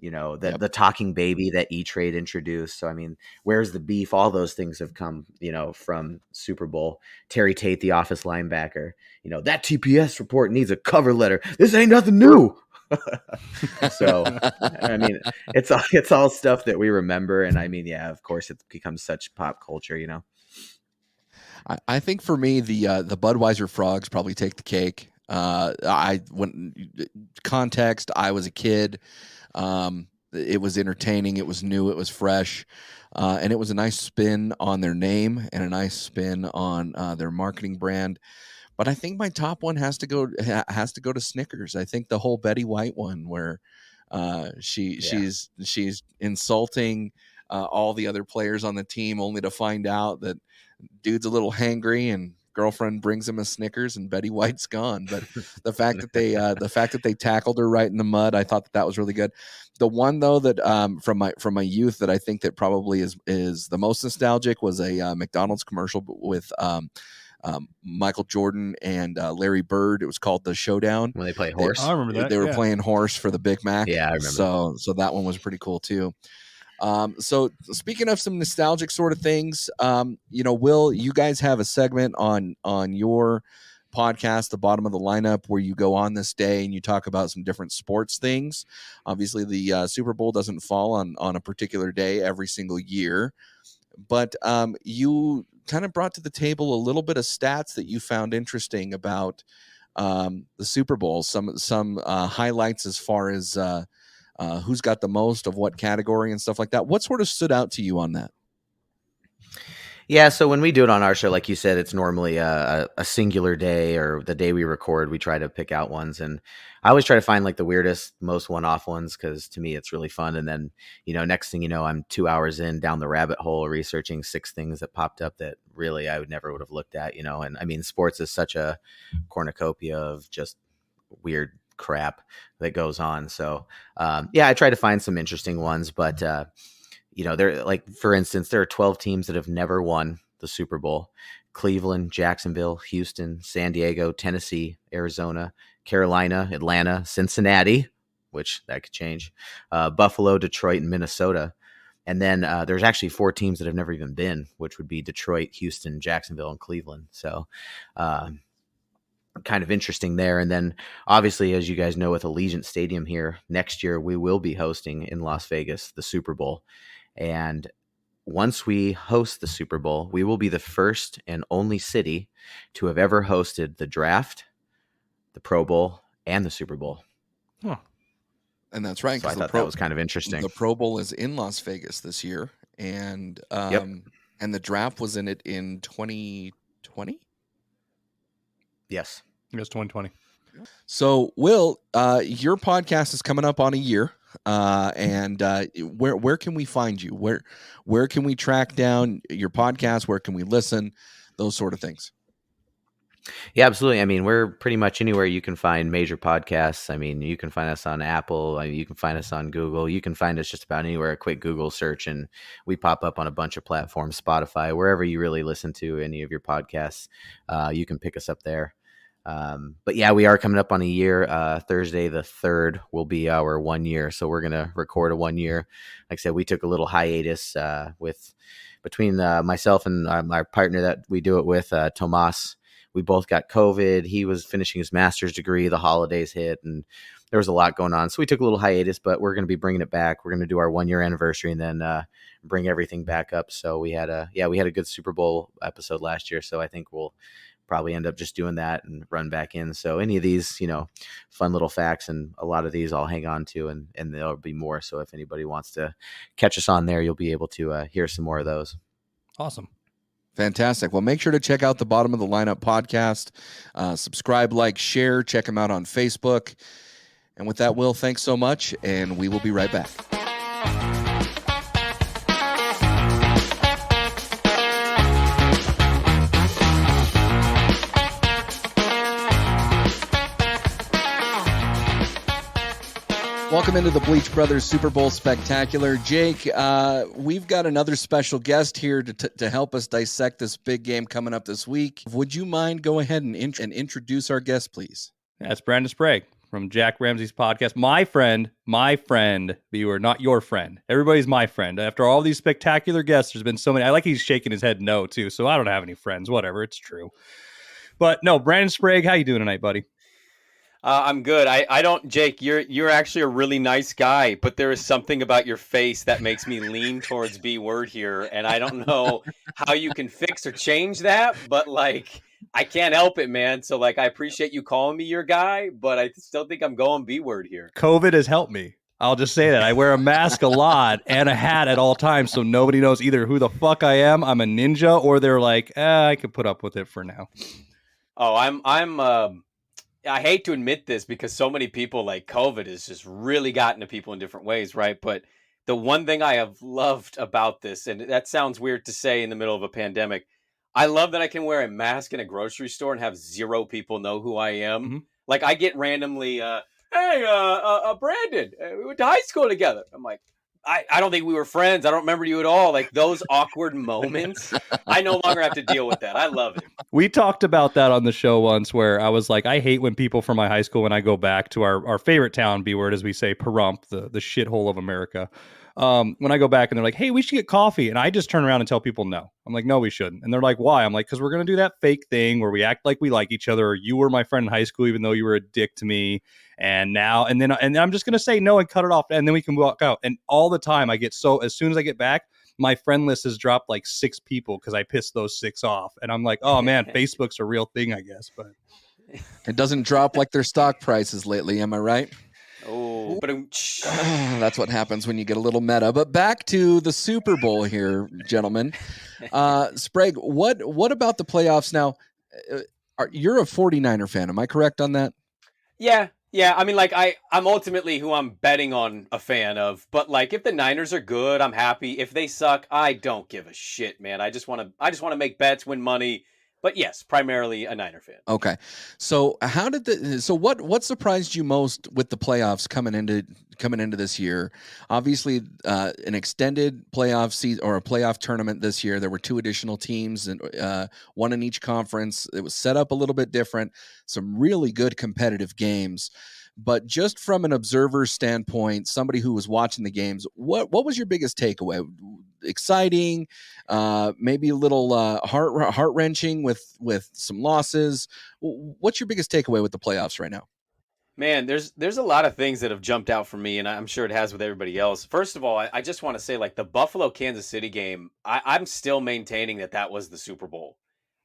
The talking baby that E-Trade introduced. So, I mean, where's the beef? All those things have come, from Super Bowl. Terry Tate, the Office linebacker, that TPS report needs a cover letter. This ain't nothing new. So, I mean, it's all stuff that we remember. And I mean, yeah, of course, it becomes such pop culture, I think for me, the Budweiser frogs probably take the cake. Context, I was a kid. It was entertaining. It was new. It was fresh. And it was a nice spin on their name and a nice spin on their marketing brand. But I think my top one has to go to Snickers. I think the whole Betty White one, where she's insulting all the other players on the team, only to find out that dude's a little hangry and girlfriend brings him a Snickers and Betty White's gone. But the fact that they tackled her right in the mud, I thought that was really good. The one though that from my youth that I think that probably is the most nostalgic was a McDonald's commercial with Michael Jordan and Larry Bird. It was called The Showdown. When they play horse. I remember that. They were playing horse for the Big Mac. Yeah, I remember. So that one was pretty cool too. So speaking of some nostalgic sort of things, Will, you guys have a segment on your podcast, The Bottom of the Lineup, where you go on this day and you talk about some different sports things. Obviously, the Super Bowl doesn't fall on a particular day every single year, but you kind of brought to the table a little bit of stats that you found interesting about the Super Bowl, some highlights as far as who's got the most of what category and stuff like that. What sort of stood out to you on that? Yeah, so when we do it on our show, like you said, it's normally a singular day, or the day we record, we try to pick out ones. And I always try to find the weirdest, most one-off ones, because to me, it's really fun. And then, next thing you know, I'm 2 hours down the rabbit hole researching 6 things that popped up that really I would never would have looked at, And I mean, sports is such a cornucopia of just weird crap that goes on. So, I try to find some interesting ones, but there, for instance, there are 12 teams that have never won the Super Bowl: Cleveland, Jacksonville, Houston, San Diego, Tennessee, Arizona, Carolina, Atlanta, Cincinnati, which that could change, Buffalo, Detroit, and Minnesota. And then there's actually 4 teams that have never even been, which would be Detroit, Houston, Jacksonville, and Cleveland. So kind of interesting there. And then obviously, as you guys know, with Allegiant Stadium here, next year we will be hosting in Las Vegas the Super Bowl. And once we host the Super Bowl, we will be the first and only city to have ever hosted the draft, the Pro Bowl, and the Super Bowl. Huh. And that's right. So I thought that was kind of interesting. The Pro Bowl is in Las Vegas this year, and and the draft was in it in 2020. Yes. It was 2020. So, Will, your podcast is coming up on a year, and where can we find you? Where can we track down your podcast? Where can we listen? Those sort of things. Yeah, absolutely. I mean, we're pretty much anywhere you can find major podcasts. I mean, you can find us on Apple, you can find us on Google, you can find us just about anywhere. A quick Google search, and we pop up on a bunch of platforms, Spotify, wherever you really listen to any of your podcasts. You can pick us up there. But yeah, we are coming up on a year. Thursday the 3rd will be our 1 year. So we're going to record a 1 year. Like I said, we took a little hiatus between myself and my partner that we do it with, Tomas. We both got COVID. He was finishing his master's degree. The holidays hit, and there was a lot going on. So we took a little hiatus, but we're going to be bringing it back. We're going to do our 1 year anniversary and then bring everything back up. So we had a good Super Bowl episode last year. So I think we'll probably end up just doing that and run back in. So any of these, fun little facts, and a lot of these I'll hang on to, and there'll be more. So if anybody wants to catch us on there, you'll be able to hear some more of those. Awesome. Fantastic. Well, make sure to check out the Bottom of the Lineup podcast. Subscribe, like, share. Check them out on Facebook. And with that, Will, thanks so much, and we will be right back. Welcome into the Bleach Brothers Super Bowl Spectacular. Jake, we've got another special guest here to help us dissect this big game coming up this week. Would you mind go ahead and introduce our guest, please? That's Brandon Sprague from Jack Ramsey's podcast. My friend, viewer, not your friend. Everybody's my friend. After all these spectacular guests, there's been so many. I like he's shaking his head no, too, so I don't have any friends. Whatever, it's true. But no, Brandon Sprague, how you doing tonight, buddy? I'm good. I don't, Jake, you're actually a really nice guy, but there is something about your face that makes me lean towards B word here. And I don't know how you can fix or change that, but I can't help it, man. So I appreciate you calling me your guy, but I still think I'm going B word here. COVID has helped me. I'll just say that. I wear a mask a lot and a hat at all times, so nobody knows either who the fuck I am. I'm a ninja, or they're like, I could put up with it for now. Oh, I hate to admit this because so many people, COVID has just really gotten to people in different ways, right? But the one thing I have loved about this, and that sounds weird to say in the middle of a pandemic, I love that I can wear a mask in a grocery store and have 0 people know who I am. Mm-hmm. I get randomly, hey, Brandon, we went to high school together. I'm like, I don't think we were friends. I don't remember you at all. Those awkward moments, I no longer have to deal with that. I love it. We talked about that on the show once, where I was like, I hate when people from my high school, when I go back to our favorite town, B-word, as we say, Pahrump, the shithole of America. When I go back and they're like, hey, we should get coffee. And I just turn around and tell people no. I'm like, no, we shouldn't. And they're like, why? I'm like, because we're going to do that fake thing where we act like we like each other. Or you were my friend in high school, even though you were a dick to me. And then I'm just going to say no and cut it off. And then we can walk out. And all the time as soon as I get back, my friend list has dropped 6 people because I pissed those 6 off. And I'm like, oh man, Facebook's a real thing, I guess. But it doesn't drop like their stock prices lately. Am I right? Oh, but that's what happens when you get a little meta. But back to the Super Bowl here, gentlemen. Sprague, what about the playoffs now? You're a 49er fan. Am I correct on that? Yeah. I mean, I'm ultimately who I'm betting on a fan of. But if the Niners are good, I'm happy. If they suck, I don't give a shit, man. I just want to make bets, win money. But yes, primarily a Niner fan. Okay. So what surprised you most with the playoffs coming into this year? Obviously, an extended playoff season or a playoff tournament this year. There were 2 additional teams and one in each conference. It was set up a little bit different. Some really good competitive games. But just from an observer standpoint, somebody who was watching the games, what was your biggest takeaway? Exciting, maybe a little heart wrenching with some losses. What's your biggest takeaway with the playoffs right now? Man, there's a lot of things that have jumped out for me, and I'm sure it has with everybody else. First of all, I just want to say, the Buffalo Kansas City game, I'm still maintaining that was the Super Bowl.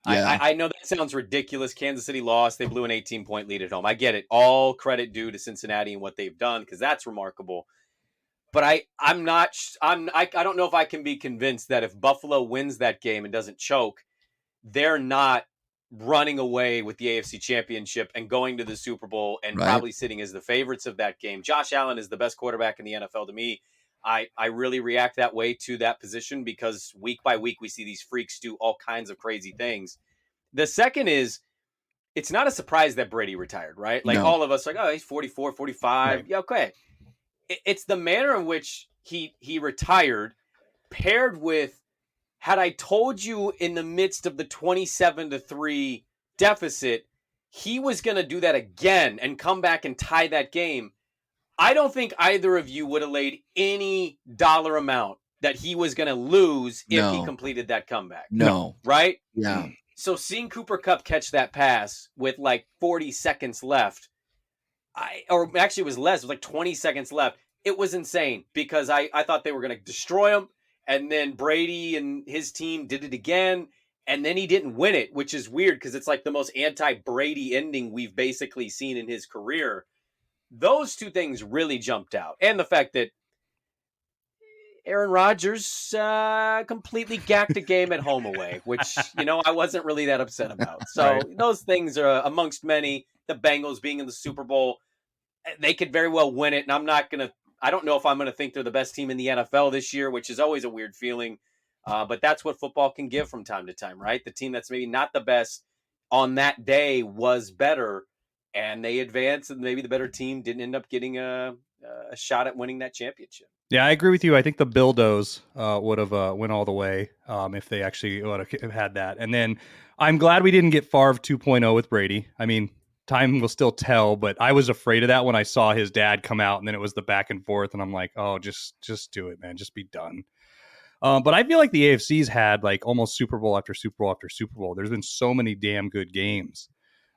Yeah. I know that sounds ridiculous. Kansas City lost. They blew an 18-point lead at home. I get it. All credit due to Cincinnati and what they've done, because that's remarkable. But I don't know if I can be convinced that if Buffalo wins that game and doesn't choke, they're not running away with the AFC Championship and going to the Super Bowl and probably sitting as the favorites of that game. Josh Allen is the best quarterback in the NFL to me. I really react that way to that position because week by week we see these freaks do all kinds of crazy things. The second is it's not a surprise that Brady retired, right? Like No. all of us, like, oh, he's 44, 45. Right. Yeah, okay. It's the manner in which he retired, paired with, had I told you in the midst of the 27-3 deficit, he was going to do that again and come back and tie that game, I don't think either of you would have laid any dollar amount that he was going to lose if he completed that comeback. No. Right? Yeah. So seeing Cooper Kupp catch that pass with like 40 seconds left, or actually it was less, it was like 20 seconds left. It was insane because I thought they were going to destroy him. And then Brady and his team did it again. And then he didn't win it, which is weird because it's like the most anti-Brady ending we've basically seen in his career. Those two things really jumped out. And the fact that Aaron Rodgers completely gacked a game at home away, which, I wasn't really that upset about. So Those things are amongst many. The Bengals being in the Super Bowl, they could very well win it. And I don't know if I'm going to think they're the best team in the NFL this year, which is always a weird feeling. But that's what football can give from time to time, right? The team that's maybe not the best on that day was better, and they advanced, and maybe the better team didn't end up getting a shot at winning that championship. Yeah, I agree with you. I think the Bildos would have went all the way if they actually would have had that. And then I'm glad we didn't get Favre 2.0 with Brady. I mean, time will still tell, but I was afraid of that when I saw his dad come out, and then it was the back and forth, and I'm like, oh, just do it, man. Just be done. But I feel like the AFC's had like almost Super Bowl after Super Bowl after Super Bowl. There's been so many damn good games.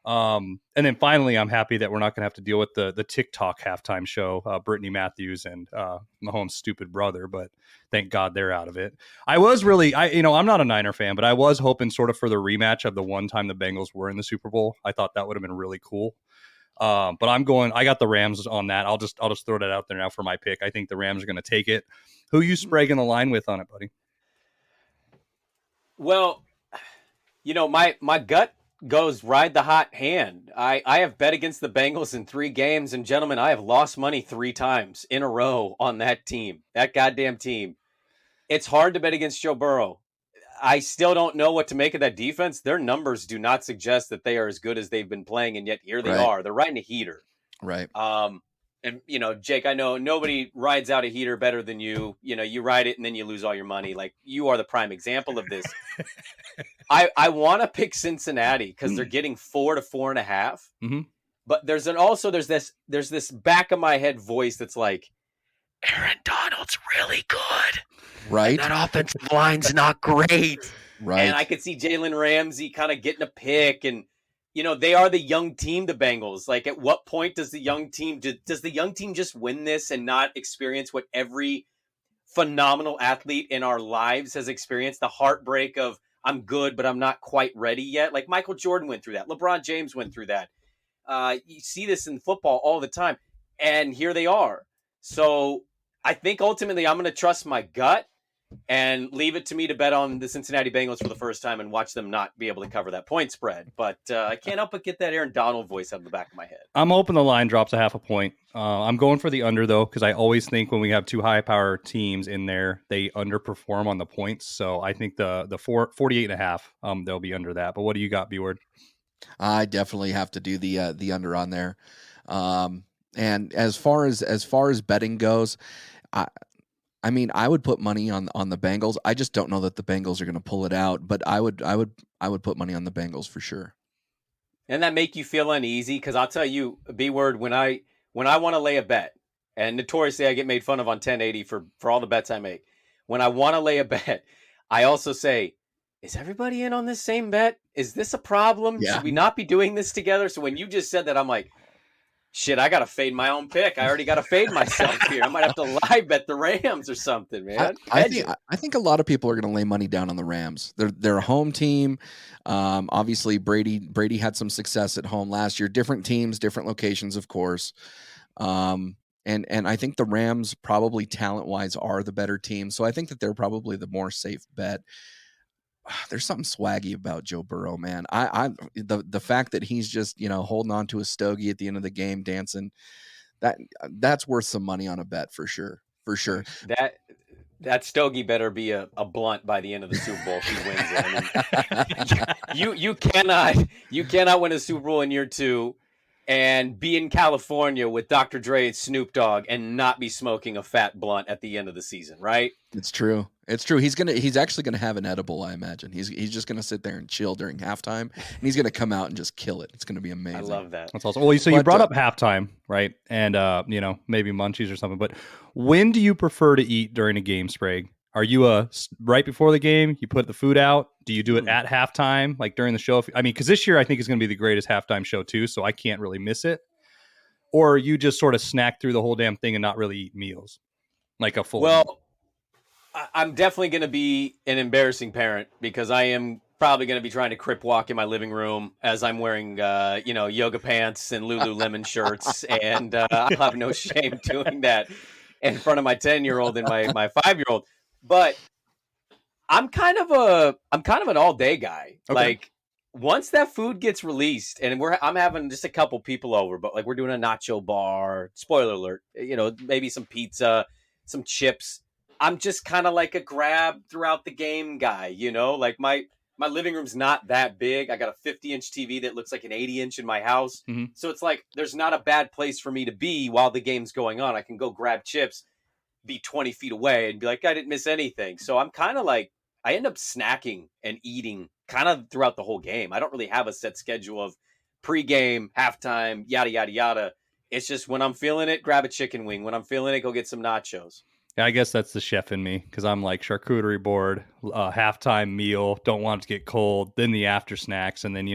And then finally, I'm happy that we're not going to have to deal with the TikTok halftime show, Brittany Matthews and Mahomes' stupid brother, but thank God they're out of it. I'm not a Niner fan, but I was hoping sort of for the rematch of the one time the Bengals were in the Super Bowl. I thought that would have been really cool. But I got the Rams on that. I'll just throw that out there now for my pick. I think the Rams are going to take it. Who you Sprague in the line with on it, buddy? Well, my gut goes ride the hot hand. I have bet against the Bengals in 3 games, and gentlemen, I have lost money 3 times in a row on that team, that goddamn team. It's hard to bet against Joe Burrow. I still don't know what to make of that defense. Their numbers do not suggest that they are as good as they've been playing, and yet here they are. They're riding a heater. Right. And, Jake, I know nobody rides out a heater better than you. You ride it and then you lose all your money. Like, you are the prime example of this. I want to pick Cincinnati because they're getting 4 to 4.5. Mm-hmm. But there's this back of my head voice that's like, Aaron Donald's really good. Right. That offensive line's not great. Right. And I could see Jalen Ramsey kind of getting a pick, and they are the young team, the Bengals. Like, at what point does the young team just win this and not experience what every phenomenal athlete in our lives has experienced? The heartbreak of, I'm good, but I'm not quite ready yet. Like, Michael Jordan went through that. LeBron James went through that. You see this in football all the time, and here they are. So I think ultimately I'm going to trust my gut and leave it to me to bet on the Cincinnati Bengals for the first time and watch them not be able to cover that point spread. But I can't help but get that Aaron Donald voice out of the back of my head. I'm hoping the line drops a 0.5 point. I'm going for the under, though, because I always think when we have 2 high-power teams in there, they underperform on the points. So I think the 48.5, they'll be under that. But what do you got, B-Word? I definitely have to do the under on there. And as far as betting goes, I mean, I would put money on the Bengals. I just don't know that the Bengals are going to pull it out, but I would put money on the Bengals for sure. And that make you feel uneasy? Because I'll tell you, B-Word, when I want to lay a bet, and notoriously I get made fun of on 1080 for all the bets I make. When I want to lay a bet, I also say, is everybody in on this same bet? Is this a problem? Yeah. Should we not be doing this together? So when you just said that, I'm like, shit, I got to fade my own pick. I already got to fade myself here. I might have to live bet the Rams or something, man. I think a lot of people are going to lay money down on the Rams. They're a home team. Obviously, Brady had some success at home last year. Different teams, different locations, of course. And I think the Rams probably talent-wise are the better team. So I think that they're probably the more safe bet. There's something swaggy about Joe Burrow, man. The fact that he's just, holding on to a stogie at the end of the game, dancing, that's worth some money on a bet for sure. For sure. That stogie better be a blunt by the end of the Super Bowl if he wins it. I mean, you cannot win a Super Bowl in year 2 and be in California with Dr. Dre and Snoop Dogg and not be smoking a fat blunt at the end of the season, right? It's true. It's true. He's actually gonna have an edible, I imagine. He's just gonna sit there and chill during halftime, and he's gonna come out and just kill it. It's gonna be amazing. I love that. That's awesome. Well, so you But, brought up halftime, right? And maybe munchies or something. But when do you prefer to eat during a game, Sprague? Are you right before the game? You put the food out. Do you do it at halftime, like during the show? Because this year I think is going to be the greatest halftime show too, so I can't really miss it. Or you just sort of snack through the whole damn thing and not really eat meals, like a full. Well, I'm definitely going to be an embarrassing parent because I am probably going to be trying to crip walk in my living room as I'm wearing, yoga pants and Lululemon shirts, and I'll have no shame doing that in front of my 10-year-old and my 5-year-old. But I'm kind of an all day guy. Okay. Like once that food gets released, and I'm having just a couple people over, but like we're doing a nacho bar. Spoiler alert, maybe some pizza, some chips. I'm just kind of like a grab throughout the game guy, like my living room's not that big. I got a 50-inch TV that looks like an 80-inch in my house. Mm-hmm. So it's like, there's not a bad place for me to be while the game's going on. I can go grab chips, be 20 feet away and be like, I didn't miss anything. So I'm kind of like, I end up snacking and eating kind of throughout the whole game. I don't really have a set schedule of pregame, halftime, yada, yada, yada. It's just when I'm feeling it, grab a chicken wing. When I'm feeling it, go get some nachos. Yeah, I guess that's the chef in me because I'm like charcuterie board, halftime meal, don't want it to get cold, then the after snacks, and then,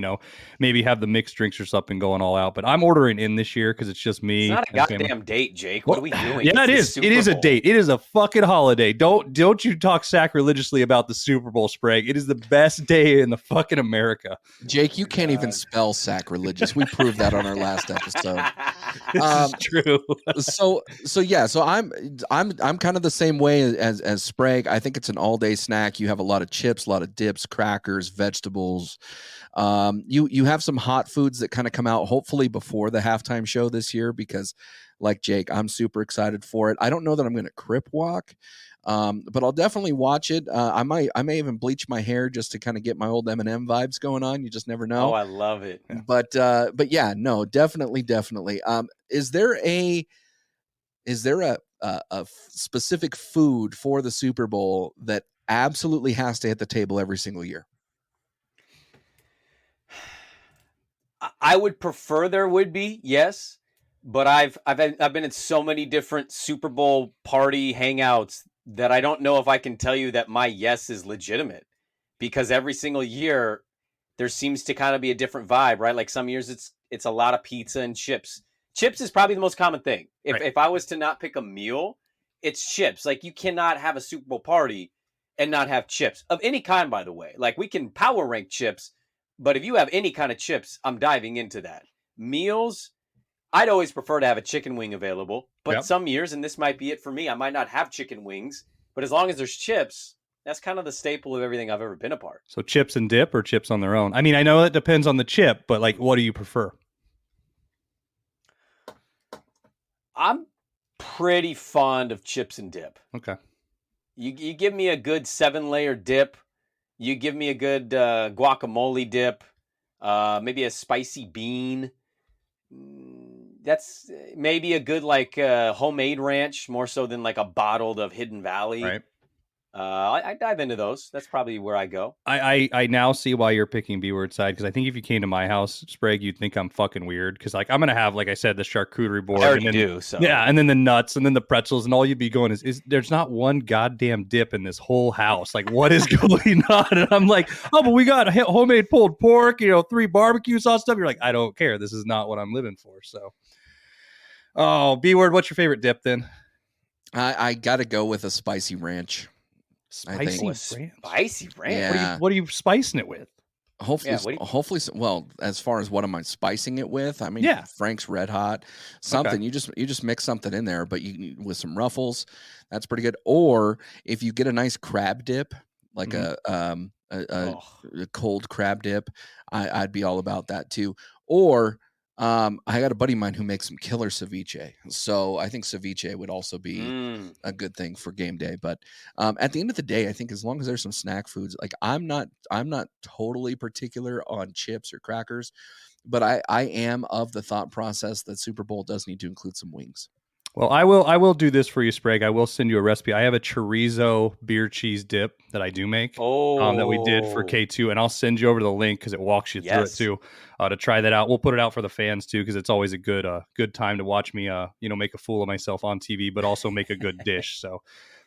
maybe have the mixed drinks or something going all out. But I'm ordering in this year because it's just me. It's not a goddamn date, Jake. What are we doing? Yeah, it is. It is a date. It is a fucking holiday. Don't you talk sacrilegiously about the Super Bowl, Sprague. It is the best day in the fucking America. Jake, you can't even spell sacrilegious. We proved that on our last episode. This is true. So I'm kind of the same way as Sprague. I think it's an all-day snack. You have a lot of chips, a lot of dips, crackers, vegetables. You have some hot foods that kind of come out hopefully before the halftime show this year because, like Jake, I'm super excited for it. I don't know that I'm going to crip walk, but I'll definitely watch it. I may even bleach my hair just to kind of get my old Eminem vibes going on. You just never know. Oh, I love it. But yeah, no, definitely. Is there a specific food for the Super Bowl that absolutely has to hit the table every single year? I would prefer there would be, yes, but I've been at so many different Super Bowl party hangouts that I don't know if I can tell you that my yes is legitimate because every single year there seems to kind of be a different vibe, right? Like some years it's a lot of pizza and chips. Chips is probably the most common thing. If I was to not pick a meal, it's chips. Like you cannot have a Super Bowl party and not have chips of any kind, by the way. Like we can power rank chips, but if you have any kind of chips, I'm diving into that. Meals, I'd always prefer to have a chicken wing available, but some years, and this might be it for me, I might not have chicken wings, but as long as there's chips, that's kind of the staple of everything I've ever been a part. So chips and dip or chips on their own? I mean, I know it depends on the chip, but like, what do you prefer? I'm pretty fond of chips and dip. Okay. You give me a good 7-layer dip. You give me a good guacamole dip. Maybe a spicy bean. That's maybe a good homemade ranch, more so than like a bottled of Hidden Valley. Right. I dive into those. That's probably where I go. I now see why you're picking B-word side because I think if you came to my house, Sprague, you'd think I'm fucking weird because like I'm gonna have, like I said, the charcuterie board. I already do. So yeah, and then the nuts and then the pretzels and all you'd be going is there's not one goddamn dip in this whole house. Like what is going on? And I'm like, oh, but we got homemade pulled pork, 3 barbecue sauce stuff. You're like, I don't care. This is not what I'm living for. So, oh, B-word, what's your favorite dip then? I got to go with a spicy ranch. Spicy ranch. Yeah. What are you spicing it with? Hopefully. Well, as far as what am I spicing it with? I mean, Frank's Red Hot, something. Okay. You just mix something in there, but you with some Ruffles, that's pretty good. Or if you get a nice crab dip, like a cold crab dip, I'd be all about that too. Or I got a buddy of mine who makes some killer ceviche, so I think ceviche would also be a good thing for game day. But at the end of the day, I think as long as there's some snack foods, like I'm not totally particular on chips or crackers, but I am of the thought process that Super Bowl does need to include some wings. Well, I will do this for you, Sprague. I will send you a recipe. I have a chorizo beer cheese dip that I do make. That we did for K2, and I'll send you over the link because it walks you through it too. To try that out, we'll put it out for the fans too because it's always a good time to watch me make a fool of myself on TV, but also make a good dish. So,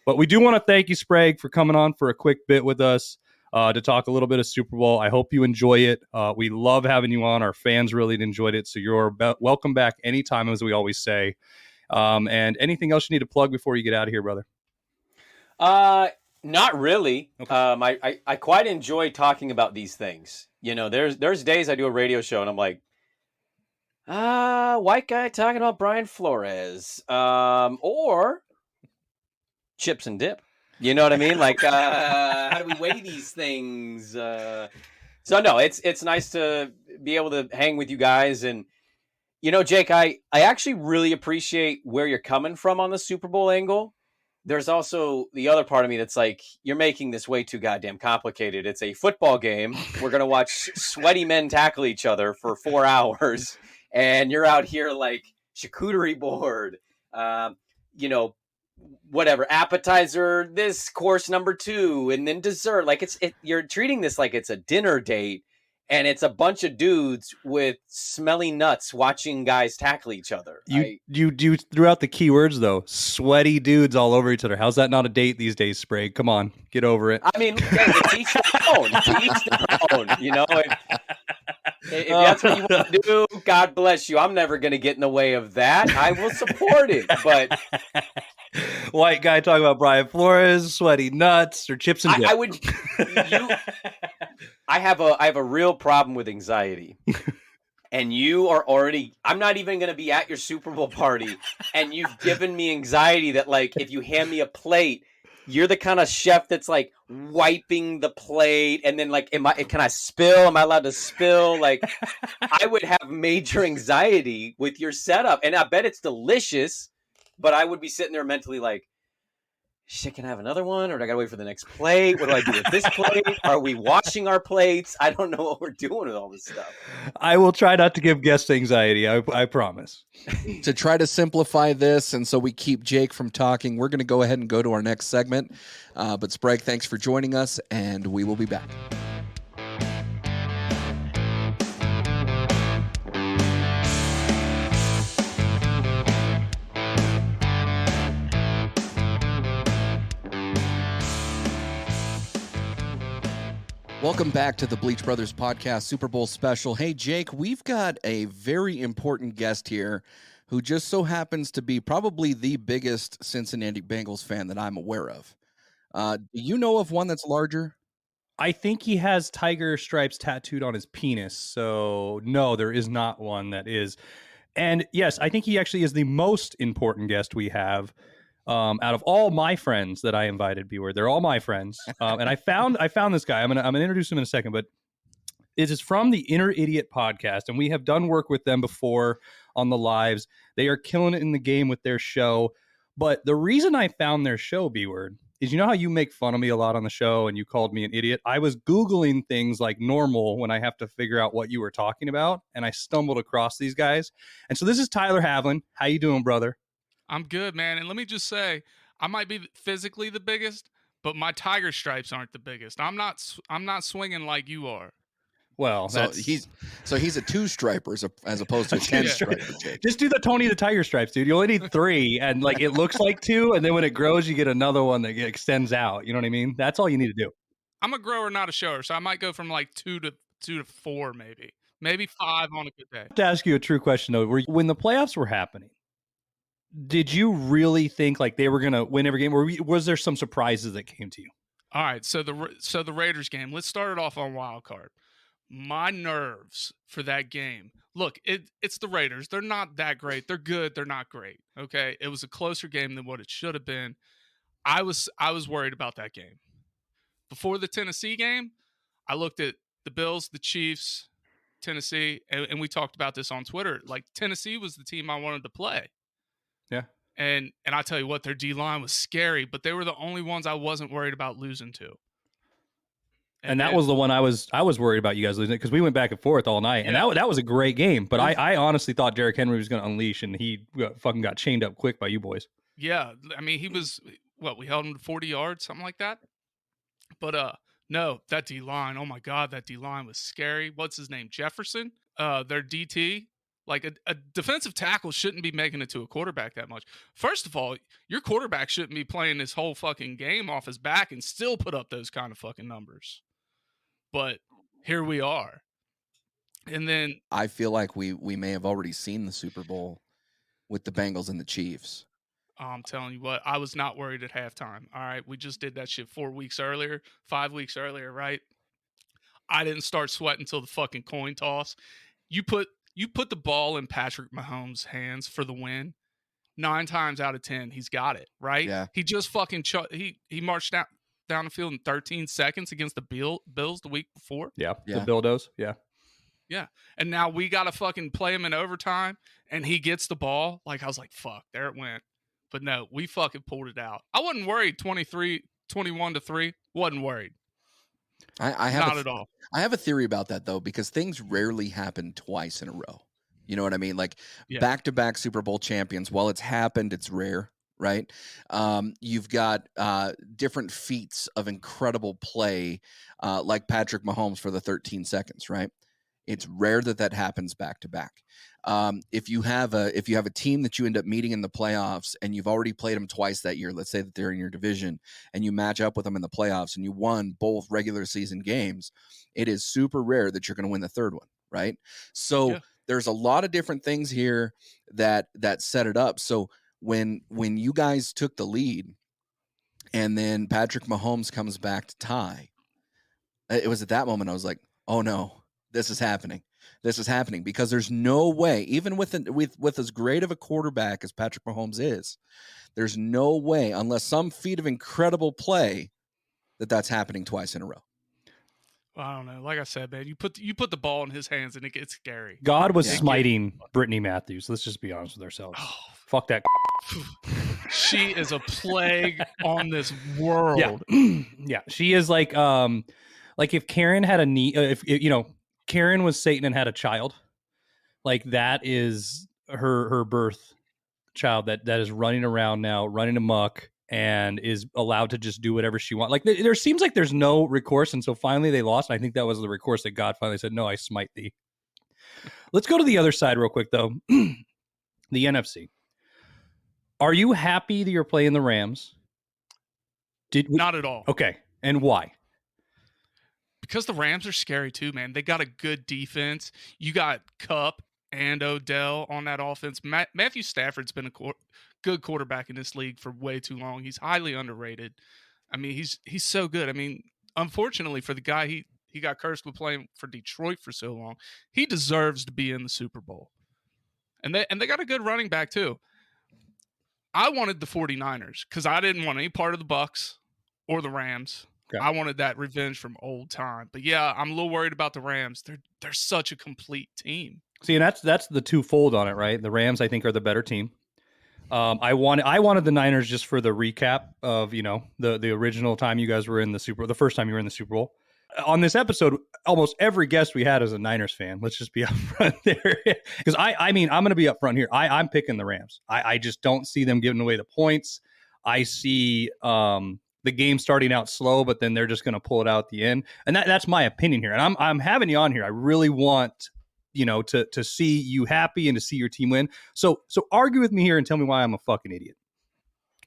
but we do want to thank you, Sprague, for coming on for a quick bit with us to talk a little bit of Super Bowl. I hope you enjoy it. We love having you on. Our fans really enjoyed it, so you're welcome back anytime, as we always say. And anything else you need to plug before you get out of here, brother? Not really. Okay. I quite enjoy talking about these things. There's days I do a radio show and I'm like, white guy talking about Brian Flores, or chips and dip. You know what I mean? Like, how do we weigh these things? So no, it's nice to be able to hang with you guys. And Jake, I actually really appreciate where you're coming from on the Super Bowl angle. There's also the other part of me that's like, you're making this way too goddamn complicated. It's a football game. We're going to watch sweaty men tackle each other for 4 hours. And you're out here like charcuterie board, whatever, appetizer, this course number 2, and then dessert. Like you're treating this like it's a dinner date. And it's a bunch of dudes with smelly nuts watching guys tackle each other. You threw out the keywords, though. Sweaty dudes all over each other. How's that not a date these days, Sprague? Come on, get over it. I mean, it's each their own. It's each their own. If that's what you want to do, God bless you. I'm never going to get in the way of that. I will support it. But white guy talking about Brian Flores, sweaty nuts, or chips and dip. I have a real problem with anxiety. And you are already, I'm not even going to be at your Super Bowl party. And you've given me anxiety that, like, if you hand me a plate, you're the kind of chef that's like wiping the plate. And then like, can I spill? Am I allowed to spill? Like, I would have major anxiety with your setup. And I bet it's delicious, but I would be sitting there mentally like, shit, can I have another one? Or do I gotta wait for the next plate? What do I do with this plate? Are we washing our plates? I don't know what we're doing with all this stuff. I will try not to give guests anxiety. I promise. To try to simplify this, and so we keep Jake from talking, we're going to go ahead and go to our next segment. But Sprague, thanks for joining us, and we will be back. Welcome back to the Bleach Brothers Podcast Super Bowl special. Hey, Jake, we've got a very important guest here who just so happens to be probably the biggest Cincinnati Bengals fan that I'm aware of. Do you know of one that's larger? I think he has tiger stripes tattooed on his penis. So, no, there is not one that is. And yes, I think he actually is the most important guest we have. Out of all my friends that I invited, beware, they're all my friends. And I found this guy. I'm gonna introduce him in a second, but it is from the Inner Idiot podcast, and we have done work with them before on the lives. They are killing it in the game with their show. But the reason I found their show, B-Word, is how you make fun of me a lot on the show and you called me an idiot. I was Googling things like normal when I have to figure out what you were talking about, and I stumbled across these guys. And so this is Tyler Havlin. How you doing, brother? I'm good, man. And let me just say, I might be physically the biggest, but my tiger stripes aren't the biggest. I'm not swinging like you are. Well, he's a 2-striper as opposed to a 10-striper. Jake. Just do the Tony the Tiger stripes, dude. You only need 3, and like it looks like 2, and then when it grows, you get another one that extends out. You know what I mean? That's all you need to do. I'm a grower, not a shower, so I might go from like 2 to 4, maybe 5 on a good day. To ask you a true question though, when the playoffs were happening, did you really think like they were going to win every game, or was there some surprises that came to you? All right, so the Raiders game. Let's start it off on wild card. My nerves for that game. Look, it's the Raiders. They're not that great. They're good. They're not great. Okay, it was a closer game than what it should have been. I was worried about that game. Before the Tennessee game, I looked at the Bills, the Chiefs, Tennessee, and we talked about this on Twitter. Like, Tennessee was the team I wanted to play. Yeah. And I tell you what, their D-line was scary, but they were the only ones I wasn't worried about losing to. And that was the one I was worried about you guys losing, because we went back and forth all night, and that was a great game. But I honestly thought Derrick Henry was going to unleash, and he fucking got chained up quick by you boys. Yeah, I mean, he was we held him to 40 yards, something like that. But no, that D-line, oh my God, that D-line was scary. What's his name? Jefferson, their DT. Like, a defensive tackle shouldn't be making it to a quarterback that much. First of all, your quarterback shouldn't be playing this whole fucking game off his back and still put up those kind of fucking numbers. But here we are. And then I feel like we may have already seen the Super Bowl with the Bengals and the Chiefs. I'm telling you what, I was not worried at halftime. All right, we just did that shit 5 weeks earlier, right? I didn't start sweating until the fucking coin toss. You put the ball in Patrick Mahomes' hands for the win. 9 times out of 10, he's got it, right? Yeah. He just fucking he marched down the field in 13 seconds against the Bills the week before. Yeah. The Bildos. Yeah. Yeah. And now we got to fucking play him in overtime, and he gets the ball. Like, I was like, fuck, there it went. But no, we fucking pulled it out. I wasn't worried 21-3. Wasn't worried. I have Not at all. I have a theory about that, though, because things rarely happen twice in a row. You know what I mean? Like, back-to-back Super Bowl champions, while it's happened, it's rare, right? You've got different feats of incredible play, like Patrick Mahomes for the 13 seconds, right? It's rare that happens back-to-back. If you have a team that you end up meeting in the playoffs and you've already played them twice that year, let's say that they're in your division and you match up with them in the playoffs and you won both regular season games, it is super rare that you're going to win the third one, right? So there's a lot of different things here that set it up. So when you guys took the lead and then Patrick Mahomes comes back to tie, it was at that moment I was like, oh no, this is happening. This is happening, because there's no way, even with as great of a quarterback as Patrick Mahomes is, there's no way, unless some feat of incredible play, that's happening twice in a row. Well, I don't know. Like I said, man, you put the ball in his hands and it gets scary. God was smiting Brittany Matthews. Let's just be honest with ourselves. Oh, fuck that. She is a plague on this world. Yeah, she is like if Karen had a knee, if Karen was Satan and had a child, like that is her birth child that is running around now, running amok, and is allowed to just do whatever she wants. Like there seems like there's no recourse, and so finally they lost. And I think that was the recourse that God finally said, "No, I smite thee." Let's go to the other side real quick, though. The NFC. Are you happy that you're playing the Rams? Not at all. Okay, and why? Because the Rams are scary too, man. They got a good defense. You got Kupp and Odell on that offense. Matthew Stafford's been a good quarterback in this league for way too long. He's highly underrated. I mean, he's so good. I mean, unfortunately for the guy, he got cursed with playing for Detroit for so long. He deserves to be in the Super Bowl. And they got a good running back too. I wanted the 49ers because I didn't want any part of the Bucks or the Rams. Okay. I wanted that revenge from old time. But yeah, I'm a little worried about the Rams. They're such a complete team. See, and that's the twofold on it, right? The Rams, I think, are the better team. I wanted the Niners just for the recap of, the original time you guys were in the Super Bowl, the first time you were in the Super Bowl. On this episode, almost every guest we had is a Niners fan. Let's just be upfront there. Because I'm going to be upfront here. I'm picking the Rams. I just don't see them giving away the points. I see the game starting out slow, but then they're just going to pull it out at the end. And that's my opinion here. And I'm having you on here. I really want, to see you happy and to see your team win. So argue with me here and tell me why I'm a fucking idiot.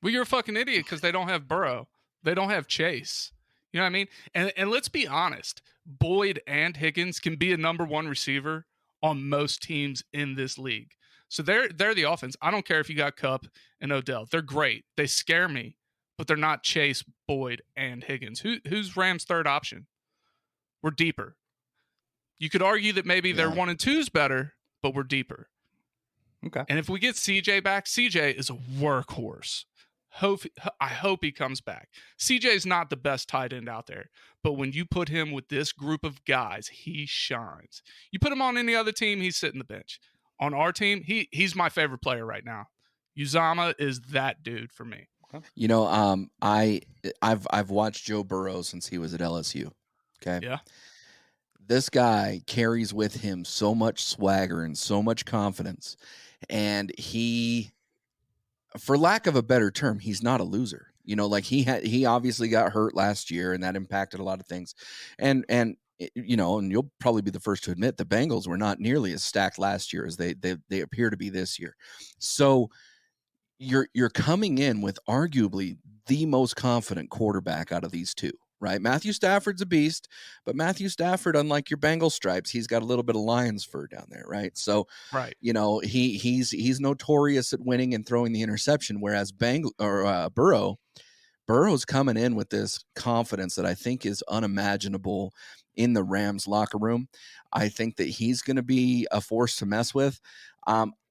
Well, you're a fucking idiot because they don't have Burrow. They don't have Chase. You know what I mean? And let's be honest, Boyd and Higgins can be a number one receiver on most teams in this league. So they're the offense. I don't care if you got Kupp and Odell. They're great. They scare me, but they're not Chase, Boyd, and Higgins. Who's Rams' third option? We're deeper. You could argue that maybe their 1 and 2's better, but we're deeper. Okay. And if we get CJ back, CJ is a workhorse. I hope he comes back. CJ's not the best tight end out there, but when you put him with this group of guys, he shines. You put him on any other team, he's sitting the bench. On our team, he's my favorite player right now. Uzama is that dude for me. You know, I've watched Joe Burrow since he was at LSU. Okay. Yeah. This guy carries with him so much swagger and so much confidence, and he, for lack of a better term, he's not a loser. You know, like he obviously got hurt last year, and that impacted a lot of things. And you know, and you'll probably be the first to admit the Bengals were not nearly as stacked last year as they appear to be this year. So you're coming in with arguably the most confident quarterback out of these two, right? Matthew Stafford's a beast, but Matthew Stafford, unlike your Bengal stripes, he's got a little bit of lion's fur down there, right? So, right, you know, he's notorious at winning and throwing the interception, whereas Burrow's coming in with this confidence that I think is unimaginable in the Rams locker room. I think that he's going to be a force to mess with.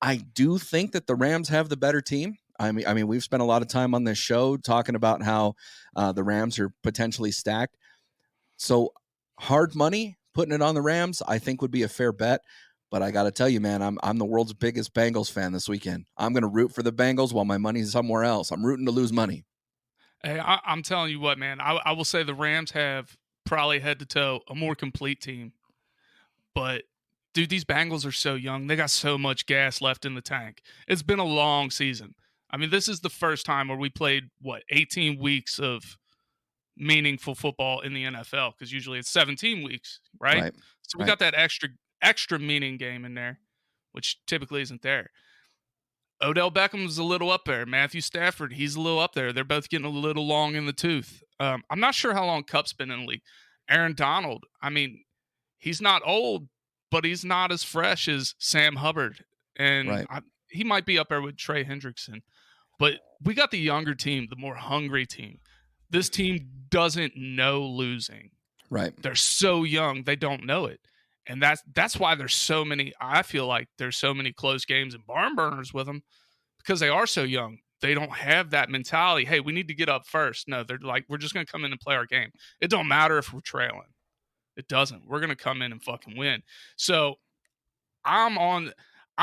I do think that the Rams have the better team. I mean, we've spent a lot of time on this show talking about how the Rams are potentially stacked. So hard money, putting it on the Rams, I think would be a fair bet. But I got to tell you, man, I'm the world's biggest Bengals fan this weekend. I'm going to root for the Bengals while my money's somewhere else. I'm rooting to lose money. Hey, I'm telling you what, man, I will say the Rams have probably head to toe a more complete team. But, dude, these Bengals are so young. They got so much gas left in the tank. It's been a long season. I mean, this is the first time where we played, 18 weeks of meaningful football in the NFL, because usually it's 17 weeks, right? So we got that extra meaning game in there, which typically isn't there. Odell Beckham's a little up there. Matthew Stafford, he's a little up there. They're both getting a little long in the tooth. I'm not sure how long Kupp's been in the league. Aaron Donald, I mean, he's not old, but he's not as fresh as Sam Hubbard. And he might be up there with Trey Hendrickson. But we got the younger team, the more hungry team. This team doesn't know losing. Right. They're so young, they don't know it. And that's why there's so many, I feel like there's so many close games and barn burners with them, because they are so young. They don't have that mentality, hey, we need to get up first. No, they're like, we're just going to come in and play our game. It don't matter if we're trailing. It doesn't. We're going to come in and fucking win. So I'm going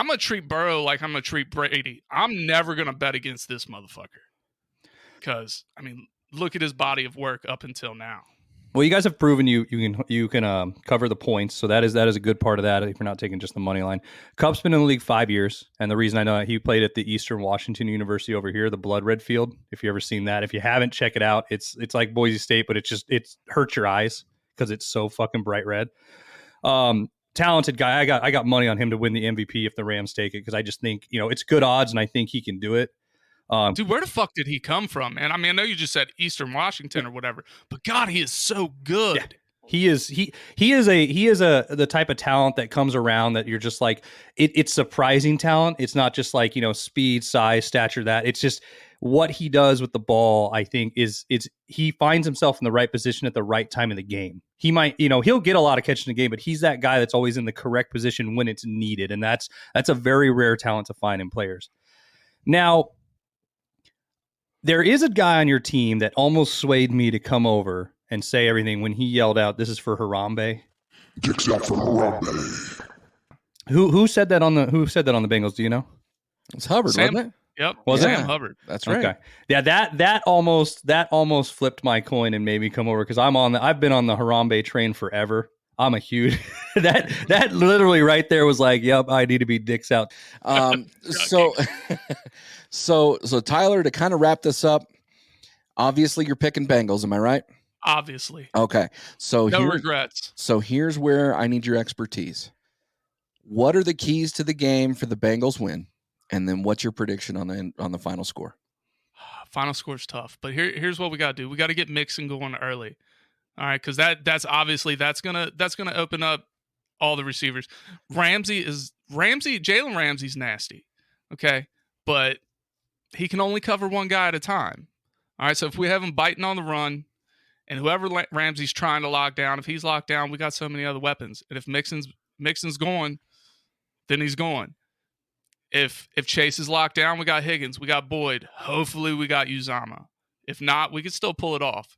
to treat Burrow like I'm going to treat Brady. I'm never going to bet against this motherfucker. Because, I mean, look at his body of work up until now. Well, you guys have proven you can cover the points, so that is a good part of that if you're not taking just the money line. Kupp's been in the league 5 years, and the reason I know he played at the Eastern Washington University over here, the Blood Red Field. If you ever seen that, if you haven't, check it out. It's like Boise State, but it hurts your eyes because it's so fucking bright red. Talented guy. I got money on him to win the MVP if the Rams take it, because I just think it's good odds, and I think he can do it. Dude, where the fuck did he come from, man? I mean, I know you just said Eastern Washington or whatever, but God, he is so good. Yeah. He is the type of talent that comes around that you're just like, it's surprising talent. It's not just like, speed, size, stature, that it's just what he does with the ball. I think he finds himself in the right position at the right time in the game. He might, he'll get a lot of catches in the game, but he's that guy that's always in the correct position when it's needed. And that's a very rare talent to find in players. Now, there is a guy on your team that almost swayed me to come over and say everything when he yelled out, "This is for Harambe." Dicks out for Harambe. Who said that on the Bengals? Do you know? It's Hubbard, wasn't it? Yep. Was Sam it? Hubbard. That's right. Okay. Yeah, that almost flipped my coin and made me come over, because I've been on the Harambe train forever. I'm a huge that literally right there was like, yep, I need to be dicks out. So Tyler, to kind of wrap this up, obviously you're picking Bengals, am I right? Obviously. Okay. So no regrets. So here's where I need your expertise. What are the keys to the game for the Bengals win? And then what's your prediction on the final score? Final score's tough, but here's what we got to do. We got to get Mixon going early. All right, because that's gonna open up all the receivers. Jalen Ramsey's nasty, okay, but he can only cover one guy at a time. All right, so if we have him biting on the run, and whoever Ramsey's trying to lock down, if he's locked down, we got so many other weapons. And if Mixon's going, then he's going. If Chase is locked down, we got Higgins, we got Boyd. Hopefully we got Uzama. If not, we can still pull it off.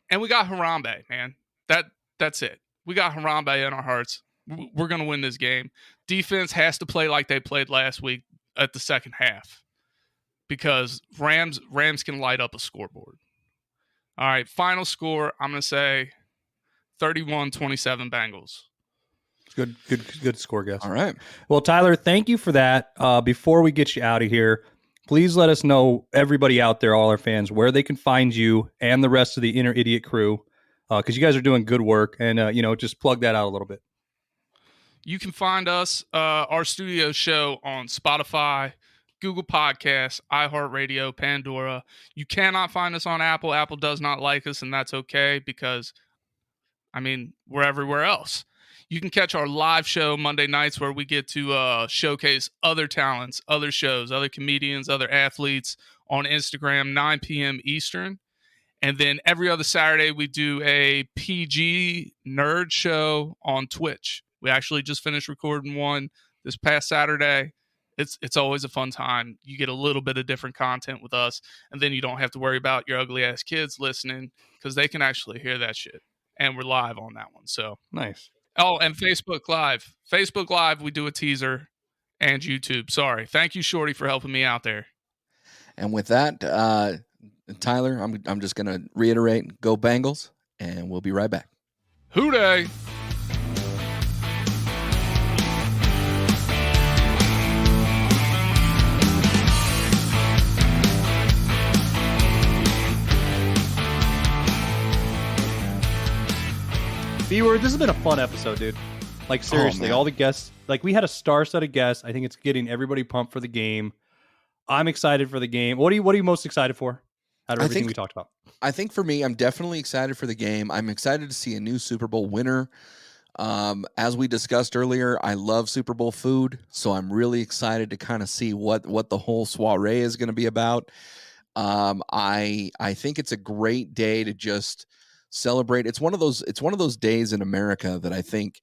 And we got Harambe, man. That's it. We got Harambe in our hearts. We're going to win this game. Defense has to play like they played last week at the second half because Rams can light up a scoreboard. All right, final score, I'm going to say 31-27 Bengals. Good score, guys. All right. Well, Tyler, thank you for that. Before we get you out of here, please let us know, everybody out there, all our fans, where they can find you and the rest of the Inner Idiot crew, because you guys are doing good work, and just plug that out a little bit. You can find us, our studio show, on Spotify, Google Podcasts, iHeartRadio, Pandora. You cannot find us on Apple. Apple does not like us, and that's okay because, we're everywhere else. You can catch our live show Monday nights where we get to showcase other talents, other shows, other comedians, other athletes on Instagram, 9 p.m. Eastern. And then every other Saturday, we do a PG nerd show on Twitch. We actually just finished recording one this past Saturday. It's always a fun time. You get a little bit of different content with us, and then you don't have to worry about your ugly-ass kids listening because they can actually hear that shit. And we're live on that one. So nice. Oh, and Facebook Live. Facebook Live, we do a teaser, and YouTube. Sorry. Thank you, Shorty, for helping me out there. And with that, Tyler, I'm just going to reiterate, go Bengals, and we'll be right back. Hooday! B-word, this has been a fun episode, dude. Like, seriously, all the guests, like, we had a star-studded guest. I think it's getting everybody pumped for the game. I'm excited for the game. What are you most excited for out of everything we talked about? I think for me, I'm definitely excited for the game. I'm excited to see a new Super Bowl winner. As we discussed earlier, I love Super Bowl food, so I'm really excited to kind of see what the whole soiree is going to be about. I think it's a great day to just celebrate. It's one of those days in America that I think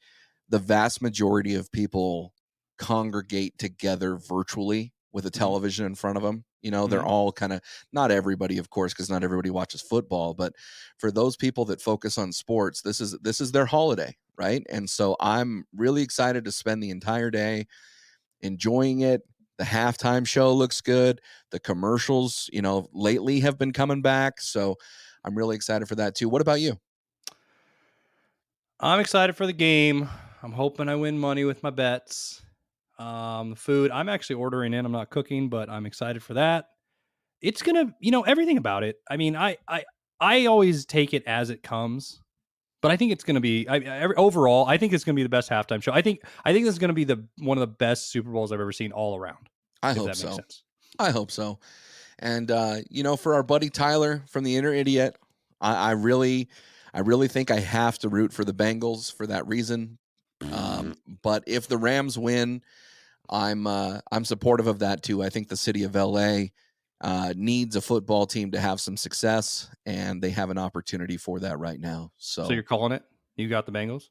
the vast majority of people congregate together virtually with a television in front of them. They're all kind of, not everybody, of course, because not everybody watches football, but for those people that focus on sports, this is their holiday, right? And so I'm really excited to spend the entire day enjoying it. The halftime show looks good. The commercials, lately have been coming back. So I'm really excited for that too. What about you? I'm excited for the game. I'm hoping I win money with my bets. The food, I'm actually ordering in. I'm not cooking, but I'm excited for that. It's going to, everything about it. I always take it as it comes, but I think it's going to be, overall, I think it's going to be the best halftime show. I think this is going to be one of the best Super Bowls I've ever seen all around. I hope so. I hope so. And, for our buddy Tyler from the Inner Idiot, I really think I have to root for the Bengals for that reason. But if the Rams win, I'm supportive of that too. I think the city of LA needs a football team to have some success, and they have an opportunity for that right now. So you're calling it? You got the Bengals?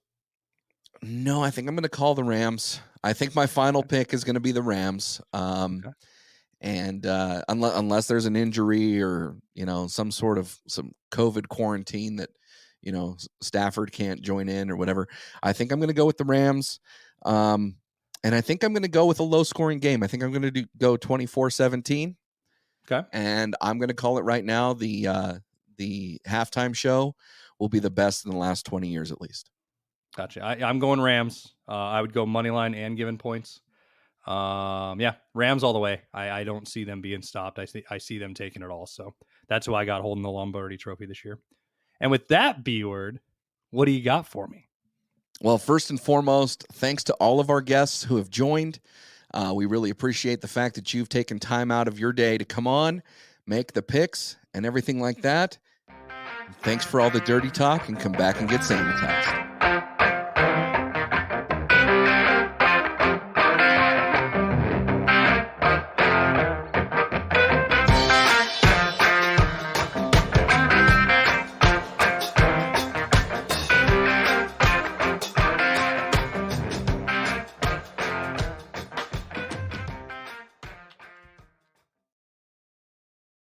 No, I think I'm going to call the Rams. I think my final pick is going to be the Rams. Okay. And unless there's an injury or some COVID quarantine that Stafford can't join in or whatever, I think I'm going to go with the Rams. And I think I'm going to go with a low scoring game. I think I'm going to go 24-17. Okay. And I'm going to call it right now. The halftime show will be the best in the last 20 years at least. Gotcha. I'm going Rams. I would go money line and given points. Rams all the way. I don't see them being stopped. I see them taking it all. So that's who I got holding the Lombardi Trophy this year. And with that B-word, what do you got for me? Well, first and foremost, thanks to all of our guests who have joined. We really appreciate the fact that you've taken time out of your day to come on, make the picks, and everything like that. Thanks for all the dirty talk, and come back and get sanitized.